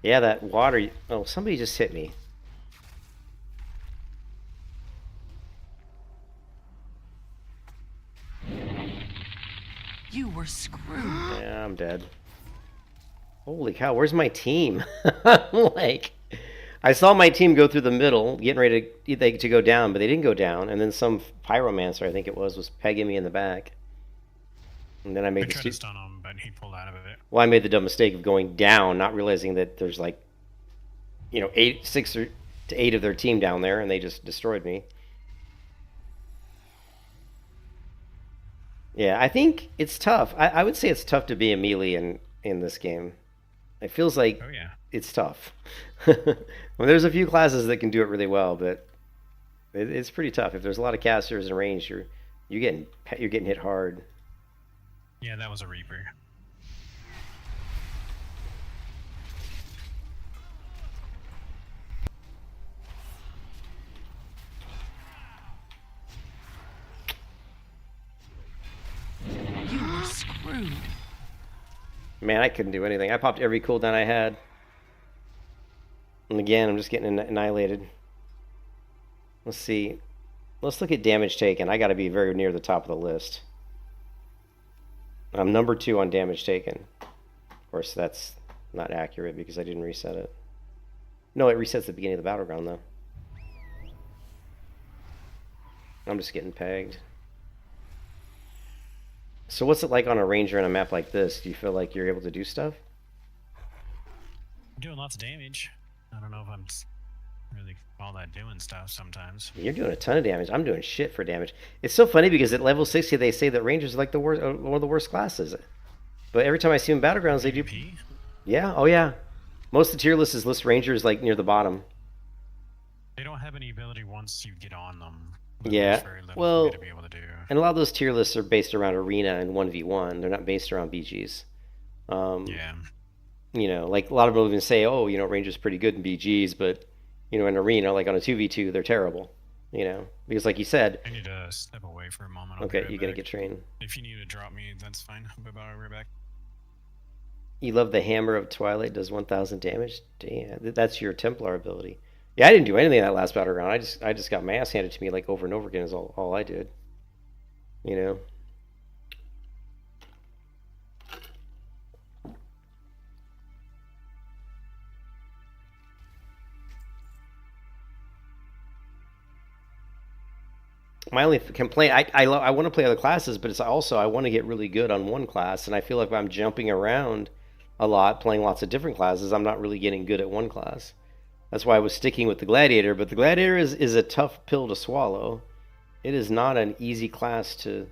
Yeah, that water... Oh, somebody just hit me. You were screwed. Yeah, I'm dead. Holy cow, where's my team? Like, I saw my team go through the middle, getting ready to go down, but they didn't go down. And then some pyromancer, I think it was pegging me in the back. And then I I made tried to stun him, but he pulled out of it. Well, I made the dumb mistake of going down, not realizing that there's like, 6 to 8 of their team down there, and they just destroyed me. Yeah, I think it's tough. I would say it's tough to be a melee in this game. It feels like Oh yeah. it's tough. Well, there's a few classes that can do it really well, but it's pretty tough. If there's a lot of casters in range, you're getting hit hard. Yeah, that was a Reaper. You were screwed. Man, I couldn't do anything. I popped every cooldown I had. And again, I'm just getting annihilated. Let's see. Let's look at damage taken. I got to be very near the top of the list. I'm number 2 on damage taken. Of course, that's not accurate because I didn't reset it. No, it resets at the beginning of the battleground, though. I'm just getting pegged. So what's it like on a ranger on a map like this? Do you feel like you're able to do stuff? I'm doing lots of damage. I don't know if I'm really all that doing stuff sometimes. You're doing a ton of damage. I'm doing shit for damage. It's so funny because at level 60 they say that rangers are like the worst, one of the worst classes. But every time I see them in battlegrounds, they do. PvP? Yeah. Oh yeah. Most of the tier lists list rangers like near the bottom. They don't have any ability once you get on them. Yeah, There's very little well, for you to be able to do. And a lot of those tier lists are based around arena and 1v1. They're not based around BGs. Yeah. Like a lot of people even say, oh, rangers pretty good in BGs, but in arena, like on a 2v2, they're terrible. Because like you said. I need to step away for a moment. Okay, you're gonna get trained. If you need to drop me, that's fine. I'll be right back. You love the Hammer of Twilight, does 1,000 damage? Damn, that's your Templar ability. Yeah, I didn't do anything in that last battleground. I just got my ass handed to me like over and over again is all I did. My only complaint, I want to play other classes, but it's also I want to get really good on one class, and I feel like if I'm jumping around a lot, playing lots of different classes, I'm not really getting good at one class. That's why I was sticking with the Gladiator, but the Gladiator is a tough pill to swallow. It is not an easy class to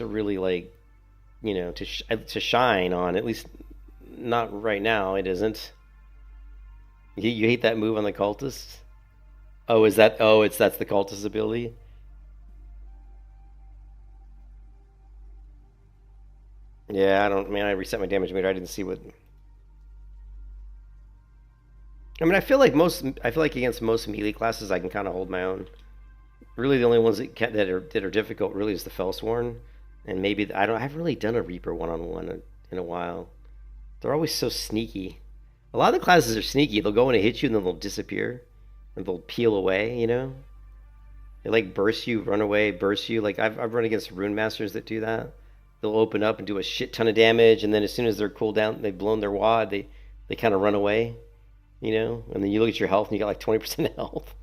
really like, to shine on. At least not right now. It isn't. You hate that move on the cultists? Oh, is that? Oh, that's the cultist ability. Yeah, I reset my damage meter. I didn't see what. I feel like against most melee classes, I can kind of hold my own. Really, the only ones that are difficult really is the Fellsworn, and maybe I haven't really done a Reaper one-on-one in a while. They're always so sneaky. A lot of the classes are sneaky. They'll go in and hit you, and then they'll disappear, and they'll peel away. They like burst you, run away, burst you. Like I've run against Rune Masters that do that. They'll open up and do a shit ton of damage, and then as soon as they're cooled down, they've blown their wad. They kind of run away. And then you look at your health and you got like 20% health.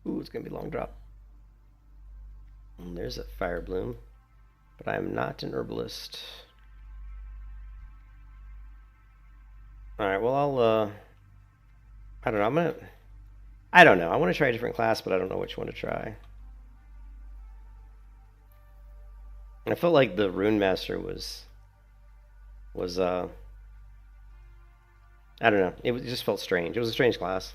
Ooh, it's gonna be a long drop. And there's a Fire Bloom. But I'm not an herbalist. Alright, well I don't know, I don't know. I want to try a different class, but I don't know which one to try. I felt like the Rune Master was I don't know. It just felt strange. It was a strange class.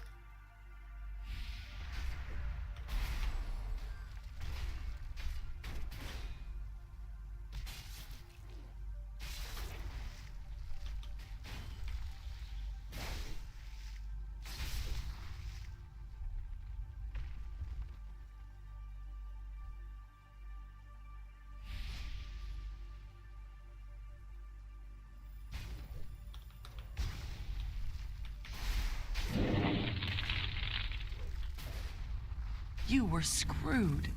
You were screwed.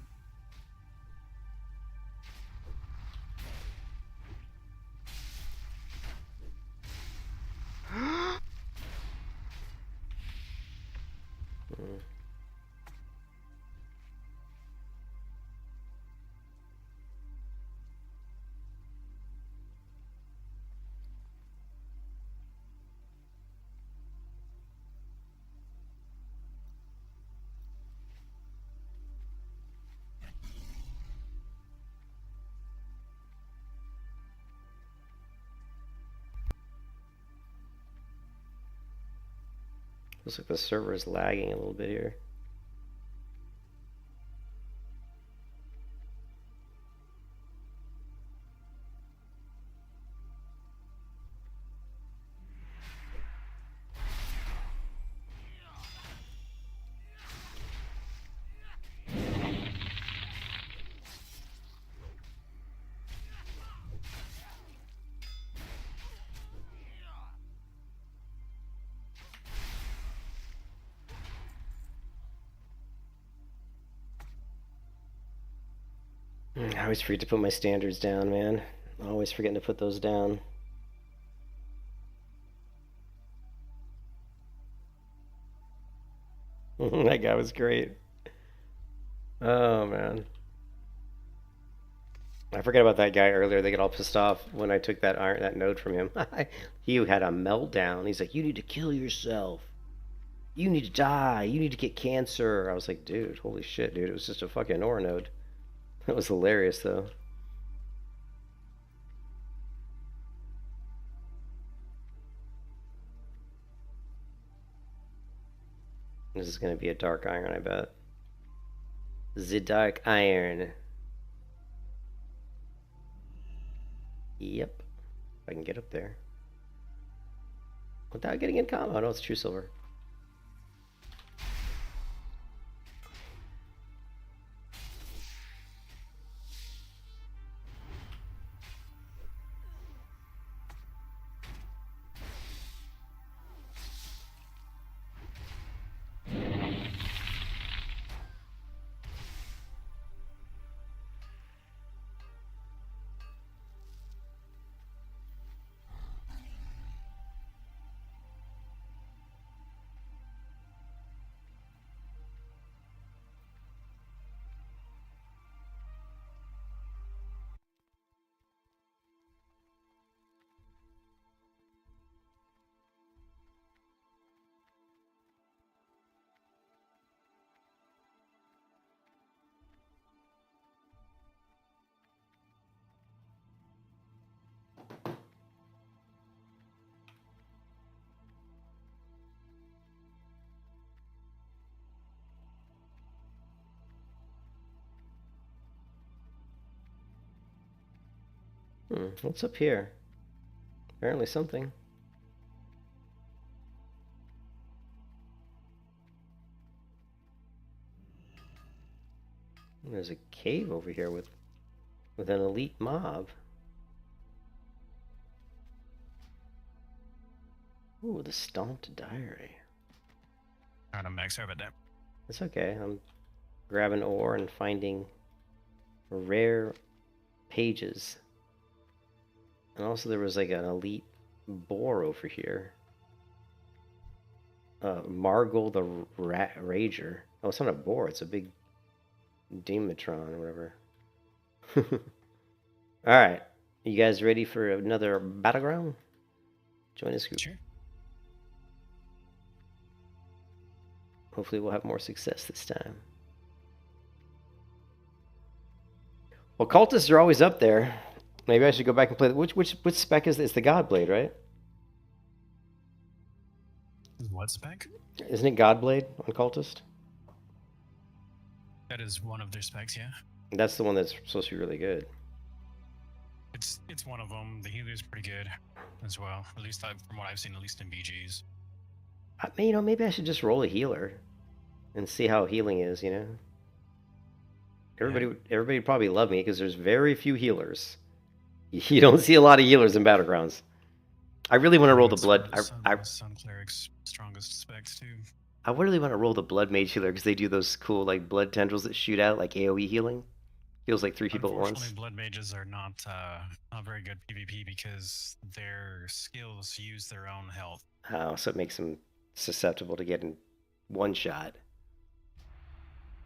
Looks like the server is lagging a little bit here. I always forget to put my standards down, man. Always forgetting to put those down. That guy was great. Oh, man. I forgot about that guy earlier. They get all pissed off when I took that node from him. He had a meltdown. He's like, "You need to kill yourself. You need to die. You need to get cancer." I was like, dude, holy shit, dude. It was just a fucking ore node. That was hilarious, though. This is going to be a dark iron, I bet. The dark iron. Yep. If I can get up there. Without getting in combo. Oh, no, it's true silver. What's up here? Apparently something. There's a cave over here with an elite mob. Ooh, the Stomped Diary. Alright, I'm max over that. It's okay. I'm grabbing ore and finding rare pages. And also there was like an elite boar over here. Margle the Rager. Oh, it's not a boar. It's a big Dematron or whatever. Alright. You guys ready for another battleground? Join us, group. Sure. Hopefully we'll have more success this time. Well, cultists are always up there. Maybe I should go back and play. Which spec is this? It's the Godblade, right? What spec? Isn't it Godblade on Cultist? That is one of their specs, yeah. That's the one that's supposed to be really good. It's one of them. The healer is pretty good as well. At least from what I've seen, at least in BGs. I mean, you know, maybe I should just roll a healer and see how healing is. You know, everybody would probably love me because there's very few healers. You don't see a lot of healers in Battlegrounds. I really want to roll the blood. Sun Cleric's strongest specs too. I really want to roll the Blood Mage Healer because they do those cool like blood tendrils that shoot out like AoE healing. Heals like 3 people at once. Unfortunately, blood mages are not very good PvP because their skills use their own health. Oh, so it makes them susceptible to getting one shot.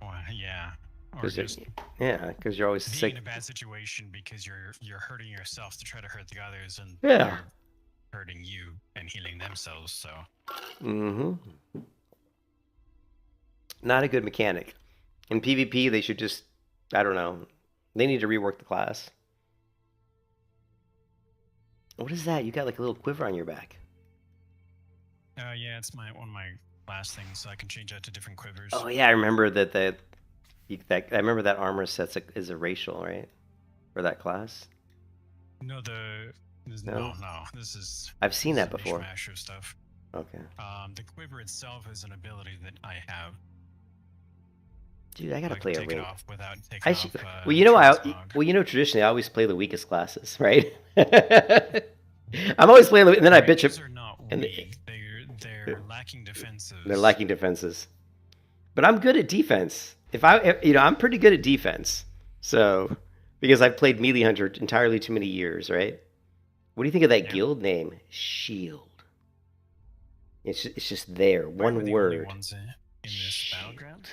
Well, yeah. Or Because just you're always being sick. in a bad situation because you're hurting yourself to try to hurt the others, and Yeah. they're hurting you and healing themselves. So Mm-hmm. Not a good mechanic. In PvP, they should just, I don't know, they need to rework the class. What is that? You got like a little quiver on your back. yeah, it's one of my last things, so I can change out to different quivers. Oh yeah, I remember that I remember that armor set is a racial, right? For that class. No, No? no. This is. I've seen this that is a before. mishmash of stuff. Okay. The quiver itself is an ability that I have. Dude, I gotta I play can a take it ring. off without taking I off. should, well, you know, transmog. traditionally I always play the weakest classes, right? I'm always playing, and then I bitch. Rangers are not and weak. They're lacking defenses. They're lacking defenses, but I'm good at defense. I'm pretty good at defense. So, because I've played Melee Hunter entirely too many years, right? What do you think of that guild name? Shield. It's just there, Why were one the only word. ones in this battleground?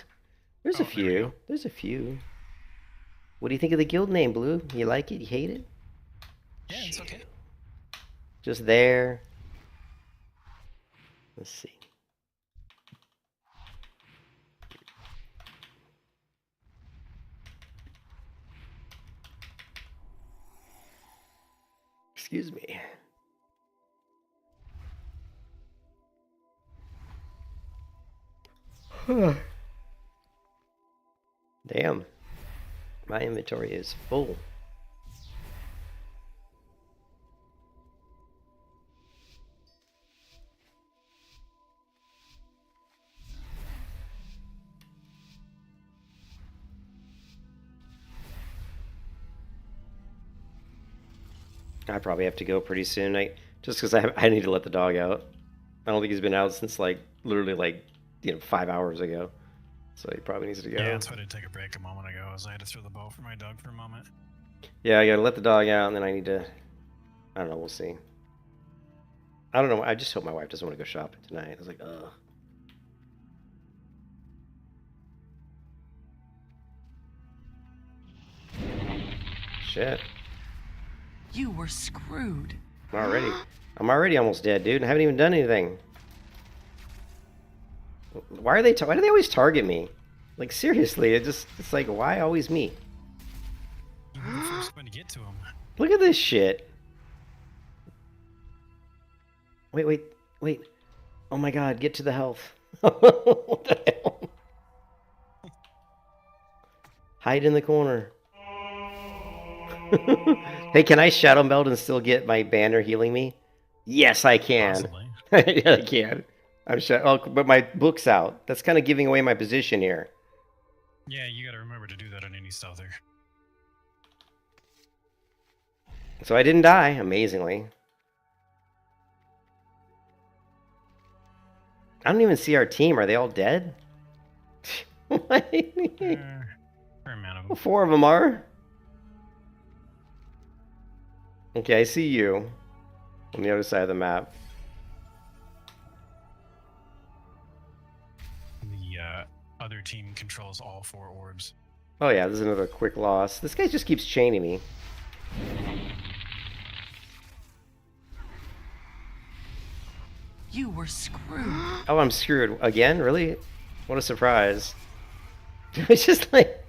There's Oh, a there we few. go. There's a few. What do you think of the guild name, Blue? You like it? You hate it? Yeah, it's okay. Just there. Let's see. Excuse me. Damn. My inventory is full. I probably have to go pretty soon. Just because I need to let the dog out. I don't think he's been out since literally 5 hours ago. So he probably needs to go. Yeah, that's why I did take a break a moment ago, as I had to throw the ball for my dog for a moment. Yeah, I gotta let the dog out, and then I need to. I don't know. We'll see. I don't know. I just hope my wife doesn't want to go shopping tonight. I was like, ugh. Shit. You were screwed. I'm already almost dead, dude. I haven't even done anything. Why do they always target me? Like seriously, it's like why always me? You were the first one to get to him. Look at this shit. Wait. Oh my god, get to the health. What the hell? Hide in the corner. Hey, can I Shadow Meld and still get my banner healing me? Yes, I can. Possibly. Yeah, I can. But my book's out. That's kind of giving away my position here. Yeah, you gotta remember to do that on any stealther. So I didn't die, amazingly. I don't even see our team. Are they all dead? Fair amount of them. 4 of them are. Okay, I see you on the other side of the map. The other team controls all 4 orbs. Oh yeah, this is another quick loss. This guy just keeps chaining me. You were screwed. Oh, I'm screwed. Again? Really? What a surprise. It's just like...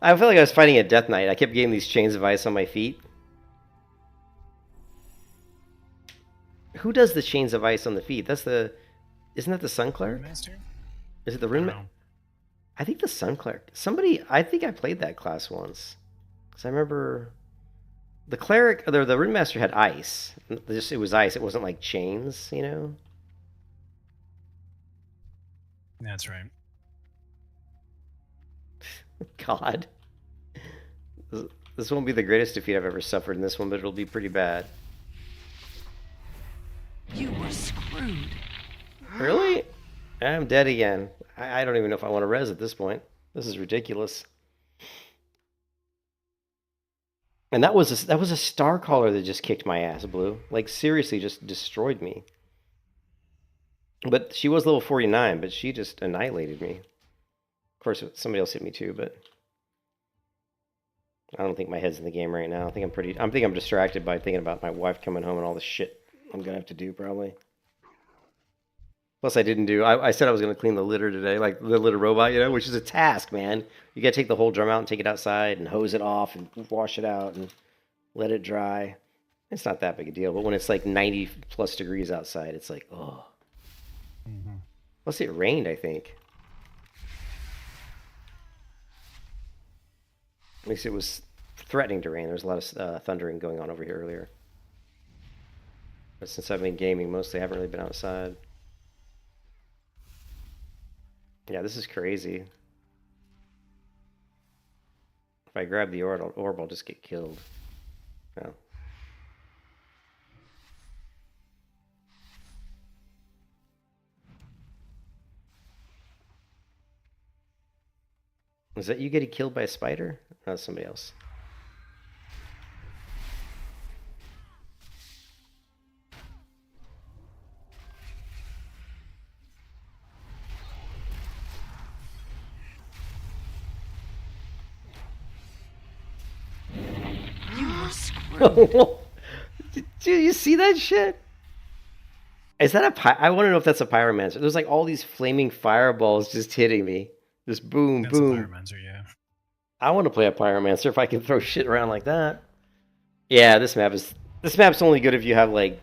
I feel like I was fighting a death knight. I kept getting these chains of ice on my feet. Who does the chains of ice on the feet? That's the... Isn't that the Sun Cleric? Master? Is it the I Rune... don't know. I think the Sun Cleric. Somebody... I think I played that class once. Because I remember... The Cleric... The Rune Master had ice. It was ice. It wasn't like chains, you know? That's right. God. This won't be the greatest defeat I've ever suffered in this one, but it'll be pretty bad. You were screwed. I'm dead again. I don't even know if I want to res at this point. This is ridiculous. And that was a star caller that just kicked my ass, Blue. Like seriously, just destroyed me. But she was level 49, but she just annihilated me. Of course, somebody else hit me too, but I don't think my head's in the game right now. I think I'm distracted by thinking about my wife coming home and all the shit I'm gonna have to do probably. Plus, I didn't do. I said I was gonna clean the litter today, like the litter robot, you know, which is a task, man. You gotta take the whole drum out and take it outside and hose it off and wash it out and let it dry. It's not that big a deal, but when it's like 90 plus degrees outside, it's like, oh. Mm-hmm. Plus, it rained, I think. At least it was threatening to rain. There was a lot of thundering going on over here earlier. But since I've been gaming, mostly I haven't really been outside. Yeah, this is crazy. If I grab the orb, I'll just get killed. No. Was that you getting killed by a spider? No, that's somebody else. You were screwed. Dude, you see that shit? Is that I want to know if that's a pyromancer. There's like all these flaming fireballs just hitting me. Just boom, That's boom. a pyromancer, yeah. I want to play a pyromancer if I can throw shit around like that. Yeah, this map's only good if you have like.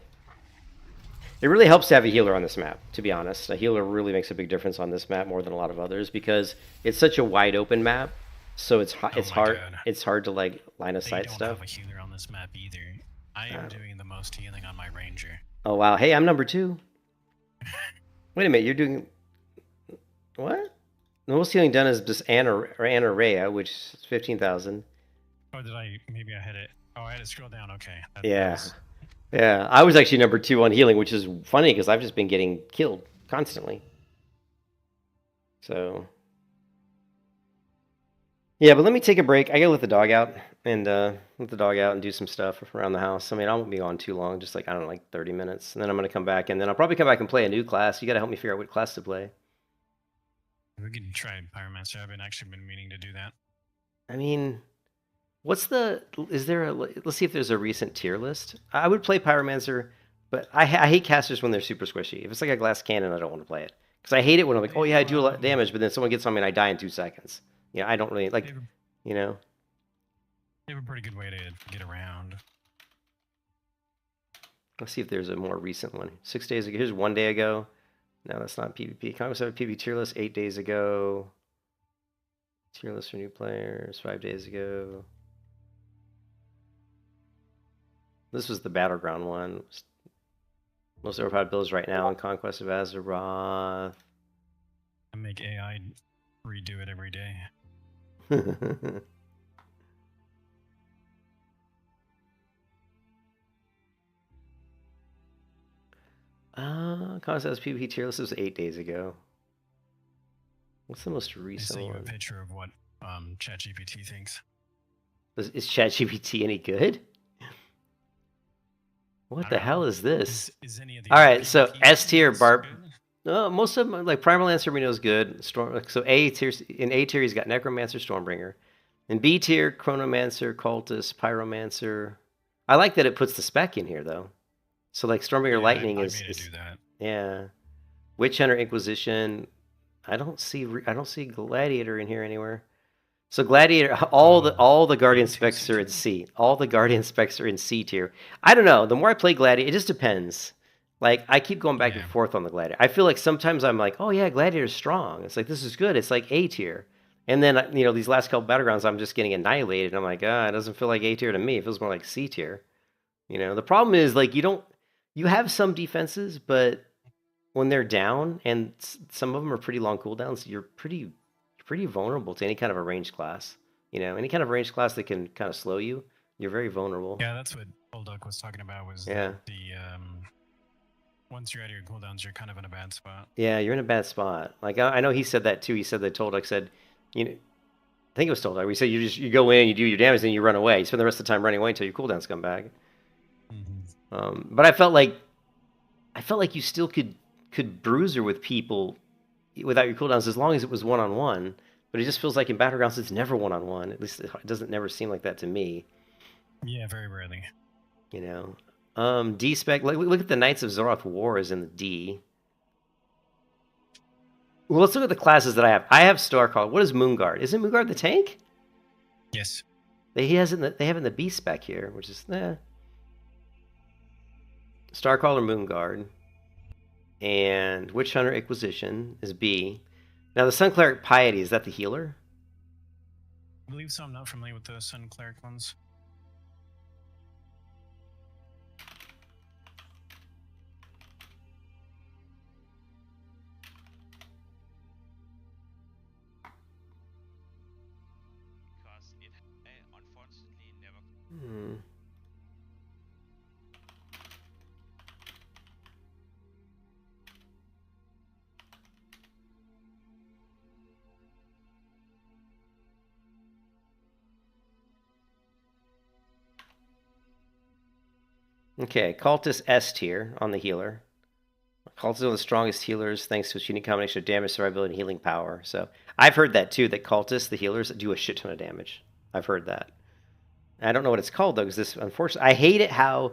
It really helps to have a healer on this map, to be honest. A healer really makes a big difference on this map more than a lot of others because it's such a wide open map. So it's hard. God. It's hard to like line of They sight don't stuff. have a healer on this map either. I am doing the most healing on my ranger. Oh wow! Hey, I'm number 2. Wait a minute, you're doing what? The most healing done is just Anna Rhea, which is 15,000. Oh, maybe I hit it. Oh, I had to scroll down. Okay. Yeah. Yeah, I was actually number 2 on healing, which is funny because I've just been getting killed constantly. So, yeah, but let me take a break. I gotta let the dog out and do some stuff around the house. I mean, I won't be on too long, just like I don't know, like 30 minutes, and then I'm gonna come back, and then I'll probably come back and play a new class. You gotta help me figure out what class to play. We can try pyromancer. I've actually been meaning to do that. I mean, let's see if there's a recent tier list. I would play pyromancer, but I hate casters when they're super squishy. If it's like a glass cannon, I don't want to play it because I hate it when I'm like, oh yeah, I do a lot of damage, but then someone gets on me and I die in 2 seconds. Yeah, I don't really like, you know. They have a pretty good way to get around. Let's see if there's a more recent one. 6 days ago. Here's 1 day ago. No, that's not PvP. Conquest of PvP tier list 8 days ago. Tier list for new players 5 days ago. This was the Battleground one. Most overpowered builds right now in Conquest of Azeroth. I make AI redo it every day. Conquest of PvP tier list was 8 days ago. What's the most I recent sent you a one? picture of what ChatGPT thinks. Is ChatGPT any good? What the hell is this? Is any of the All right, so PvP S tier ones Barb. good? No, most of them, like Primal Lancer we know is good. So A tier, in A tier he's got Necromancer, Stormbringer. In B tier, Chronomancer, Cultist, Pyromancer. I like that it puts the spec in here though. So like Stormbringer Lightning I is made it do that. yeah. Witch Hunter, Inquisition. I don't see Gladiator in here anywhere. So Gladiator, all the Guardian specs are in C. All the Guardian specs are in C tier. I don't know. The more I play Gladiator, it just depends. Like I keep going back and forth on the Gladiator. I feel like sometimes I'm like, oh yeah, Gladiator's strong. It's like this is good. It's like A tier. And then these last couple battlegrounds, I'm just getting annihilated. And I'm like, it doesn't feel like A tier to me. It feels more like C tier. The problem is like you have some defenses, but when they're down, and some of them are pretty long cooldowns, you're pretty vulnerable to any kind of a ranged class. Any kind of ranged class that can kind of slow you, you're very vulnerable. Yeah, that's what Bulldog was talking about. Was Yeah. Once you're out of your cooldowns, you're kind of in a bad spot. Yeah, you're in a bad spot. Like I know he said that too. He said they told said, you know, I think it was told. We said you go in, you do your damage, then you run away. You spend the rest of the time running away until your cooldowns come back. But I felt like you still could bruiser with people without your cooldowns as long as it was one-on-one. But it just feels like in Battlegrounds it's never one-on-one. At least it doesn't never seem like that to me. Yeah, very rarely. You know, D spec. Look at the Knights of Azeroth War is in the D. Well, let's look at the classes that I have. I have Starcaller. What is Moonguard? Isn't Moonguard the tank? Yes. They have in the B spec here, which is Starcaller Moonguard. And Witch Hunter Inquisition is B. Now the Sun Cleric Piety, is that the healer? I believe so. I'm not familiar with the Sun Cleric ones. Because I unfortunately never. Okay, Cultist S tier on the healer. Cultist is one of the strongest healers thanks to its unique combination of damage, survivability, and healing power. So I've heard that too, that Cultists, the healers, do a shit ton of damage. I've heard that. I don't know what it's called though, because this unfortunately I hate it how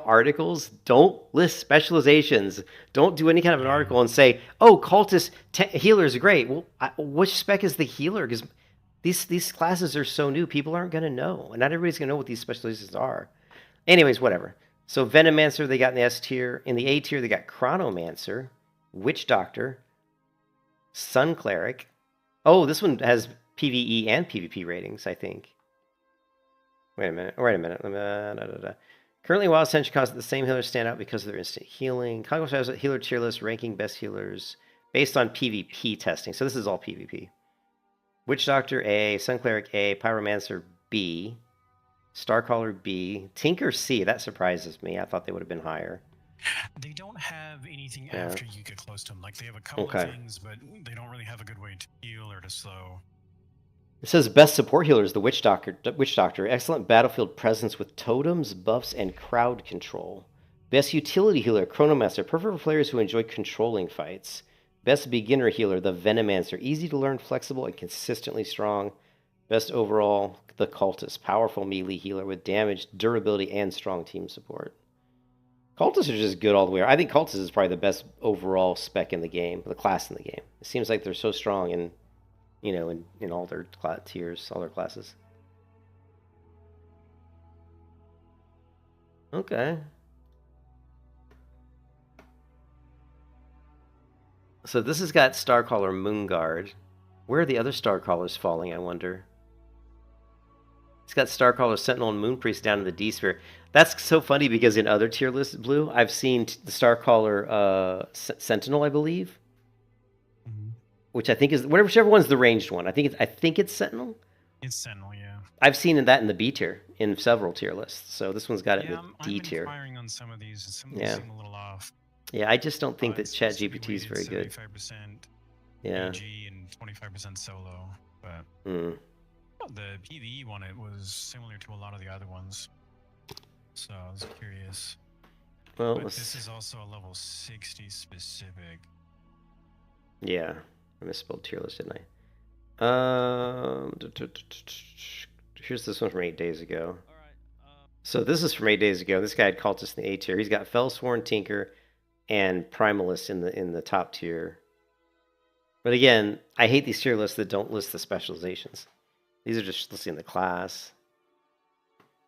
articles don't list specializations. Don't do any kind of an article and say, "Oh, Cultist healer is great." Well, which spec is the healer? Because these classes are so new, people aren't going to know, and not everybody's going to know what these specializations are. Anyways, whatever. So Venomancer they got in the S tier. In the A tier, they got Chronomancer, Witch Doctor, Sun Cleric. Oh, this one has PvE and PvP ratings, I think. Wait a minute. Currently, Wild Ascension causes the same healers stand out because of their instant healing. Conquest has a healer tier list ranking best healers based on PvP testing. So this is all PvP. Witch Doctor A, Sun Cleric A, Pyromancer B, Starcaller B, Tinker C. That surprises me. I thought they would have been higher. They don't have anything after you get close to them. Like they have a couple of things, but they don't really have a good way to heal or to slow. It says best support healer is the Witch Doctor. Excellent battlefield presence with totems, buffs, and crowd control. Best utility healer, Chronomancer. Perfect for players who enjoy controlling fights. Best beginner healer, the Venomancer. Easy to learn, flexible, and consistently strong. Best overall, the Cultist. Powerful melee healer with damage, durability, and strong team support. Cultists are just good all the way. I think Cultist is probably the best overall spec in the game, the class in the game. It seems like they're so strong in all their tiers, all their classes. Okay. So this has got Starcaller Moonguard. Where are the other Starcallers falling, I wonder? It's got Starcaller Sentinel and Moonpriest down in the D sphere. That's so funny because in other tier lists, Blue, I've seen the Starcaller Sentinel, I believe. Which I think is whichever one's the ranged one. I think it's Sentinel. It's Sentinel, yeah. I've seen that in the B tier in several tier lists. So this one's got it in the D tier. I'm firing on some of these. Some of these seem a little off. Yeah, I just don't think that ChatGPT is very good. 75% yeah. AG and 25% solo, but the PvE one it was similar to a lot of the other ones. So I was curious. Well, but this is also a level 60 specific. Yeah. I misspelled tier list, didn't I? Here's this one from 8 days ago. So this is from 8 days ago. This guy had Cultist in the A tier. He's got Fellsworn, Tinker, and Primalist in the top tier. But again, I hate these tier lists that don't list the specializations. These are just listing the class.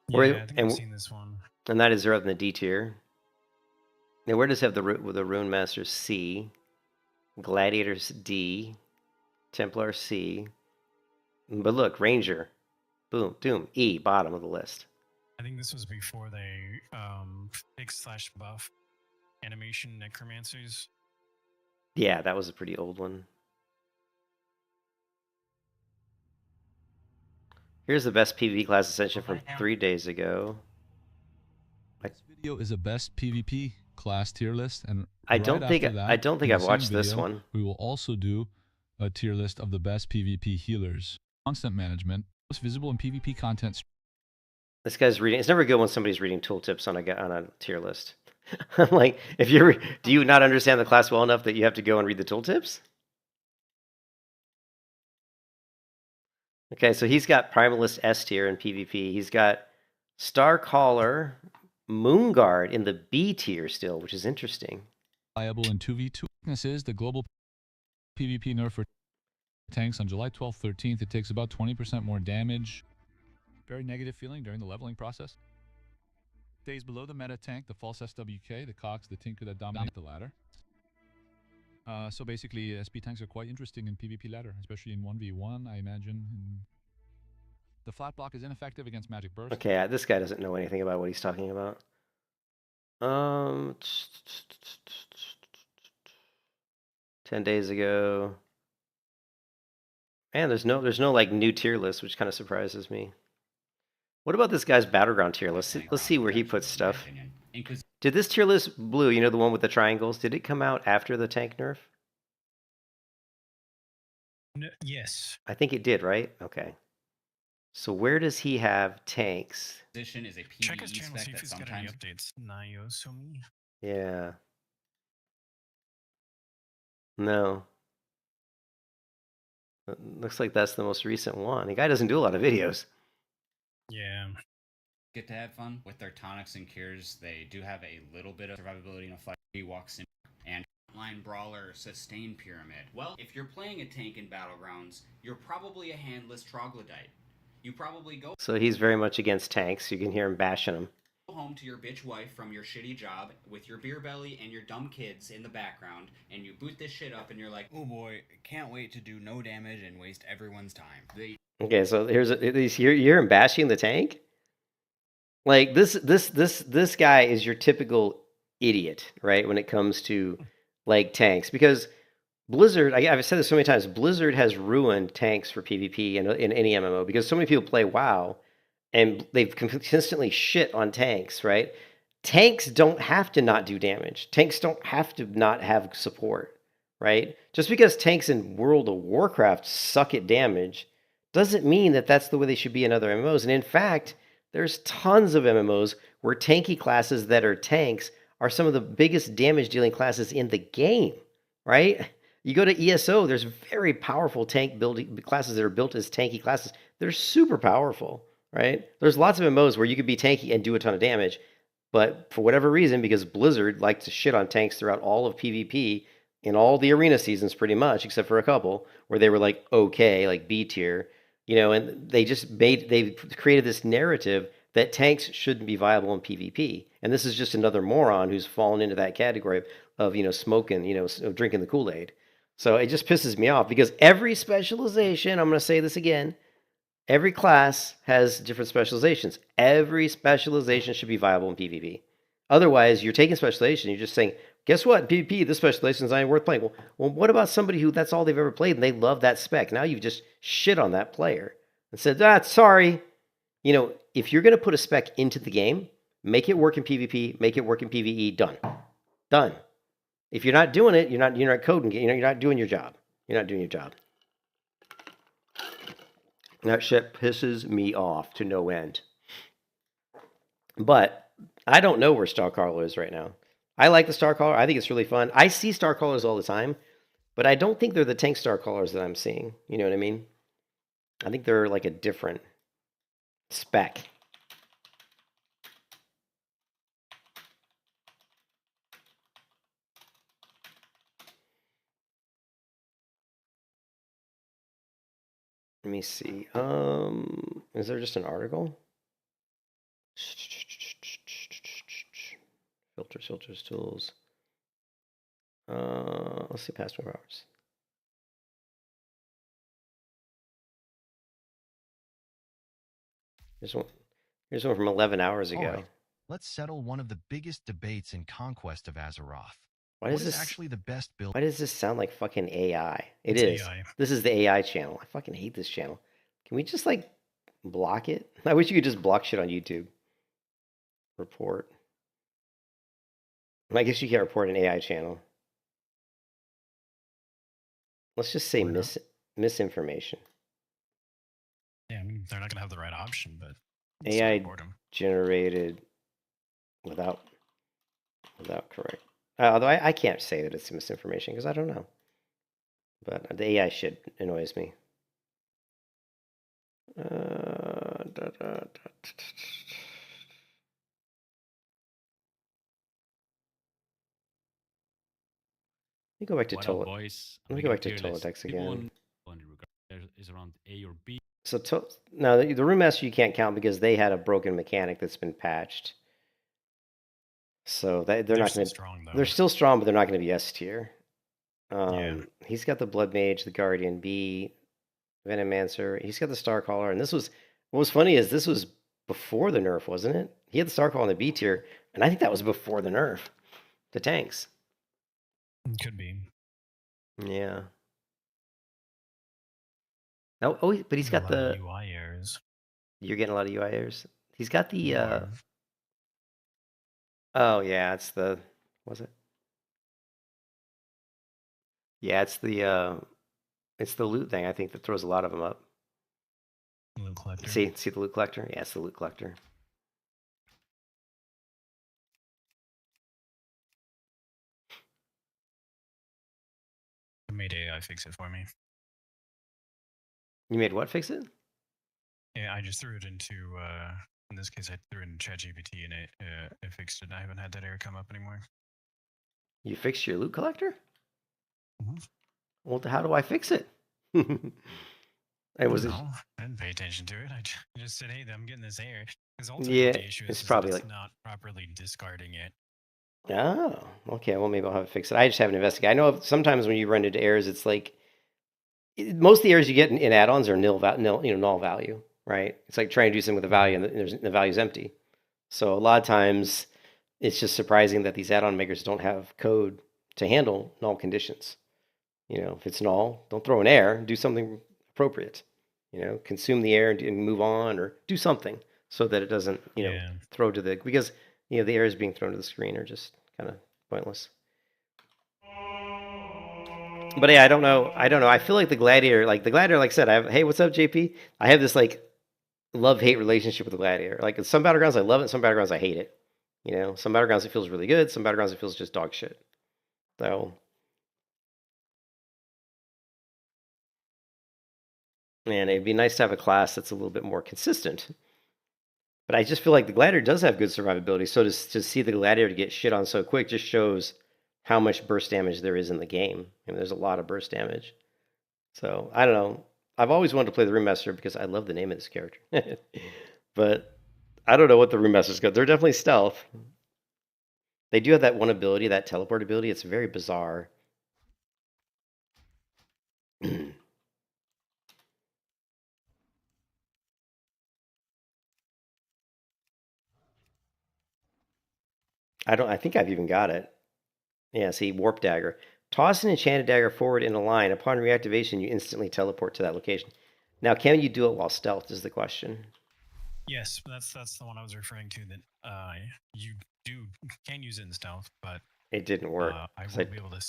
Yeah, I think I've seen this one. And that is up in the D tier. Now, where does it have the Rune Masters? C. Gladiators D, Templar C, but look, Ranger, boom, Doom E, bottom of the list. I think this was before they fix/buff animation necromancers. Yeah, that was a pretty old one. Here's the best PvP class ascension from 3 days ago. video is a best PvP class tier list, and I right don't think after that, I don't think in I've the watched same this video, one. we will also do a tier list of the best PvP healers. Constant management, most visible in PvP content. This guy's reading. It's never good when somebody's reading tooltips on a tier list. Like, if you're, do you not understand the class well enough that you have to go and read the tooltips? Okay, so he's got Primalist S tier in PvP. He's got Starcaller, Moonguard in the B tier still, which is interesting. Viable in 2v2. Weaknesses, the global PvP nerf for tanks on July 12th, 13th. It takes about 20% more damage. Very negative feeling during the leveling process. Stays below the meta tank, the false SWK, the Cox, the Tinker that dominate the ladder. So basically, SP tanks are quite interesting in PvP ladder, especially in 1v1, I imagine. The flat block is ineffective against magic burst. Okay, this guy doesn't know anything about what he's talking about. 10 days ago. Man, there's no like new tier list, which kind of surprises me. What about this guy's battleground tier list? Let's see where he puts stuff. Did this tier list, Blue, you know, the one with the triangles, did it come out after the tank nerf? No, yes. I think it did, right? Okay. So where does he have tanks? Position is a PvE Check his channel, spec see if that he's got any sometimes updates. Nayosomi. Yeah. No. Looks like that's the most recent one. The guy doesn't do a lot of videos. Yeah. get to have fun with their tonics and cures. They do have a little bit of survivability in a fight. He walks in and line brawler sustain pyramid. Well, if you're playing a tank in Battlegrounds, you're probably a handless troglodyte. You probably go So he's very much against tanks. You can hear him bashing them. home to your bitch wife from your shitty job with your beer belly and your dumb kids in the background, and you boot this shit up and you're like, oh boy, can't wait to do no damage and waste everyone's time. Okay, so here's you hear him bashing the tank? Like this guy is your typical idiot, right? When it comes to like tanks, because Blizzard, I've said this so many times, Blizzard has ruined tanks for PvP in any MMO because so many people play WoW and they've consistently shit on tanks, right? Tanks don't have to not do damage. Tanks don't have to not have support, right? Just because tanks in World of Warcraft suck at damage doesn't mean that that's the way they should be in other MMOs. And in fact, there's tons of MMOs where tanky classes that are tanks are some of the biggest damage dealing classes in the game, right? You go to ESO, there's very powerful tank building classes that are built as tanky classes. They're super powerful, right? There's lots of MMOs where you could be tanky and do a ton of damage, but for whatever reason, because Blizzard likes to shit on tanks throughout all of PvP in all the arena seasons pretty much, except for a couple where they were like okay, like B tier, you know, and they created this narrative that tanks shouldn't be viable in PvP. And this is just another moron who's fallen into that category of, you know, smoking, you know, drinking the Kool-Aid. So it just pisses me off because every specialization, I'm going to say this again, every class has different specializations. Every specialization should be viable in PvP. Otherwise, you're taking specialization, you're just saying, guess what, in PvP, this specialization is not even worth playing. Well, what about somebody who that's all they've ever played and they love that spec? Now you've just shit on that player and said, sorry. You know, if you're going to put a spec into the game, make it work in PvP, make it work in PvE, done. If you're not doing it, you're not coding, you're not doing your job. You're not doing your job. That shit pisses me off to no end. But I don't know where Starcaller is right now. I like the Starcaller. I think it's really fun. I see Starcallers all the time, but I don't think they're the tank Starcallers that I'm seeing. You know what I mean? I think they're like a different spec. Let me see. Is there just an article? Filters, tools. Let's see, past 4 hours. Here's one from 11 hours ago. All right, let's settle one of the biggest debates in Conquest of Azeroth. What is this actually the best build? Why does this sound like fucking AI? It's AI. This is the AI channel. I fucking hate this channel. Can we just like block it? I wish you could just block shit on YouTube. Report. I guess you can't report an AI channel. Let's just say Why not? misinformation. Yeah, I mean, they're not gonna have the right option, but AI report them. generated without correct. Although I can't say that it's misinformation because I don't know. But the AI shit annoys me. Let me go back to What up, Tola. boys? Let me I'm go making back to tier list. Toladex People again. want there is around A or B. So now the Room Master you can't count because they had a broken mechanic that's been patched. So they're not still going to. strong though. They're still strong, but they're not going to be S tier. Yeah. He's got the Blood Mage, the Guardian B, Venomancer. He's got the Starcaller, and this was what was funny is this was before the nerf, wasn't it? He had the Starcaller in the B tier, and I think that was before the nerf. The tanks. Could be. Yeah. Oh, but he's got A lot of the. UI errors. You're getting a lot of UI errors. He's got the. You are. Oh yeah, it's the. Was it? Yeah, it's the loot thing. I think that throws a lot of them up. Loot collector. See the loot collector? Yeah, it's the loot collector. I made AI fix it for me. You made what fix it? Yeah, I just threw it into. In this case, I threw it in ChatGPT and it fixed it. I haven't had that error come up anymore. You fixed your loot collector? Mhm. Well, how do I fix it? It was. No, I didn't pay attention to it. I just said, "Hey, I'm getting this error." Because ultimately, Yeah, the issue it's is probably that it's like. not properly discarding it. Oh, okay. Well, maybe I'll have it fixed. I just haven't investigated. I know sometimes when you run into errors, it's like most of the errors you get in add-ons are null value, right? It's like trying to do something with a value and the value's empty. So a lot of times, it's just surprising that these add-on makers don't have code to handle null conditions. If it's null, don't throw an error. Do something appropriate. Consume the error and move on, or do something so that it doesn't, Yeah. throw to the because the errors being thrown to the screen are just kind of pointless. But yeah, I don't know. I feel like the Gladiator, like I said, hey, what's up, JP? I have this like love-hate relationship with the Gladiator. Like in some battlegrounds I love it, some battlegrounds I hate it. Some battlegrounds it feels really good, some battlegrounds it feels just dog shit. So, and it'd be nice to have a class that's a little bit more consistent. But I just feel like the Gladiator does have good survivability. So to see the Gladiator get shit on so quick just shows how much burst damage there is in the game. There's a lot of burst damage. So I don't know. I've always wanted to play the Room Master because I love the name of this character. But I don't know what the Room Master's got. They're definitely stealth. They do have that one ability, that teleport ability. It's very bizarre. I think I've even got it. Yeah, see, Warp Dagger. Toss an enchanted dagger forward in a line. Upon reactivation, you instantly teleport to that location. Now, can you do it while stealth is the question. Yes, that's the one I was referring to. That you can use it in stealth, but it didn't work. I won't be able to.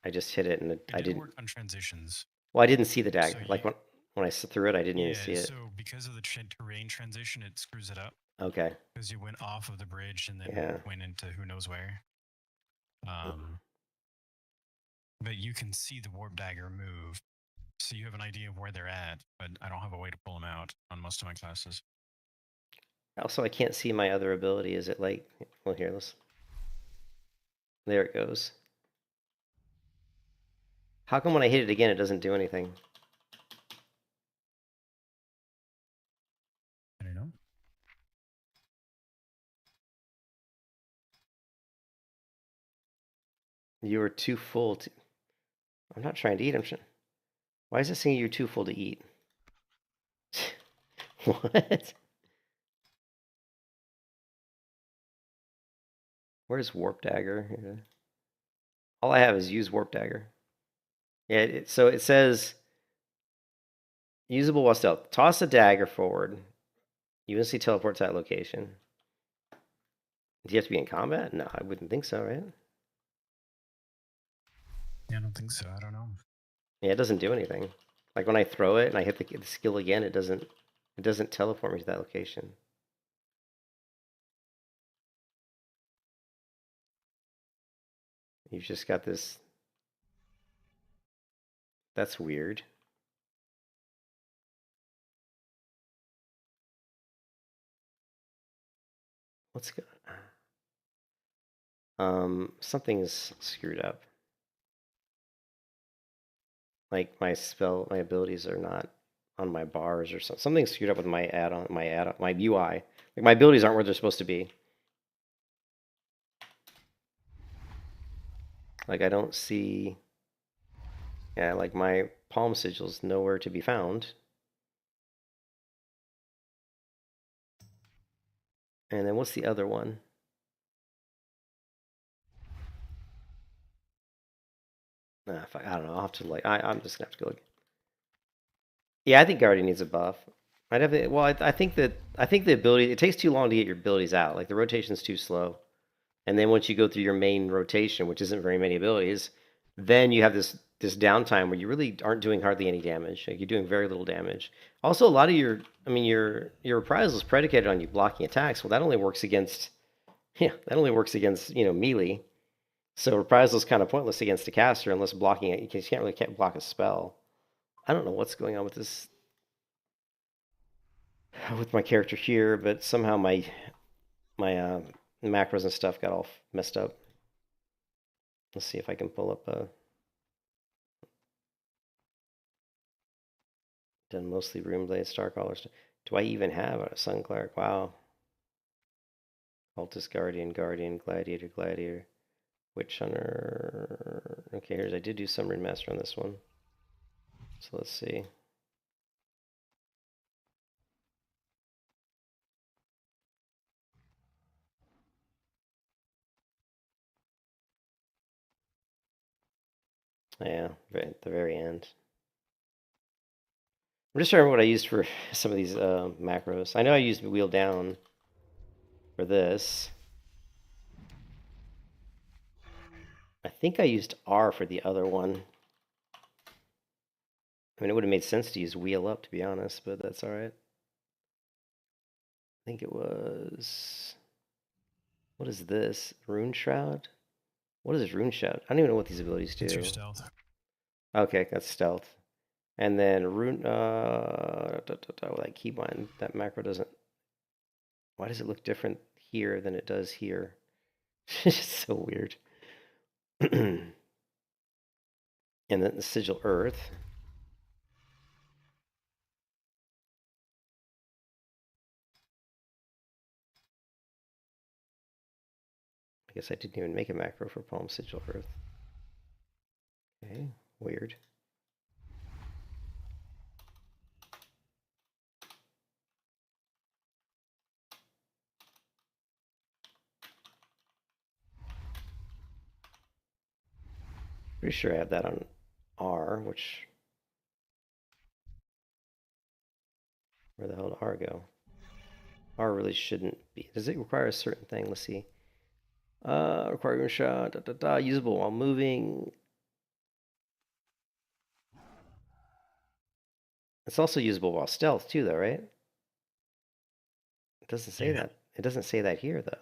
I just hit it and I didn't work on transitions. Well, I didn't see the dagger. So like when I threw it, I didn't even see it. So because of the terrain transition, it screws it up. Okay. Because you went off of the bridge and then went into who knows where. But you can see the warp dagger move, so you have an idea of where they're at. But I don't have a way to pull them out on most of my classes. Also, I can't see my other ability. Is it like? Well, here, let's. There it goes. How come when I hit it again, it doesn't do anything? I don't know. You are too full to. I'm not trying to eat. Why is it saying you're too full to eat? What? Where's Warp Dagger? Yeah. All I have is use Warp Dagger. Yeah, so it says usable while stealth. Toss a dagger forward. You instantly teleport to that location. Do you have to be in combat? No, I wouldn't think so, right? Yeah, I don't think so. I don't know. Yeah, it doesn't do anything. Like when I throw it and I hit the skill again, it doesn't teleport me to that location. You've just got this. That's weird. What's going on? Something's screwed up. Like my abilities are not on my bars or something. Something's screwed up with my my UI. Like my abilities aren't where they're supposed to be. Like I don't see. Yeah, like my palm sigil's nowhere to be found. And then what's the other one? I don't know. I'll have to I'm just gonna have to go. Yeah, I think Guardian needs a buff. I'd have it. Well, I think the ability. It takes too long to get your abilities out. Like the rotation's too slow. And then once you go through your main rotation, which isn't very many abilities, then you have this downtime where you really aren't doing hardly any damage. Like you're doing very little damage. Also, a lot of your reprisal is predicated on you blocking attacks. Well, that only works against melee. So reprisal is kind of pointless against a caster unless blocking it. You can't block a spell. I don't know what's going on with this with my character here, but somehow my macros and stuff got all messed up. Let's see if I can pull up done mostly Runeblade, Starcaller. Do I even have a Sun Cleric? Wow. Cultist, Guardian, Gladiator. Witch Hunter. Okay, I did do some Master on this one. So let's see. Yeah, at the very end. I'm just trying to remember what I used for some of these macros. I know I used wheel down for this. I think I used R for the other one. I mean, it would have made sense to use wheel up, to be honest, but that's all right. I think it was... What is this? Rune Shroud? What is Rune Shroud? I don't even know what these abilities do. It's your stealth. Okay, that's stealth. And then Rune... that keybind, that macro doesn't... Why does it look different here than it does here? It's just so weird. And then the Sigil Earth. I guess I didn't even make a macro for Palm Sigil Earth. Okay, weird. Pretty sure I have that on R, which... Where the hell did R go? R really shouldn't be. Does it require a certain thing? Let's see. Requiring shot, usable while moving. It's also usable while stealth too, though, right? It doesn't say that. It doesn't say that here, though.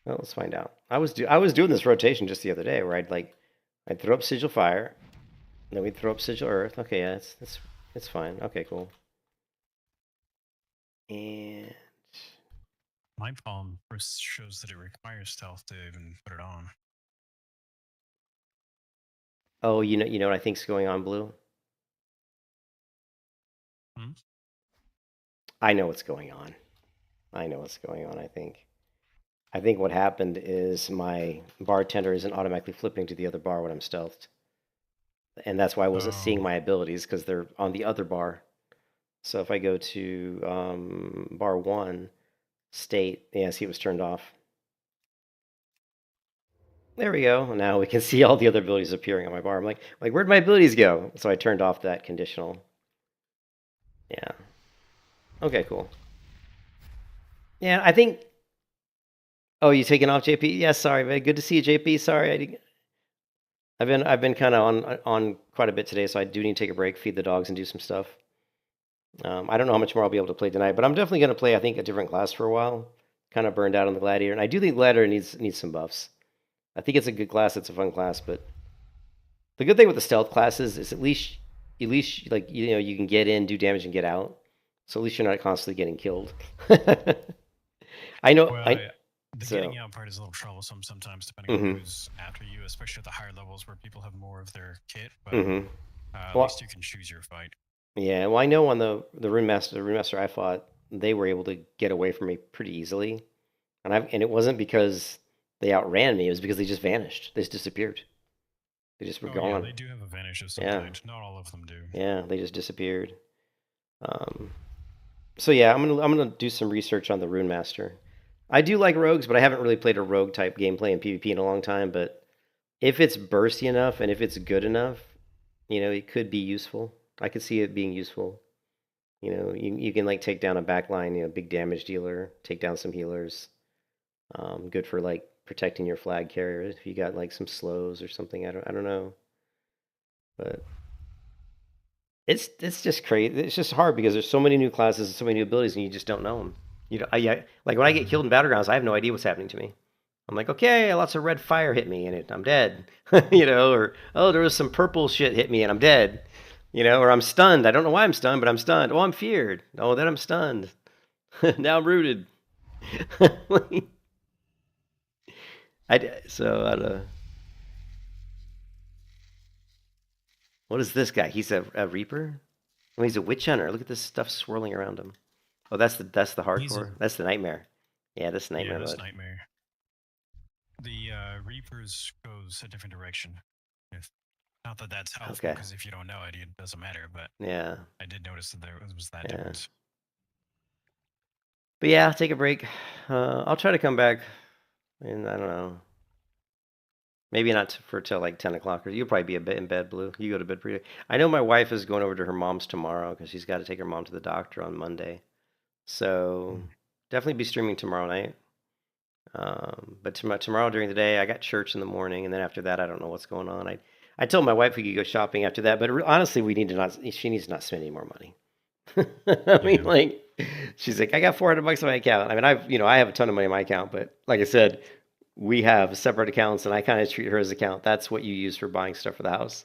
Well, let's find out. I was doing this rotation just the other day where I'd throw up Sigil Fire, and then we'd throw up Sigil Earth. Okay, yeah, it's fine. Okay, cool. And My palm shows that it requires stealth to even put it on. oh, you know what I think's going on, Blue? Hmm? I know what's going on. I know what's going on, I think. I think what happened is my bartender isn't automatically flipping to the other bar when I'm stealthed. And that's why I wasn't seeing my abilities, because they're on the other bar. So if I go to bar 1, state, yeah, see it was turned off. There we go. Now we can see all the other abilities appearing on my bar. I'm like, where'd my abilities go? So I turned off that conditional. Yeah. Okay, cool. Yeah, I think. Oh, you taking off, JP? Yeah, sorry, man. Good to see you, JP. Sorry, I've been kind of on quite a bit today, so I do need to take a break, feed the dogs, and do some stuff. I don't know how much more I'll be able to play tonight, but I'm definitely going to play, I think, a different class for a while. Kind of burned out on the Gladiator, and I do think Gladiator needs some buffs. I think it's a good class. It's a fun class, but the good thing with the stealth classes is at least like you can get in, do damage, and get out. So at least you're not constantly getting killed. I know. Well, the getting out part is a little troublesome sometimes, depending on who's after you, especially at the higher levels where people have more of their kit. But at least you can choose your fight. Yeah, well, I know on the Rune Master I fought, they were able to get away from me pretty easily, and it wasn't because they outran me; it was because they just vanished. They just disappeared. They just were gone. Yeah, they do have a vanish of some kind. Not all of them do. Yeah, they just disappeared. So yeah, I'm gonna do some research on the Rune Master. I do like rogues, but I haven't really played a rogue type gameplay in PvP in a long time. But if it's bursty enough and if it's good enough, it could be useful. I could see it being useful. You can like take down a backline, big damage dealer, take down some healers. Good for like protecting your flag carrier if you got like some slows or something. I don't know, but it's just crazy. It's just hard because there's so many new classes and so many new abilities, and you just don't know them. Like when I get killed in battlegrounds, I have no idea what's happening to me. I'm like, okay, lots of red fire hit me and I'm dead, or oh, there was some purple shit hit me and I'm dead, or I'm stunned. I don't know why I'm stunned, but I'm stunned. Oh, I'm feared. Oh, then I'm stunned. Now I'm rooted. What is this guy? He's a reaper? Oh, he's a witch hunter. Look at this stuff swirling around him. Oh, that's the hardcore. That's the nightmare. Yeah, that's nightmare. Yeah, that's nightmare. The Reapers goes a different direction. Not that that's helpful, because if you don't know it, it doesn't matter. But yeah, I did notice that there was that difference. But yeah, take a break. I'll try to come back, and I don't know. Maybe not till like 10 o'clock, or you'll probably be a bit in bed, Blue. You go to bed pretty. I know my wife is going over to her mom's tomorrow because she's got to take her mom to the doctor on Monday. So definitely be streaming tomorrow night. But tomorrow during the day, I got church in the morning, and then after that, I don't know what's going on. I told my wife we could go shopping after that, but honestly, she needs to not spend any more money. I mean, like, she's like, I got $400 on my account. I mean, I have a ton of money in my account, but like I said, we have separate accounts, and I kind of treat her as account. That's what you use for buying stuff for the house.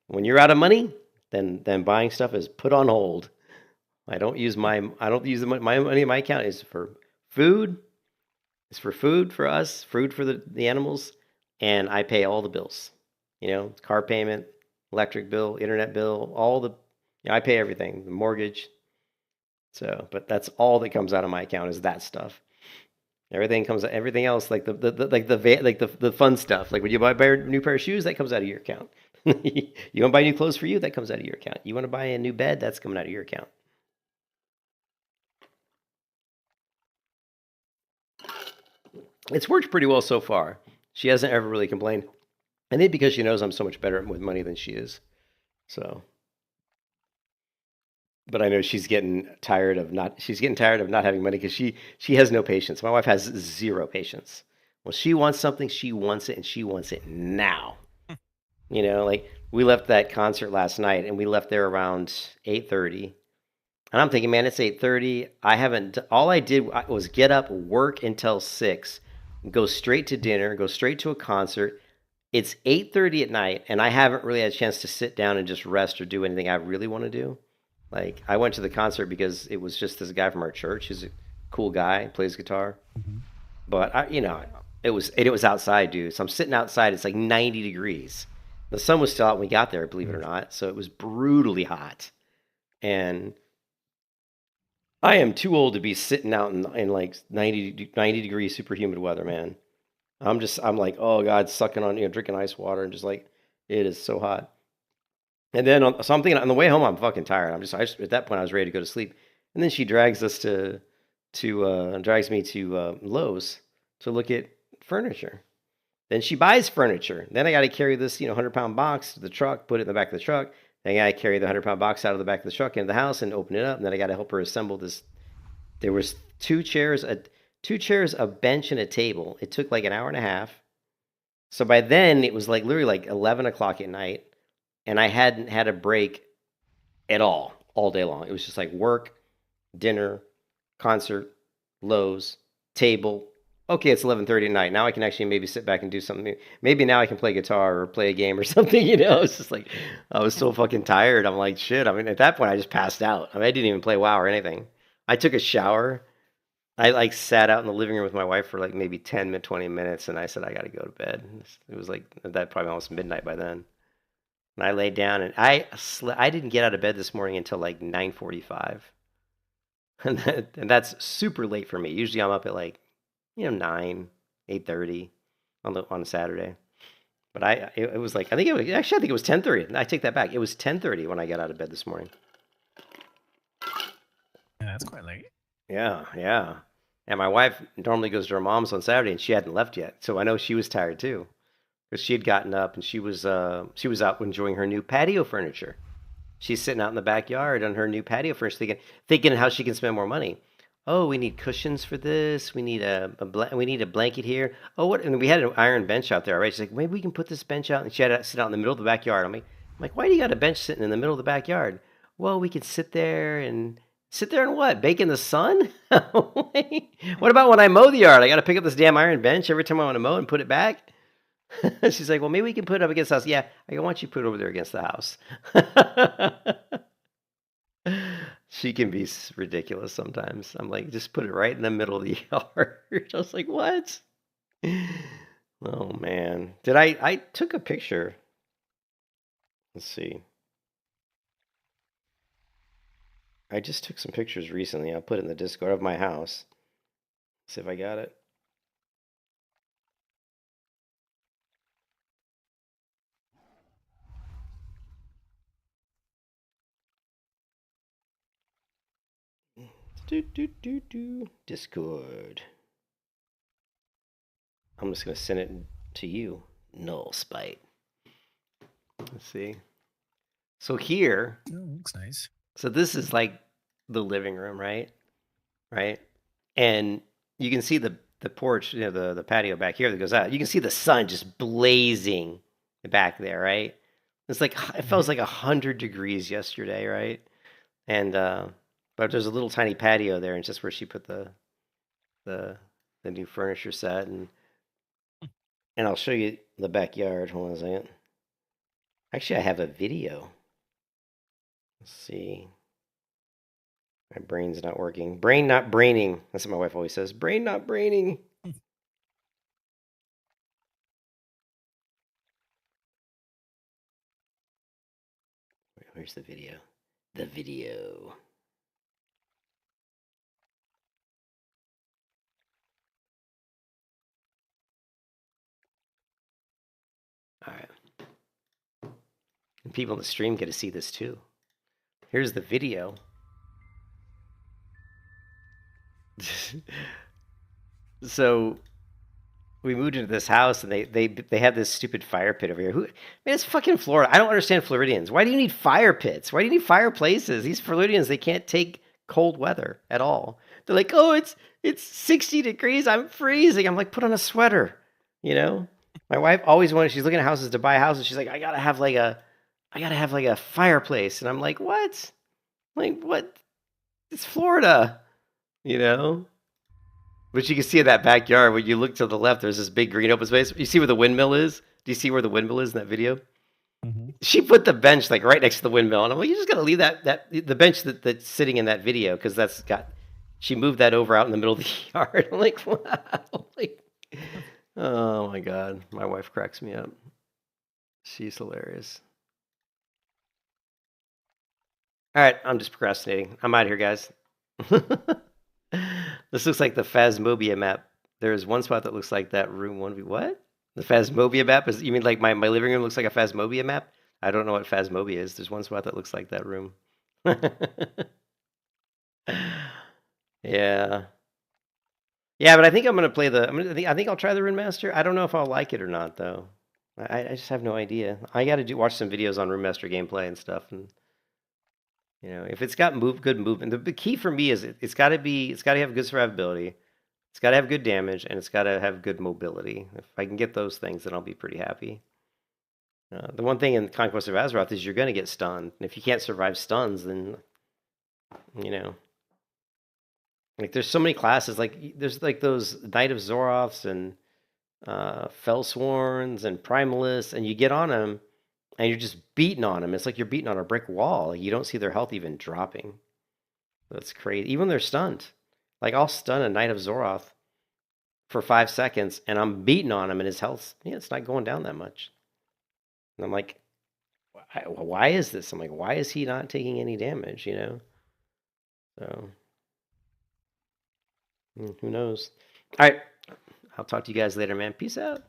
When you're out of money, then buying stuff is put on hold. I don't use my money in my account is for food. It's for food for us, food for the animals, and I pay all the bills. Car payment, electric bill, internet bill, all the I pay everything, the mortgage. So, but that's all that comes out of my account is that stuff. Everything else, like the fun stuff, like when you buy a new pair of shoes, that comes out of your account. You want to buy new clothes for you, that comes out of your account. You want to buy a new bed, that's coming out of your account. It's worked pretty well so far. She hasn't ever really complained. I think because she knows I'm so much better with money than she is. So, but I know she's getting tired of not having money because she has no patience. My wife has zero patience. When she wants something, she wants it, and she wants it now. Like we left that concert last night, and we left there around 8:30. And I'm thinking, man, it's 8:30. All I did was get up, work until 6, go straight to dinner, go straight to a concert. It's 8:30 at night, and I haven't really had a chance to sit down and just rest or do anything I really want to do. Like, I went to the concert because it was just this guy from our church. He's a cool guy, plays guitar. But it was outside, dude. So I'm sitting outside. It's like 90 degrees. The sun was still out when we got there, believe it or not. So it was brutally hot. And I am too old to be sitting out in like 90 degree super humid weather, man. I'm like, oh God, sucking on, drinking ice water and just like, it is so hot. And then, so I'm thinking on the way home, I'm fucking tired. At that point, I was ready to go to sleep. And then she drags me to Lowe's to look at furniture. Then she buys furniture. Then I got to carry this, 100-pound box to the truck, put it in the back of the truck. Then I got to carry the 100-pound box out of the back of the truck into the house and open it up. And then I got to help her assemble this There was two chairs, a bench, and a table. It took like an hour and a half. So by then it was like literally like 11 o'clock at night, and I hadn't had a break at all day long. It was just like work, dinner, concert, Lowe's, table. Okay, it's 11:30 at night. Now I can actually maybe sit back and do something. Maybe now I can play guitar or play a game or something. It's just like I was so fucking tired. I'm like, shit. I mean, at that point, I just passed out. I mean, I didn't even play WoW or anything. I took a shower. I like sat out in the living room with my wife for like maybe 10 to 20 minutes, and I said I got to go to bed. It was like that probably almost midnight by then. And I laid down and I didn't get out of bed this morning until like 9:45. And that's super late for me. Usually I'm up at like 9, 8:30 on a Saturday. But it was like I think it was 10:30. I take that back. It was 10:30 when I got out of bed this morning. Yeah, that's quite late. Yeah. And my wife normally goes to her mom's on Saturday, and she hadn't left yet, so I know she was tired too, because she had gotten up and she was out enjoying her new patio furniture. She's sitting out in the backyard on her new patio furniture, thinking how she can spend more money. Oh, we need cushions for this. We need we need a blanket here. Oh, what? And we had an iron bench out there already. She's like, maybe we can put this bench out. And she had to sit out in the middle of the backyard. I'm like, why do you got a bench sitting in the middle of the backyard? Well, we could sit there and what? Bake in the sun? What about when I mow the yard? I got to pick up this damn iron bench every time I want to mow and put it back. She's like, well, maybe we can put it up against the house. Yeah, I want you to put it over there against the house. She can be ridiculous sometimes. I'm like, just put it right in the middle of the yard. I was like, what? Oh, man. I took a picture. Let's see. I just took some pictures recently. I'll put it in the Discord of my house. See if I got it. Discord. I'm just going to send it to you. Null Spite. Let's see. So here. Oh, looks nice. So this is like the living room, right? Right? And you can see the porch, the patio back here that goes out. You can see the sun just blazing back there, right? It's like, it felt like 100 degrees yesterday, right? And, but there's a little tiny patio there, and it's just where she put the new furniture set, and I'll show you the backyard. Hold on a second. Actually, I have a video. Let's see. My brain's not working. Brain not braining. That's what my wife always says. Brain not braining. Where's the video? The video. All right. And people in the stream get to see this too. Here's the video. So we moved into this house, and they have this stupid fire pit over here. Man, it's fucking Florida. I don't understand Floridians. Why do you need fire pits? Why do you need fireplaces? These Floridians, they can't take cold weather at all. They're like, oh, it's 60 degrees. I'm freezing. I'm like, put on a sweater. My wife always wanted. She's looking at houses to buy houses. She's like, I gotta have like a fireplace. And I'm like, what? Like, what? It's Florida. But you can see in that backyard, when you look to the left, there's this big green open space. You see where the windmill is? Do you see where the windmill is in that video? Mm-hmm. She put the bench like right next to the windmill, and I'm like, you just gotta leave the bench that's sitting in that video, because she moved that over out in the middle of the yard. I'm like, wow. Oh my god, my wife cracks me up. She's hilarious. All right, I'm just procrastinating. I'm out of here, guys. This looks like the Phasmophobia map. There is one spot that looks like that room 1v. What? The Phasmophobia map? You mean like my living room looks like a Phasmophobia map? I don't know what Phasmophobia is. There's one spot that looks like that room. Yeah. Yeah, but I think I'm gonna play I think I'll try the Rune Master. I don't know if I'll like it or not, though. I just have no idea. I got to watch some videos on Rune Master gameplay and stuff, and You know, if it's got good movement, the key for me is it's got to have good survivability, it's got to have good damage, and it's got to have good mobility. If I can get those things, then I'll be pretty happy. The one thing in Conquest of Azeroth is you're going to get stunned, and if you can't survive stuns, then you know, like there's so many classes. Like there's like those Knight of Zoroths and Fellsworns and Primalists, and you get on them, and you're just beating on them. It's like you're beating on a brick wall. Like, you don't see their health even dropping. That's crazy. Even when they're stunned. Like, I'll stun a Knight of Zoroth for 5 seconds, and I'm beating on him, and his health, it's not going down that much. And I'm like, why is this? I'm like, why is he not taking any damage, you know? So, who knows? All right. I'll talk to you guys later, man. Peace out.